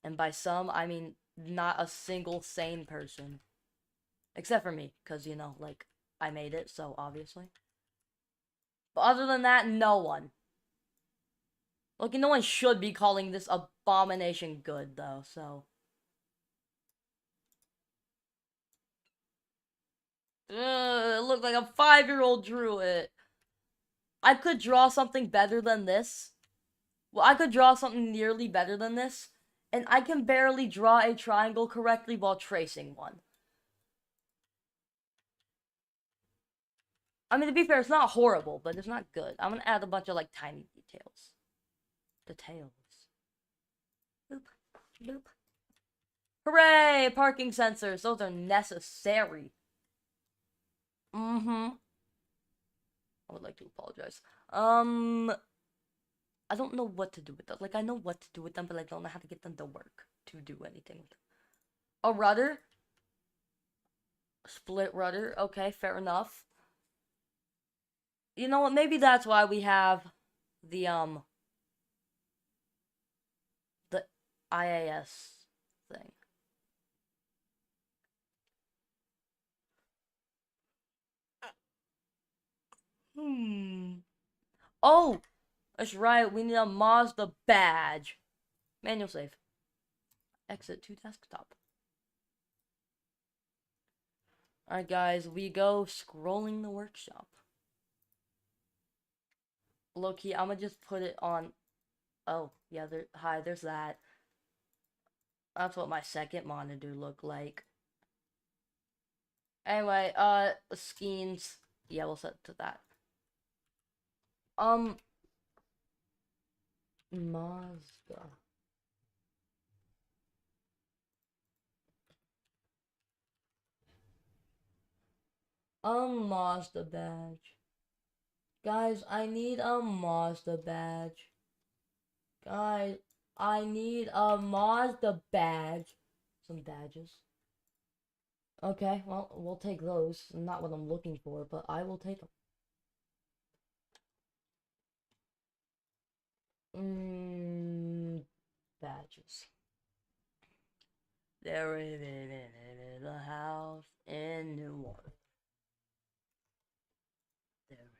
And by some, I mean not a single sane person. Except for me, because, you know, like, I made it, so obviously. But other than that, no one. Look, no one should be calling this abomination good, though, so. It looked like a 5-year-old drew it. I could draw something better than this. Well, I could draw something nearly better than this. And I can barely draw a triangle correctly while tracing one. I mean, to be fair, it's not horrible, but it's not good. I'm gonna add a bunch of, like, tiny details. Details. Boop. Boop. Hooray! Parking sensors. Those are necessary. Mm-hmm. I would like to apologize. I don't know what to do with them. Like, I know what to do with them, but I don't know how to get them to work to do anything with them. A rudder? Split rudder? Okay, fair enough. You know what? Maybe that's why we have the, the IAS thing. Hmm. Oh! That's right, we need a Mazda badge. Manual save. Exit to desktop. Alright, guys, we go scrolling the workshop. Low-key, I'm gonna just put it on. Oh, yeah, hi, there's that. That's what my second monitor looked like. Anyway, skeins. Yeah, we'll set to that. Mazda. Mazda badge. Guys, I need a Mazda badge. Guys, I need a Mazda badge. Some badges. Okay, well, we'll take those. Not what I'm looking for, but I will take them. Badges. There is a house in New Orleans. There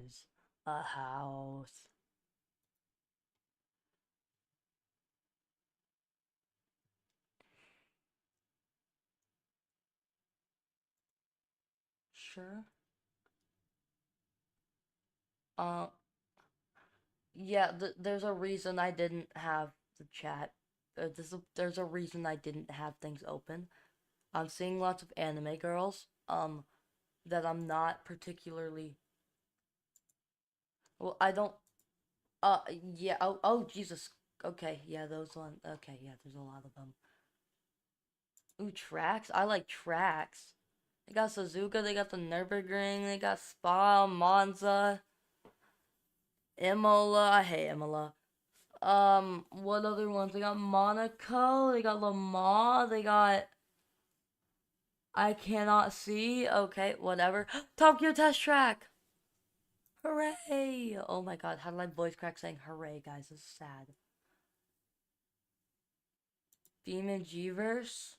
is a house. Sure. Uh, yeah, there's a reason I didn't have the chat. There's a reason I didn't have things open. I'm seeing lots of anime girls, that I'm not particularly. Well, I don't. Yeah. Oh, Jesus. Okay, yeah, those ones. Okay, yeah, there's a lot of them. Ooh, tracks. I like tracks. They got Suzuka. They got the Nürburgring. They got Spa, Monza, Imola. I hate Imola. What other ones? They got Monaco. They got Le Mans. They got. I cannot see. Okay, whatever. Tokyo Test Track. Hooray! Oh my god, how did my voice crack saying hooray, guys? This is sad. Demon G-Verse?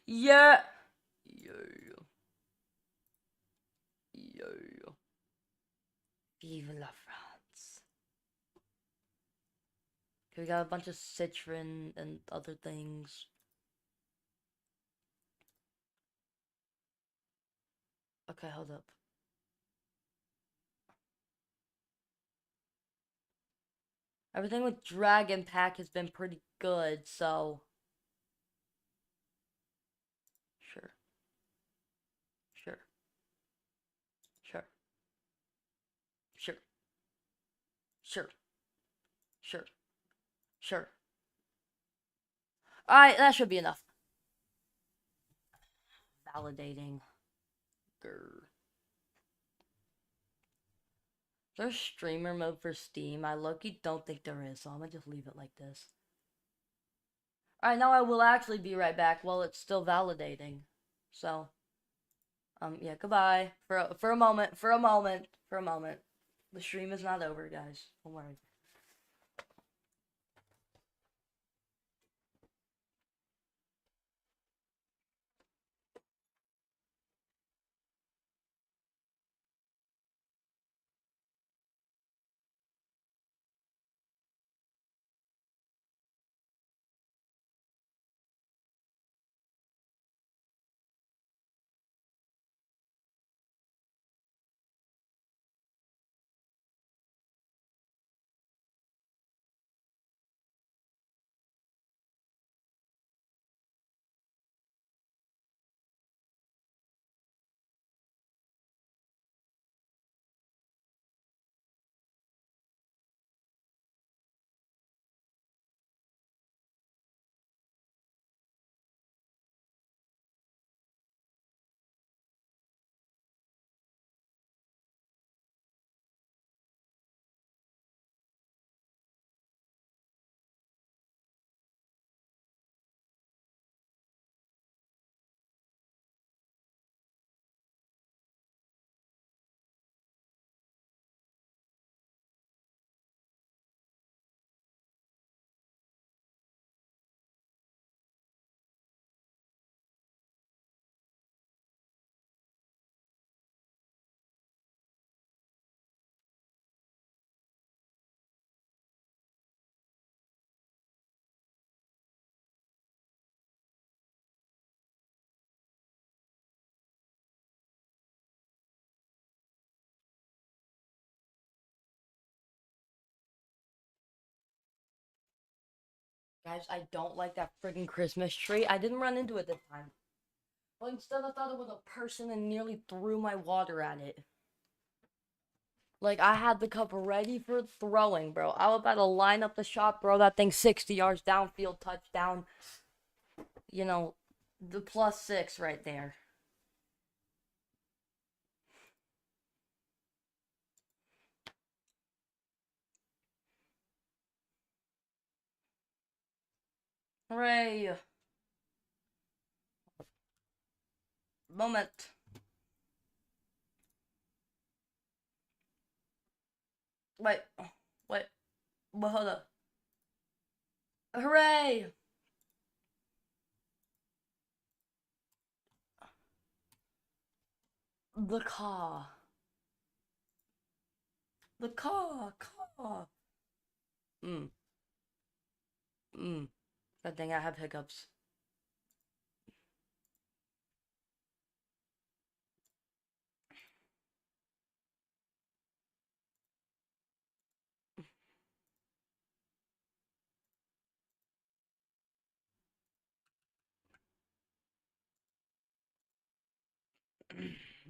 Yeah! Yo. Yo. Vive la France. Okay, we got a bunch of Citron and other things. Okay, hold up. Everything with Dragon Pack has been pretty good, so. Sure. Sure. Sure. Sure. Sure. Sure. Sure. Alright, that should be enough. Validating. Grr. Is there a streamer mode for Steam? I low-key don't think there is, so I'm gonna just leave it like this. Alright, now I will actually be right back while it's still validating. So, yeah, goodbye. For a moment, for a moment, for a moment. The stream is not over, guys. Don't worry. Guys, I don't like that freaking Christmas tree. I didn't run into it this time. But instead, I thought it was a person and nearly threw my water at it. Like, I had the cup ready for throwing, bro. I was about to line up the shot, bro. That thing 60 yards downfield, touchdown. You know, the +6 right there. Hooray! Moment. Wait, wait, hold up. Hooray! The car. The car. Mm, Good thing I have hiccups.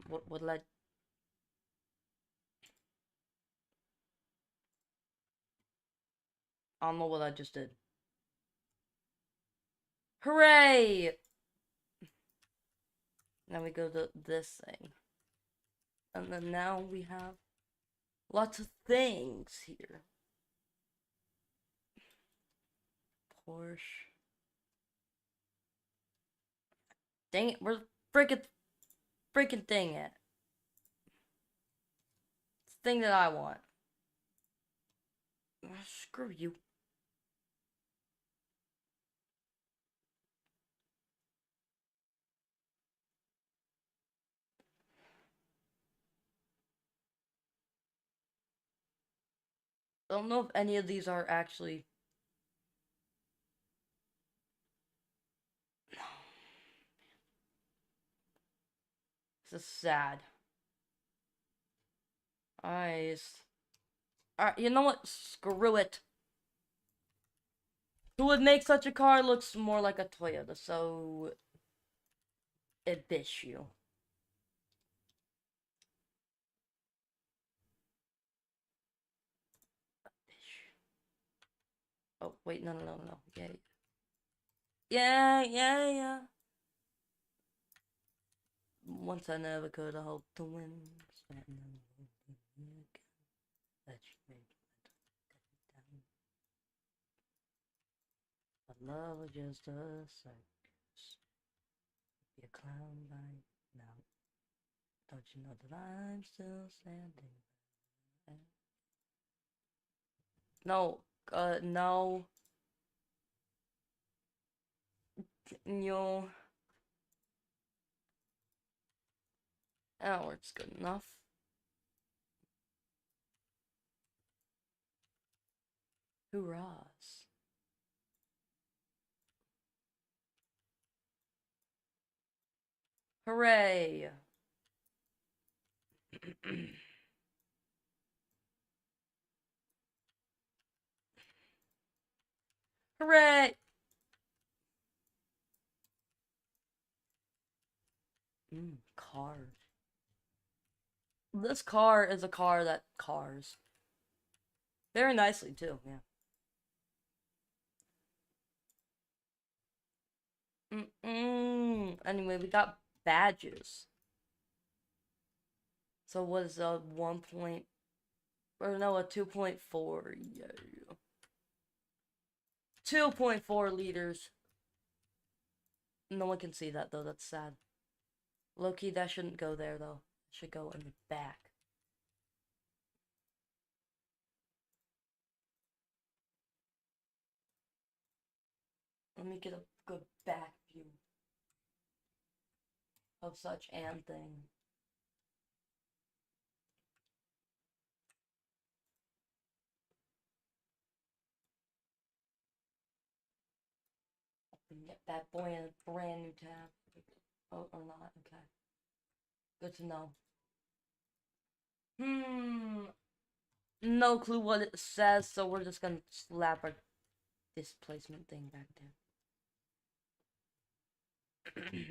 What did I don't know what I just did. Hooray! Now we go to this thing. And then now we have lots of things here. Porsche. Dang it, where's freaking thing at? It's the thing that I want. Screw you. I don't know if any of these are actually. This is sad. Eyes. Alright, you know what? Screw it. Who would make such a car? Looks more like a Toyota, so. It bish you. Oh, wait, no. Yeah. Yeah. Once I never could hope to win. But love was just a circus. Be a clown by now. Don't you know that I'm still standing? No, no. No. That works good enough. Hoorahs. Hooray! Hooray! Cars. This car is a car that cars. Very nicely, too, yeah. Anyway, we got badges. So what is a 1 point, or no, a 2.4, yeah. 2.4 liters. No one can see that though, that's sad. Low-key, that shouldn't go there though. It should go in the back. Let me get a good back view of such an thing. Get that boy in a brand new tab. Oh, or not, okay. Good to know. No clue what it says, so we're just gonna slap it. displacement thing back there.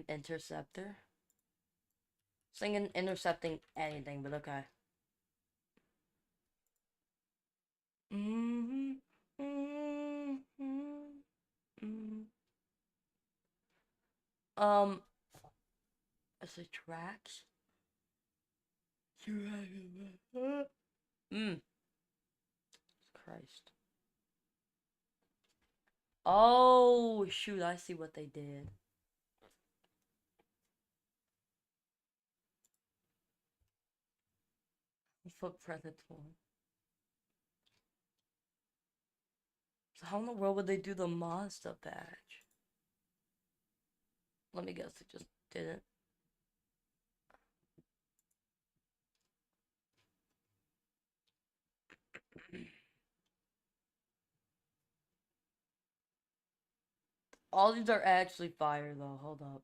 Interceptor. Singing intercepting anything, but okay. Mm-hmm. Mm-hmm. Mm-hmm. Is it tracks? Mm. Christ. Oh, shoot, I see what they did. Footprint tool. So how in the world would they do the Mazda badge? Let me guess, it just didn't. All these are actually fire though, hold up.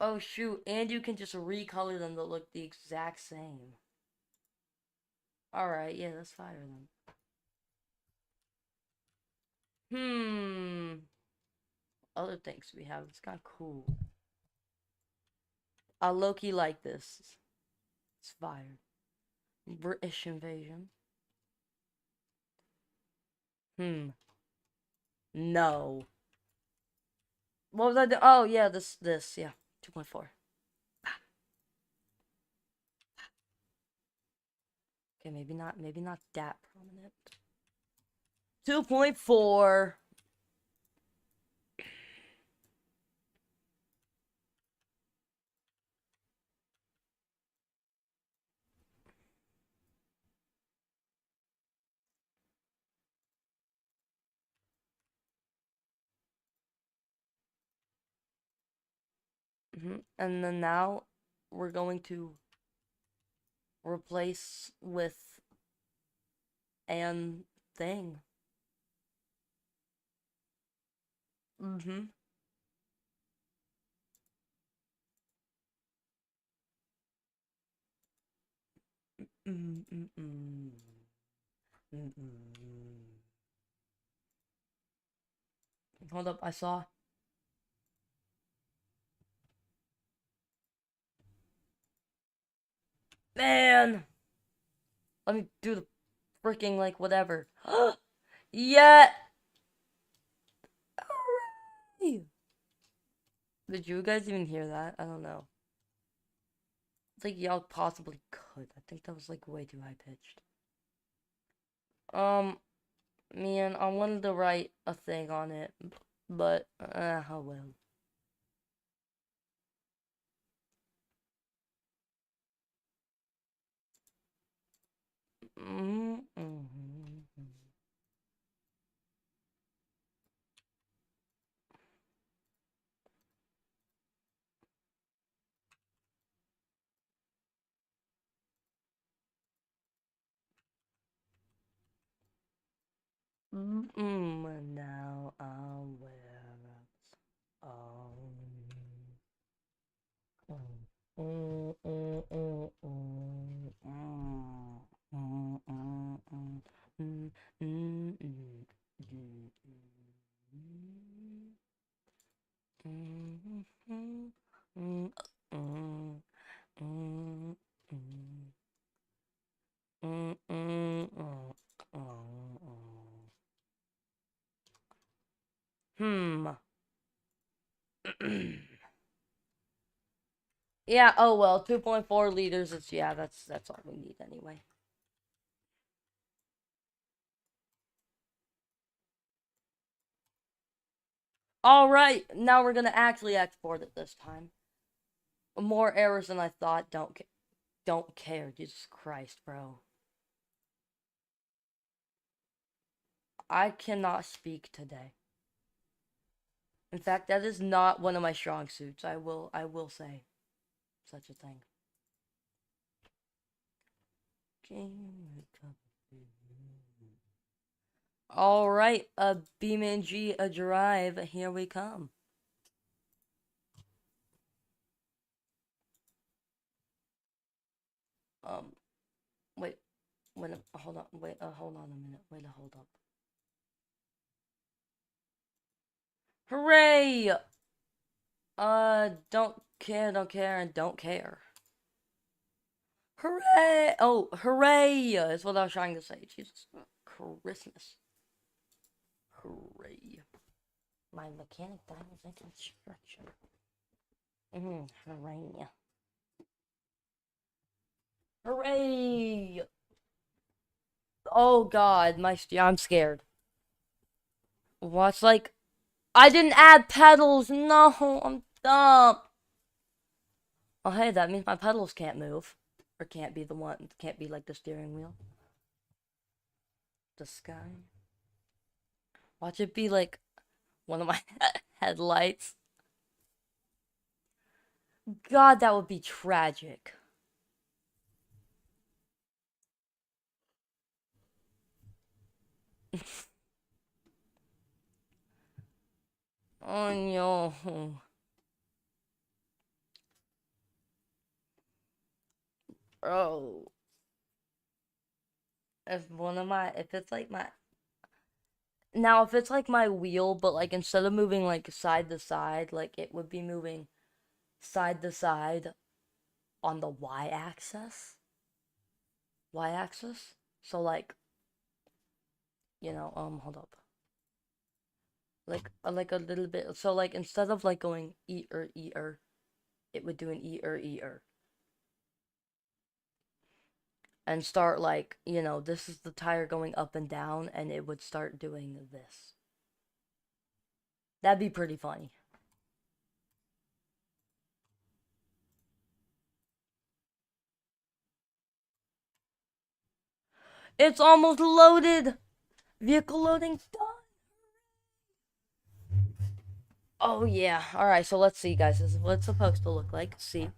Oh shoot, and you can just recolor them to look the exact same. Alright, yeah, that's fire then. Other things we have, it's kind of cool. I low-key like this. It's fire. British invasion. No. What was I doing? Oh, yeah, this, yeah. 2.4. Okay, maybe not that prominent. 2.4. And then now we're going to replace with an thing. Mm-hmm. Mm-mm-mm. Mm-mm. Hold up, I saw. Man! Let me do the freaking, like, whatever. Yeah! Hooray! Did you guys even hear that? I don't know. I think y'all possibly could. I think that was, like, way too high-pitched. Man, I wanted to write a thing on it, but, oh well. Now I'll wear Yeah, oh well, 2.4 liters is, yeah, that's all we need anyway. Alright, now we're gonna actually export it this time. More errors than I thought, don't care, Jesus Christ, bro. I cannot speak today. In fact, that is not one of my strong suits, I will say such a thing. Alright, a BeamNG, a drive, here we come. Wait, Wait, hold on. Wait, hold on a minute. Wait, hold up. Hooray! Don't care, and don't care. Hooray! Oh, hooray! Is what I was trying to say. Jesus. Christmas. Hooray. My mechanic diamonds and construction. Hooray. Hooray! Oh god, I'm scared. What's like, I didn't add pedals. No, I'm dumb. Oh hey, that means my pedals can't move. Or can't be like the steering wheel. The sky. Watch it be like one of my headlights. God, that would be tragic. Oh no. Bro. If it's like my, now if it's like my wheel, but like instead of moving like side to side, like it would be moving side to side on the y-axis. Y-axis? So like, hold up. Like a little bit. So like instead of like going e-er, it would do an e-er. And start like, this is the tire going up and down, and it would start doing this. That'd be pretty funny. It's almost loaded! Vehicle loading's done! Oh yeah. Alright, so let's see, guys. This is what it's supposed to look like. See?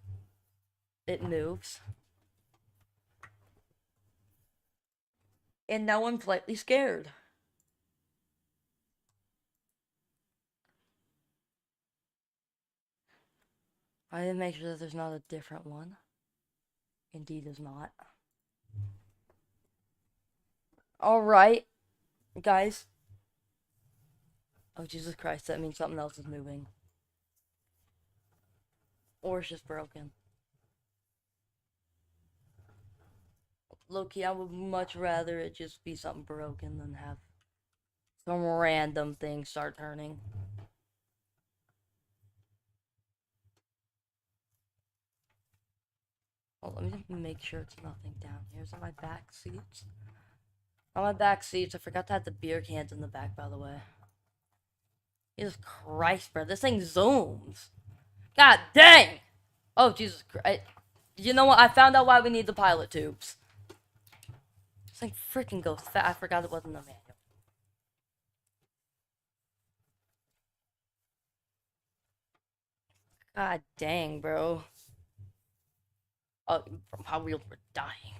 It moves. And now I'm slightly scared. I need to make sure that there's not a different one. Indeed is not. Alright, guys. Oh, Jesus Christ, that means something else is moving. Or it's just broken. Low-key, I would much rather it just be something broken than have some random thing start turning. Well, let me just make sure it's nothing down here. Is on my back seats? On my back seats, I forgot to have the beer cans in the back, by the way. Jesus Christ, bro. This thing zooms. God dang! Oh, Jesus Christ. You know what? I found out why we need the pilot tubes. This thing freaking goes fast. I forgot it wasn't a manual. God dang, bro. Oh, from how wheels were dying.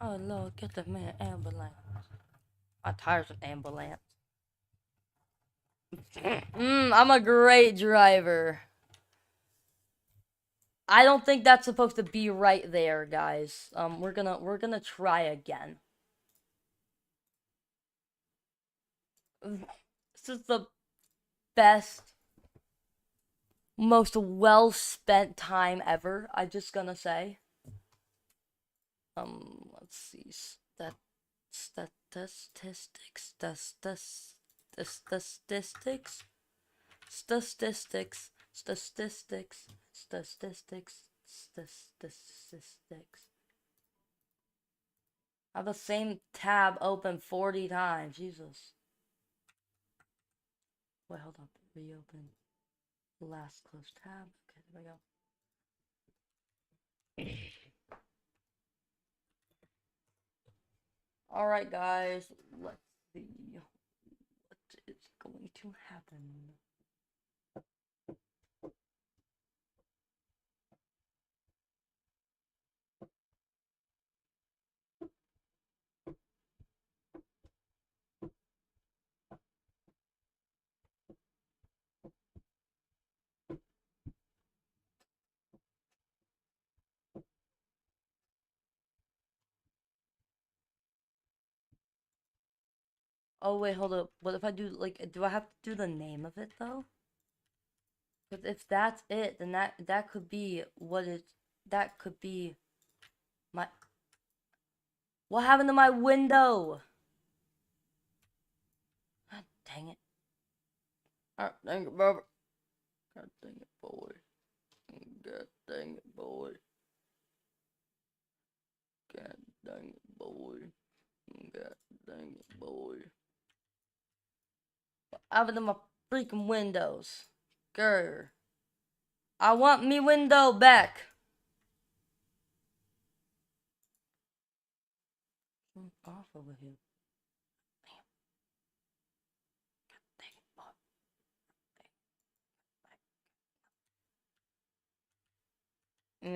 Oh, Lord, get the man ambulance. My tire's an ambulance. I'm a great driver. I don't think that's supposed to be right there, guys. We're gonna try again. This is the best, most well spent time ever. I'm just gonna say. Let's see. Statistics. Statistics. I have the same tab open 40 times. Jesus. Wait, hold on. Reopen. Last closed tab. Okay, there we go. Alright, guys. Let's see what is going to happen. Oh wait, hold up. What if I do like? Do I have to do the name of it though? Because if that's it, then that could be what it. That could be my. What happened to my window? God dang it! God dang it, brother. God dang it, boy. God dang it, boy. God dang it, boy. God dang it, boy. What happened to my freaking windows? Grr. I want me window back. Off over here. Dang it, boy.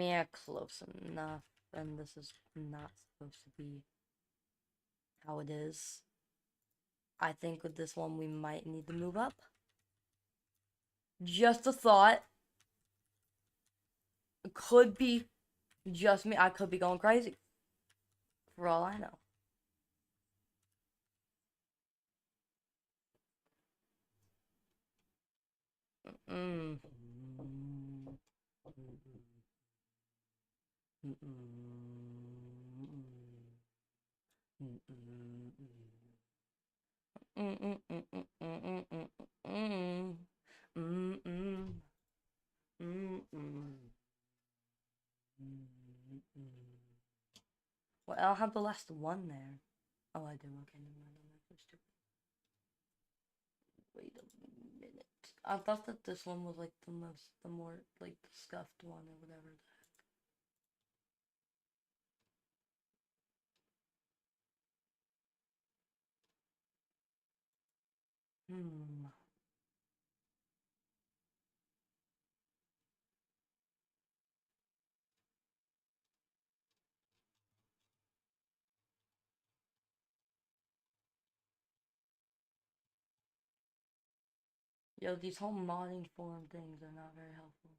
Yeah, close enough. And this is not supposed to be how it is. I think with this one we might need to move up. Just a thought. It could be just me. I could be going crazy. For all I know. Mm. Well, I'll have the last one there. Oh, I do. Okay, never mind. Wait a minute. I thought that this one was like the more like scuffed one or whatever. Hmm. Yo, these whole modding forum things are not very helpful.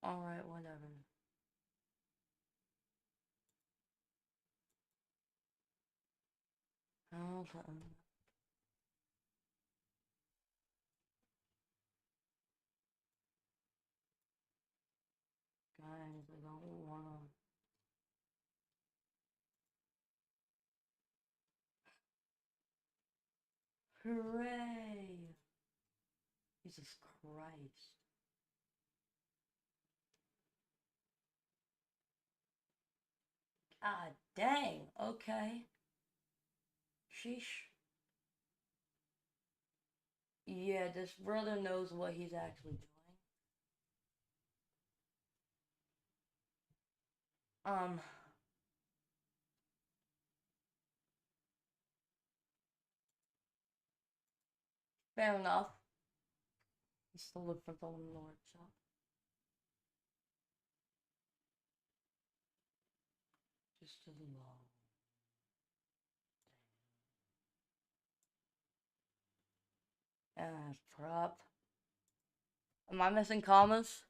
Alright, whatever. Okay. Guys, I don't wanna. Hooray! Jesus Christ. Ah, dang. Okay. Sheesh. Yeah, this brother knows what he's actually doing. Um, fair enough. He's still looking for the Lord shop. Just as long. Prop. Am I missing commas?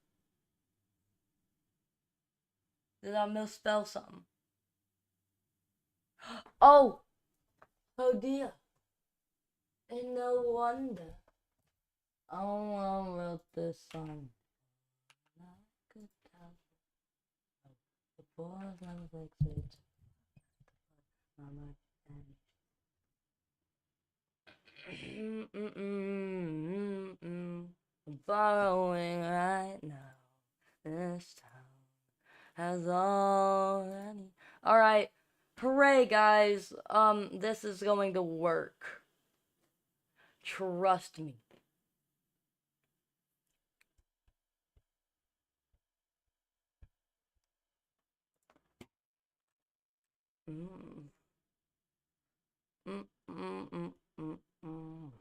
Did I misspell something? Oh! Oh dear. And no wonder. Oh, I wrote this song. I could tell the boys never fix it. I'm borrowing right now. This town has already. Alright. Hooray, guys. This is going to work. Trust me. Mm. Mm, mm, mm, mm, mm, mm.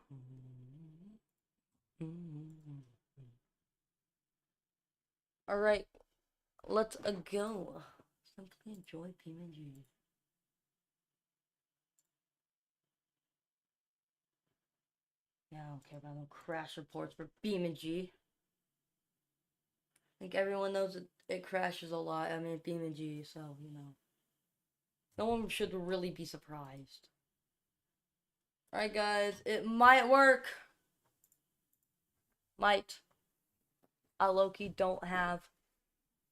Alright, let's go. Simply enjoy PMG. Yeah, I don't care about no crash reports for BeamNG. I think everyone knows it crashes a lot. I mean, BeamNG, so, you know. No one should really be surprised. Alright, guys, it might work. Might. I low-key don't have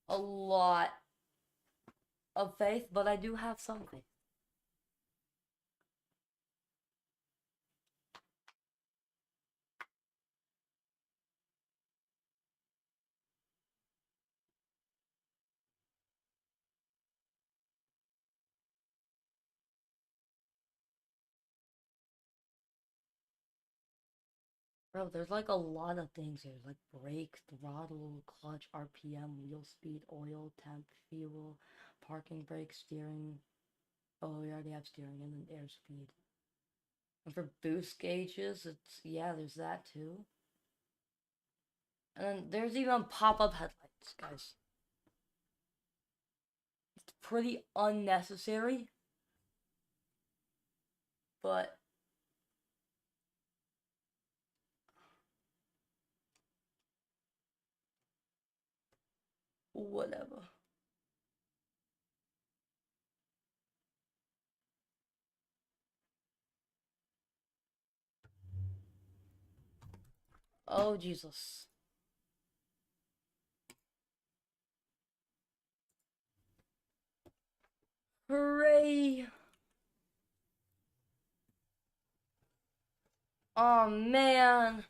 a lot of faith, but I do have some faith. Bro, there's like a lot of things here. Like brake, throttle, clutch, RPM, wheel speed, oil, temp, fuel, parking brake, steering. Oh, we already have steering and then airspeed. And for boost gauges, yeah, there's that too. And then there's even pop-up headlights, guys. It's pretty unnecessary, but whatever. Oh, Jesus. Hooray! Oh, man.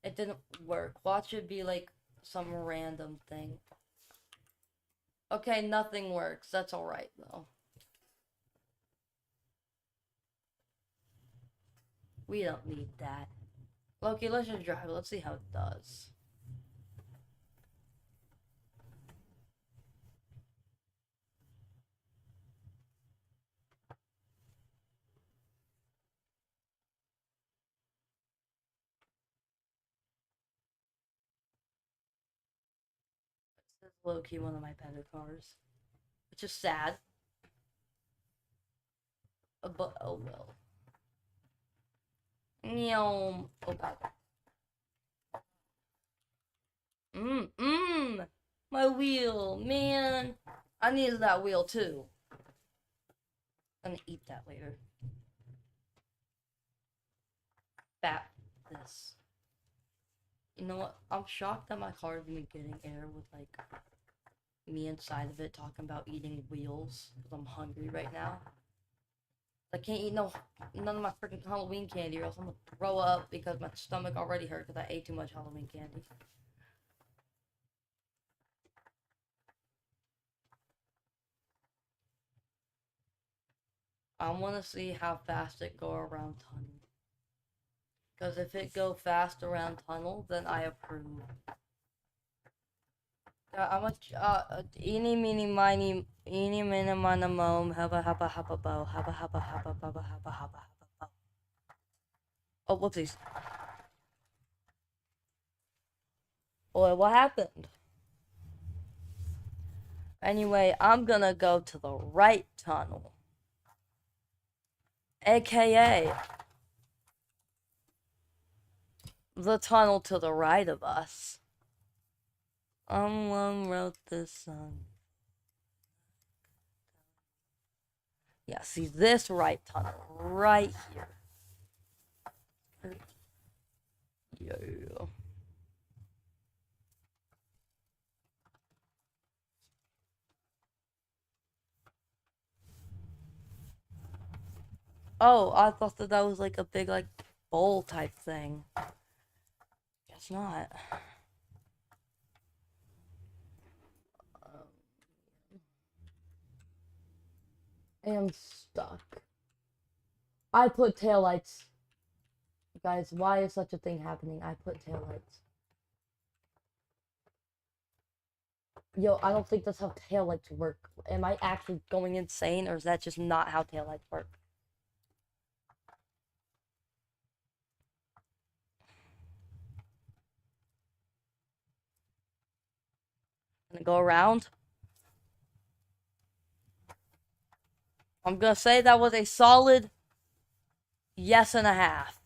It didn't work. Watch it be like some random thing. Okay, nothing works. That's alright, though. We don't need that. Loki, let's just drive. Let's see how it does. This is low-key one of my better cars. Which is sad. But, oh well. Oh god. My wheel, man. I needed that wheel too. I'm gonna eat that later. Bat this. You know what? I'm shocked that my car is even getting air with like me inside of it talking about eating wheels because I'm hungry right now. I can't eat none of my freaking Halloween candy or else I'm gonna throw up because my stomach already hurt because I ate too much Halloween candy. I want to see how fast it go around tunnel. Because if it go fast around tunnel, then I approve. How much, eeny, meeny, miny, eeny, meeny, miny, moe, hubba, hubba, hubba, bow, hubba, hubba, hubba, hubba, hubba, hubba, hubba, bow. Oh, whoopsies. Boy, what happened? Anyway, I'm gonna go to the right tunnel. AKA the tunnel to the right of us. Someone wrote this song. Yeah, see this right tunnel right here. Yeah. Oh, I thought that was like a big like bowl type thing. Guess not. I am stuck. I put taillights. Guys, why is such a thing happening? I put taillights. Yo, I don't think that's how taillights work. Am I actually going insane, or is that just not how taillights work? Gonna go around. I'm gonna say that was a solid yes and a half.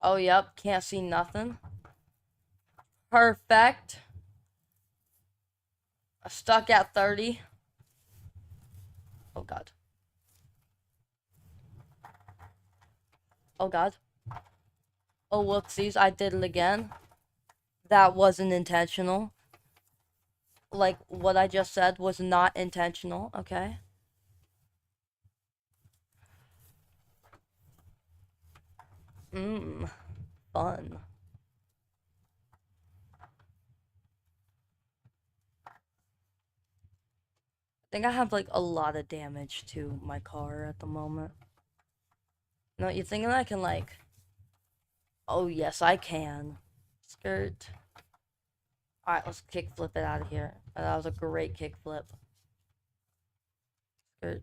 Oh, yep. Can't see nothing. Perfect. Stuck at 30. Oh, God. Oh, God. Oh, whoopsies. I did it again. That wasn't intentional. Like, what I just said was not intentional, okay? Fun. I think I have, like, a lot of damage to my car at the moment. No, you think I can, like... Oh, yes, I can. Skirt. Alright, let's kickflip it out of here. That was a great kickflip. Skirt.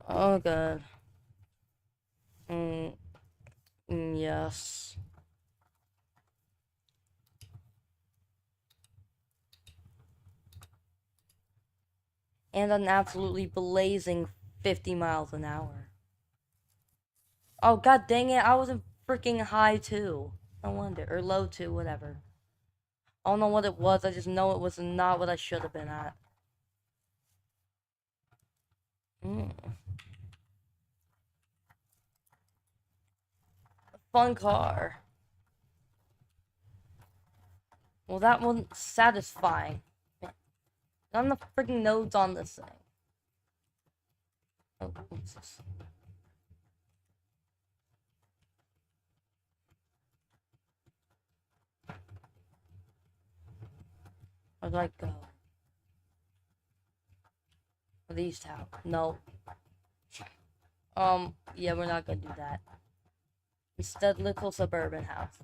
Oh, good. Yes. And an absolutely blazing 50 miles an hour. Oh, god dang it, I wasn't freaking high too. No wonder. Or low too, whatever. I don't know what it was, I just know it was not what I should have been at. Fun car. Well, that wasn't satisfying. None of the freaking nodes on this thing. Oh, what's this? Where do I go? Are these towns? No. Yeah, we're not gonna do that. Instead, little suburban house.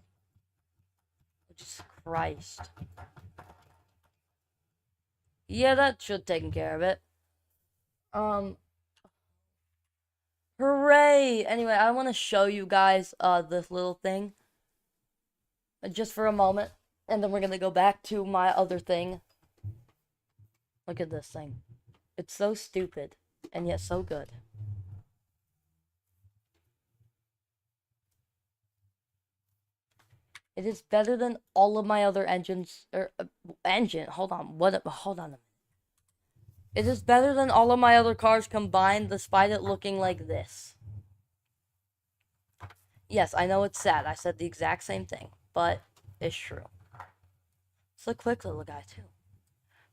Jesus Christ. Yeah, that should take care of it. Hooray! Anyway, I want to show you guys, this little thing. Just for a moment. And then we're gonna go back to my other thing. Look at this thing. It's so stupid. And yet so good. It is better than all of my other engines. Hold on. Hold on a minute. It is better than all of my other cars combined, despite it looking like this. Yes, I know it's sad. I said the exact same thing, but it's true. It's a quick little guy, too.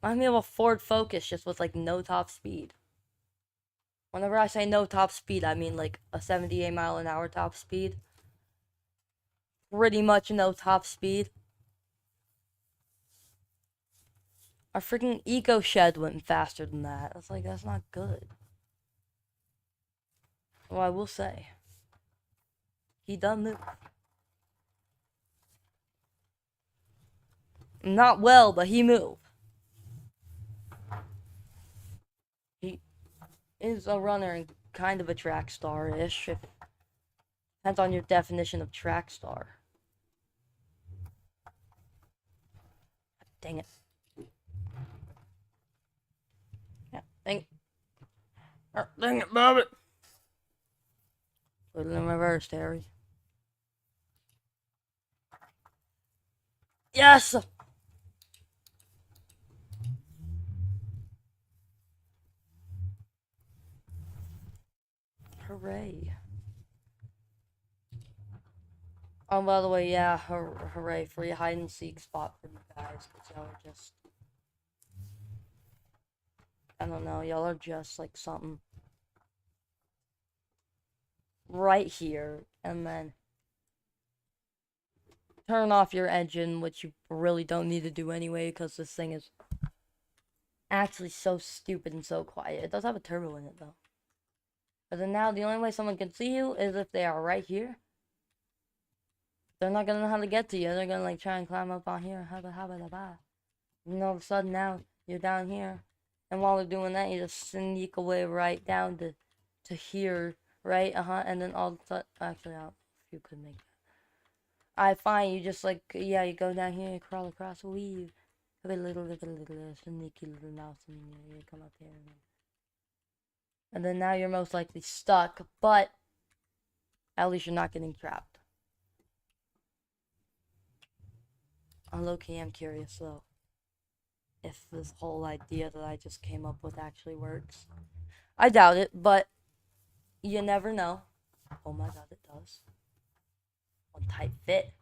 Reminds me of a Ford Focus, just with, like, no top speed. Whenever I say no top speed, I mean, like, a 78 mile an hour top speed. Pretty much no top speed. Our freaking Eco Shed went faster than that. That's like, that's not good. Well, I will say, he does move. Not well, but he moved. He is a runner and kind of a track star-ish. Depends on your definition of track star. Dang it. Yeah, dang it, Bobby. Put it in reverse, Terry. Yes! Hooray. Oh, by the way, yeah, hooray, free hide and seek spot for you guys, because y'all are just... I don't know, y'all are just like something right here, and then turn off your engine, which you really don't need to do anyway, because this thing is actually so stupid and so quiet. It does have a turbo in it, though. But then now, the only way someone can see you is if they are right here. They're not gonna know how to get to you. They're gonna, like, try and climb up on here. And all of a sudden, now, you're down here. And while they're doing that, you just sneak away right down to here, right? And then all of a sudden, actually, you could make that. Alright, fine. You just, like, yeah, you go down here, crawl across, weave. Have a little sneaky little mouse, and you come up here. And then now you're most likely stuck, but at least you're not getting trapped. low-key am curious though, if this whole idea that I just came up with actually works. I doubt it, but you never know. Oh my god, it does. One tight fit.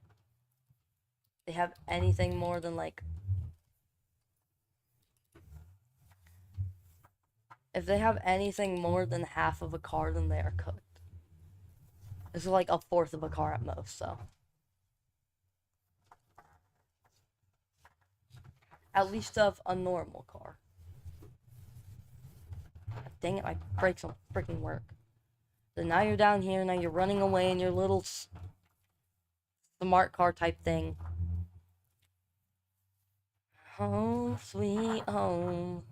They have anything more than like, if they have anything more than half of a car, then they are cooked. This is like a fourth of a car at most, so. At least of a normal car. Dang it, my brakes don't freaking work. So now you're down here, now you're running away in your little smart car type thing. Home, sweet home.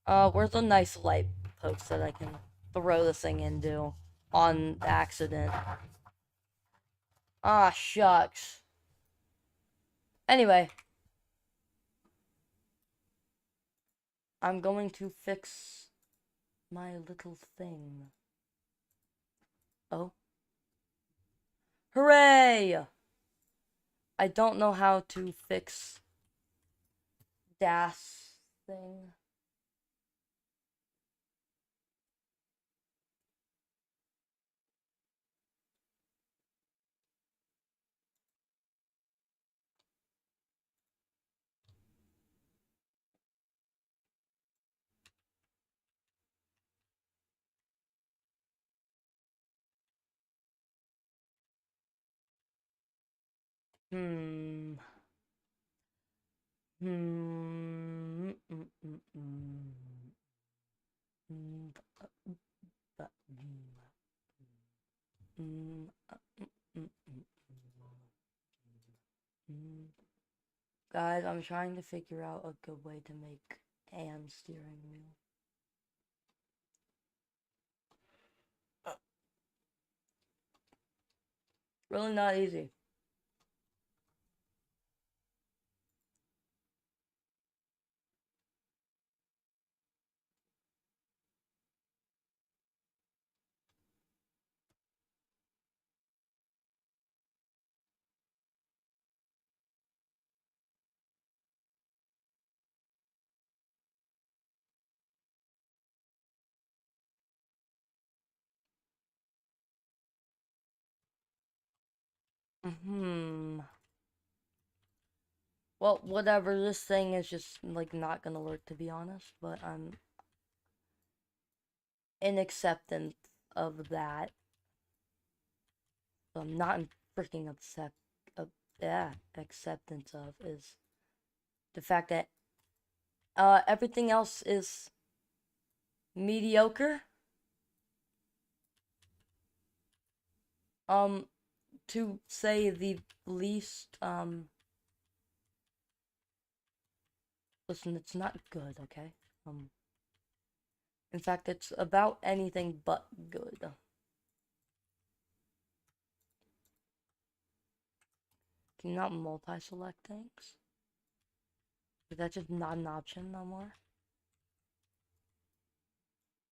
Where's a nice light post that I can throw this thing into on accident? Ah, shucks. Anyway. I'm going to fix my little thing. Oh. Hooray! I don't know how to fix DAS thing. Hmm. Hmm. Mm, mm, mm. Mm, mm, mm, mm, mm. Guys, I'm trying to figure out a good way to make Anne's steering wheel. Really not easy. Hmm. Well, whatever, this thing is just, like, not gonna work, to be honest, but I'm in acceptance of that. I'm not in freaking acceptance of is the fact that, everything else is mediocre. To say the least, listen, it's not good, okay? In fact, it's about anything but good. Can you not multi-select things? Is that just not an option no more?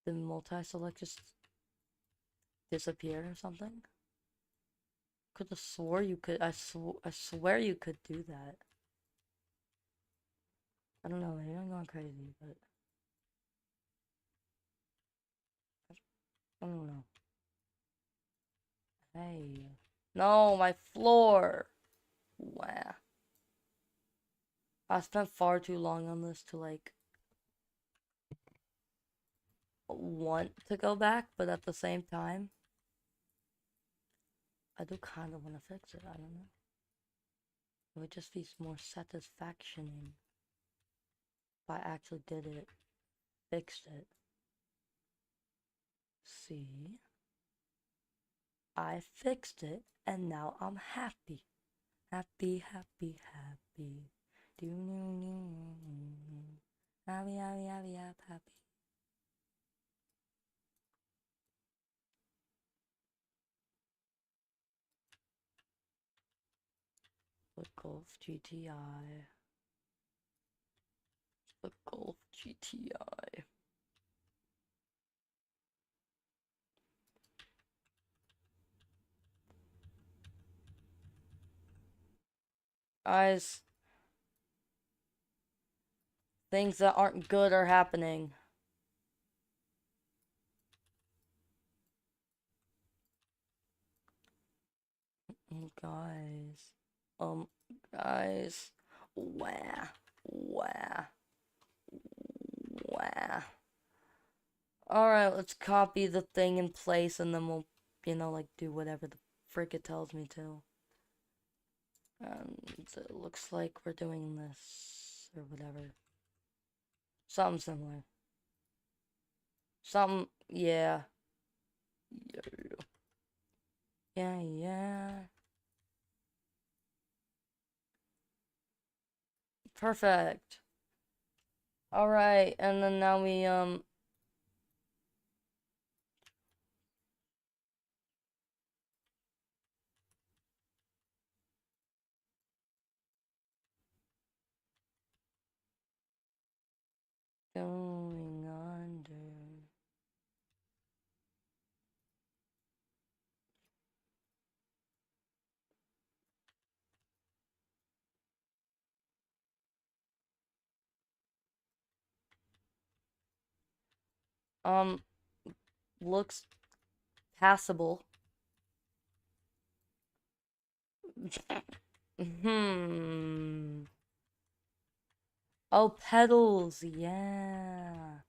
Did multi-select just disappear or something? Could have swore you could. I swear you could do that. I don't know. Maybe I'm going crazy, but I don't know. Hey, no, my floor. Wow. I spent far too long on this to like want to go back, but at the same time, I do kind of want to fix it. I don't know. It would just be more satisfaction if I actually did it, fixed it. See? I fixed it, and now I'm happy. Happy, happy, happy. Happy, happy, happy, happy, happy. The Golf GTI. The Golf GTI. Guys, things that aren't good are happening. Guys. Guys. Wah. Wah. Wah. Alright, let's copy the thing in place and then we'll, like, do whatever the frick it tells me to. And it looks like we're doing this, or whatever. Something similar. Something, yeah. Yeah, yeah. Perfect. Alright, and then now we, going under. Looks passable. Hmm. Oh, pedals, yeah.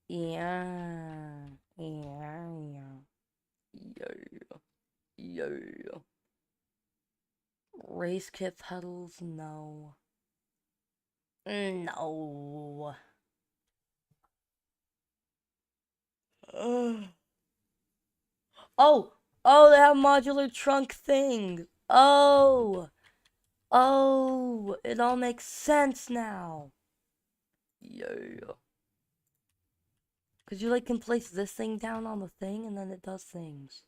Yeah. Yeah. Yeah. Yeah. Race kit pedals, no. No. Ugh. Oh! Oh, they have modular trunk things! Oh! Oh! It all makes sense now! Yeah. Cause you like can place this thing down on the thing and then it does things.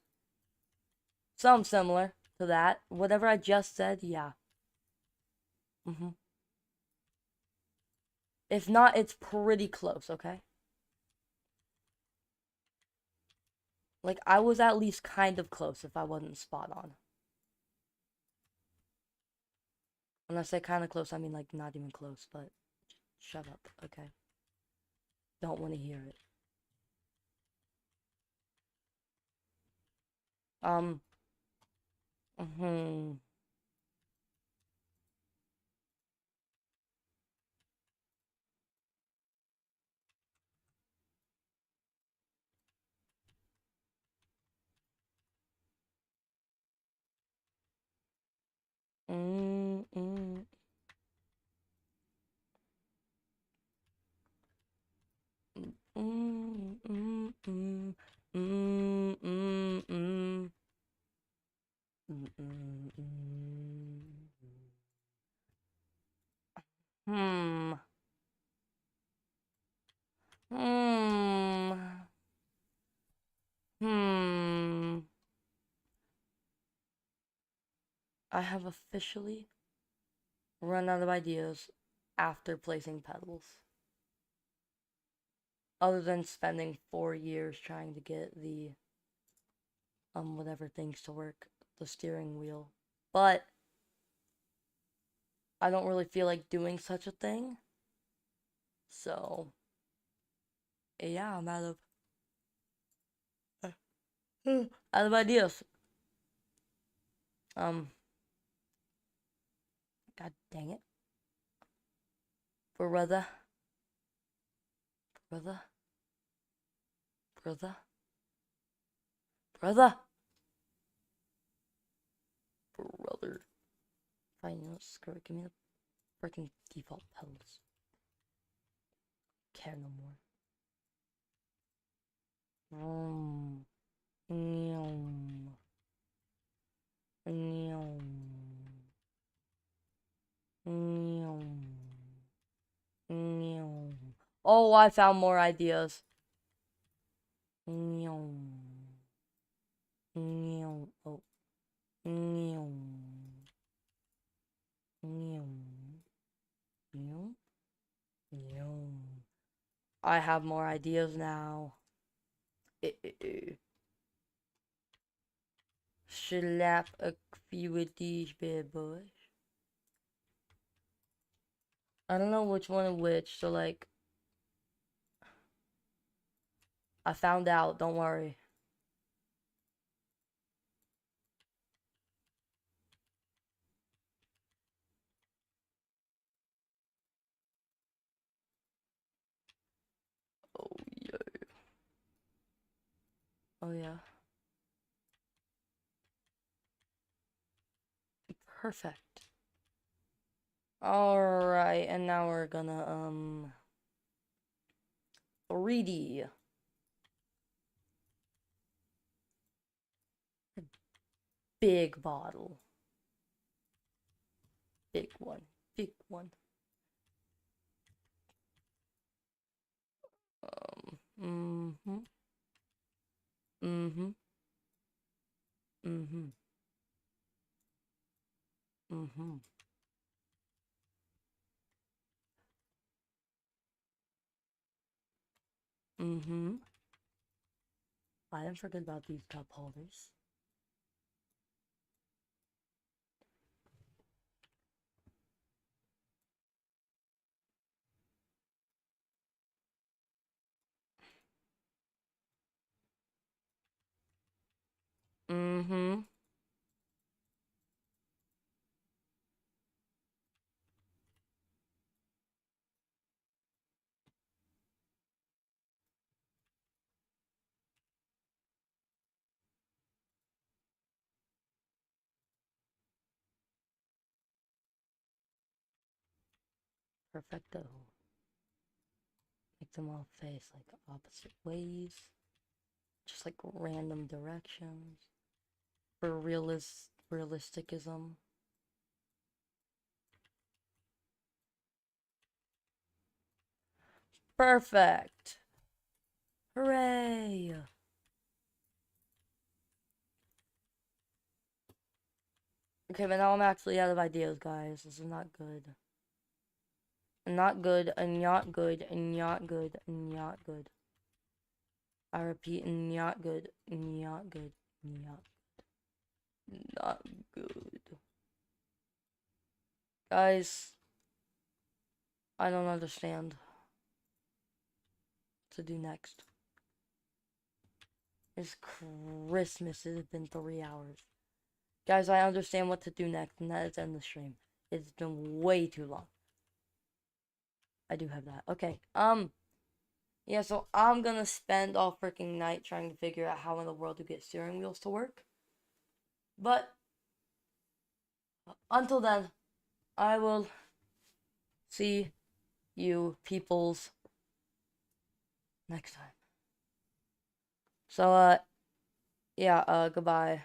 Something similar to that. Whatever I just said, yeah. If not, it's pretty close, okay? Like, I was at least kind of close if I wasn't spot on. When I say kind of close, I mean, like, not even close, but shut up, okay? Don't want to hear it. Um, hmm. Mm, mm, mm, mm, mm, mm, mm, mm, mm. Mm, mm, mm. Hmm. Hmm. Hmm. I have officially run out of ideas after placing pedals. Other than spending 4 years trying to get the whatever things to work, the steering wheel. But I don't really feel like doing such a thing. So yeah, I'm out of ideas. Um God dang it. Brother. Brother. Brother. Brother. Brother. Fine, screw it. Give me the freaking default pedals. Care no more. Yum. Yum. Yum. Yum. Oh, I found more ideas. Yum. Yum. Oh. Yum. Yum. Yum. Yum. I have more ideas now. Slap a few of these bad boys. I don't know which one and which, so like, I found out, don't worry. Oh yeah. Oh yeah. Perfect. Alright, and now we're gonna 3D. Big bottle. Big one. Big one. Mm-hmm. Mm-hmm. Mm-hmm. Mm-hmm. Mm-hmm. I didn't forget about these cup holders. Mm-hmm. Perfecto. Make them all face like opposite ways. Just like random directions. For realisticism. Perfect. Hooray. Okay, but now I'm actually out of ideas, guys. This is not good. Not good, and not good, and not good, and not good. I repeat, not good, not good, not good. Guys, I don't understand what to do next. It's Christmas. It has been 3 hours. Guys, I understand what to do next, and that is end the stream. It's been way too long. I do have that. Okay, yeah, so I'm gonna spend all freaking night trying to figure out how in the world to get steering wheels to work. But until then, I will see you peoples next time. So, yeah, goodbye.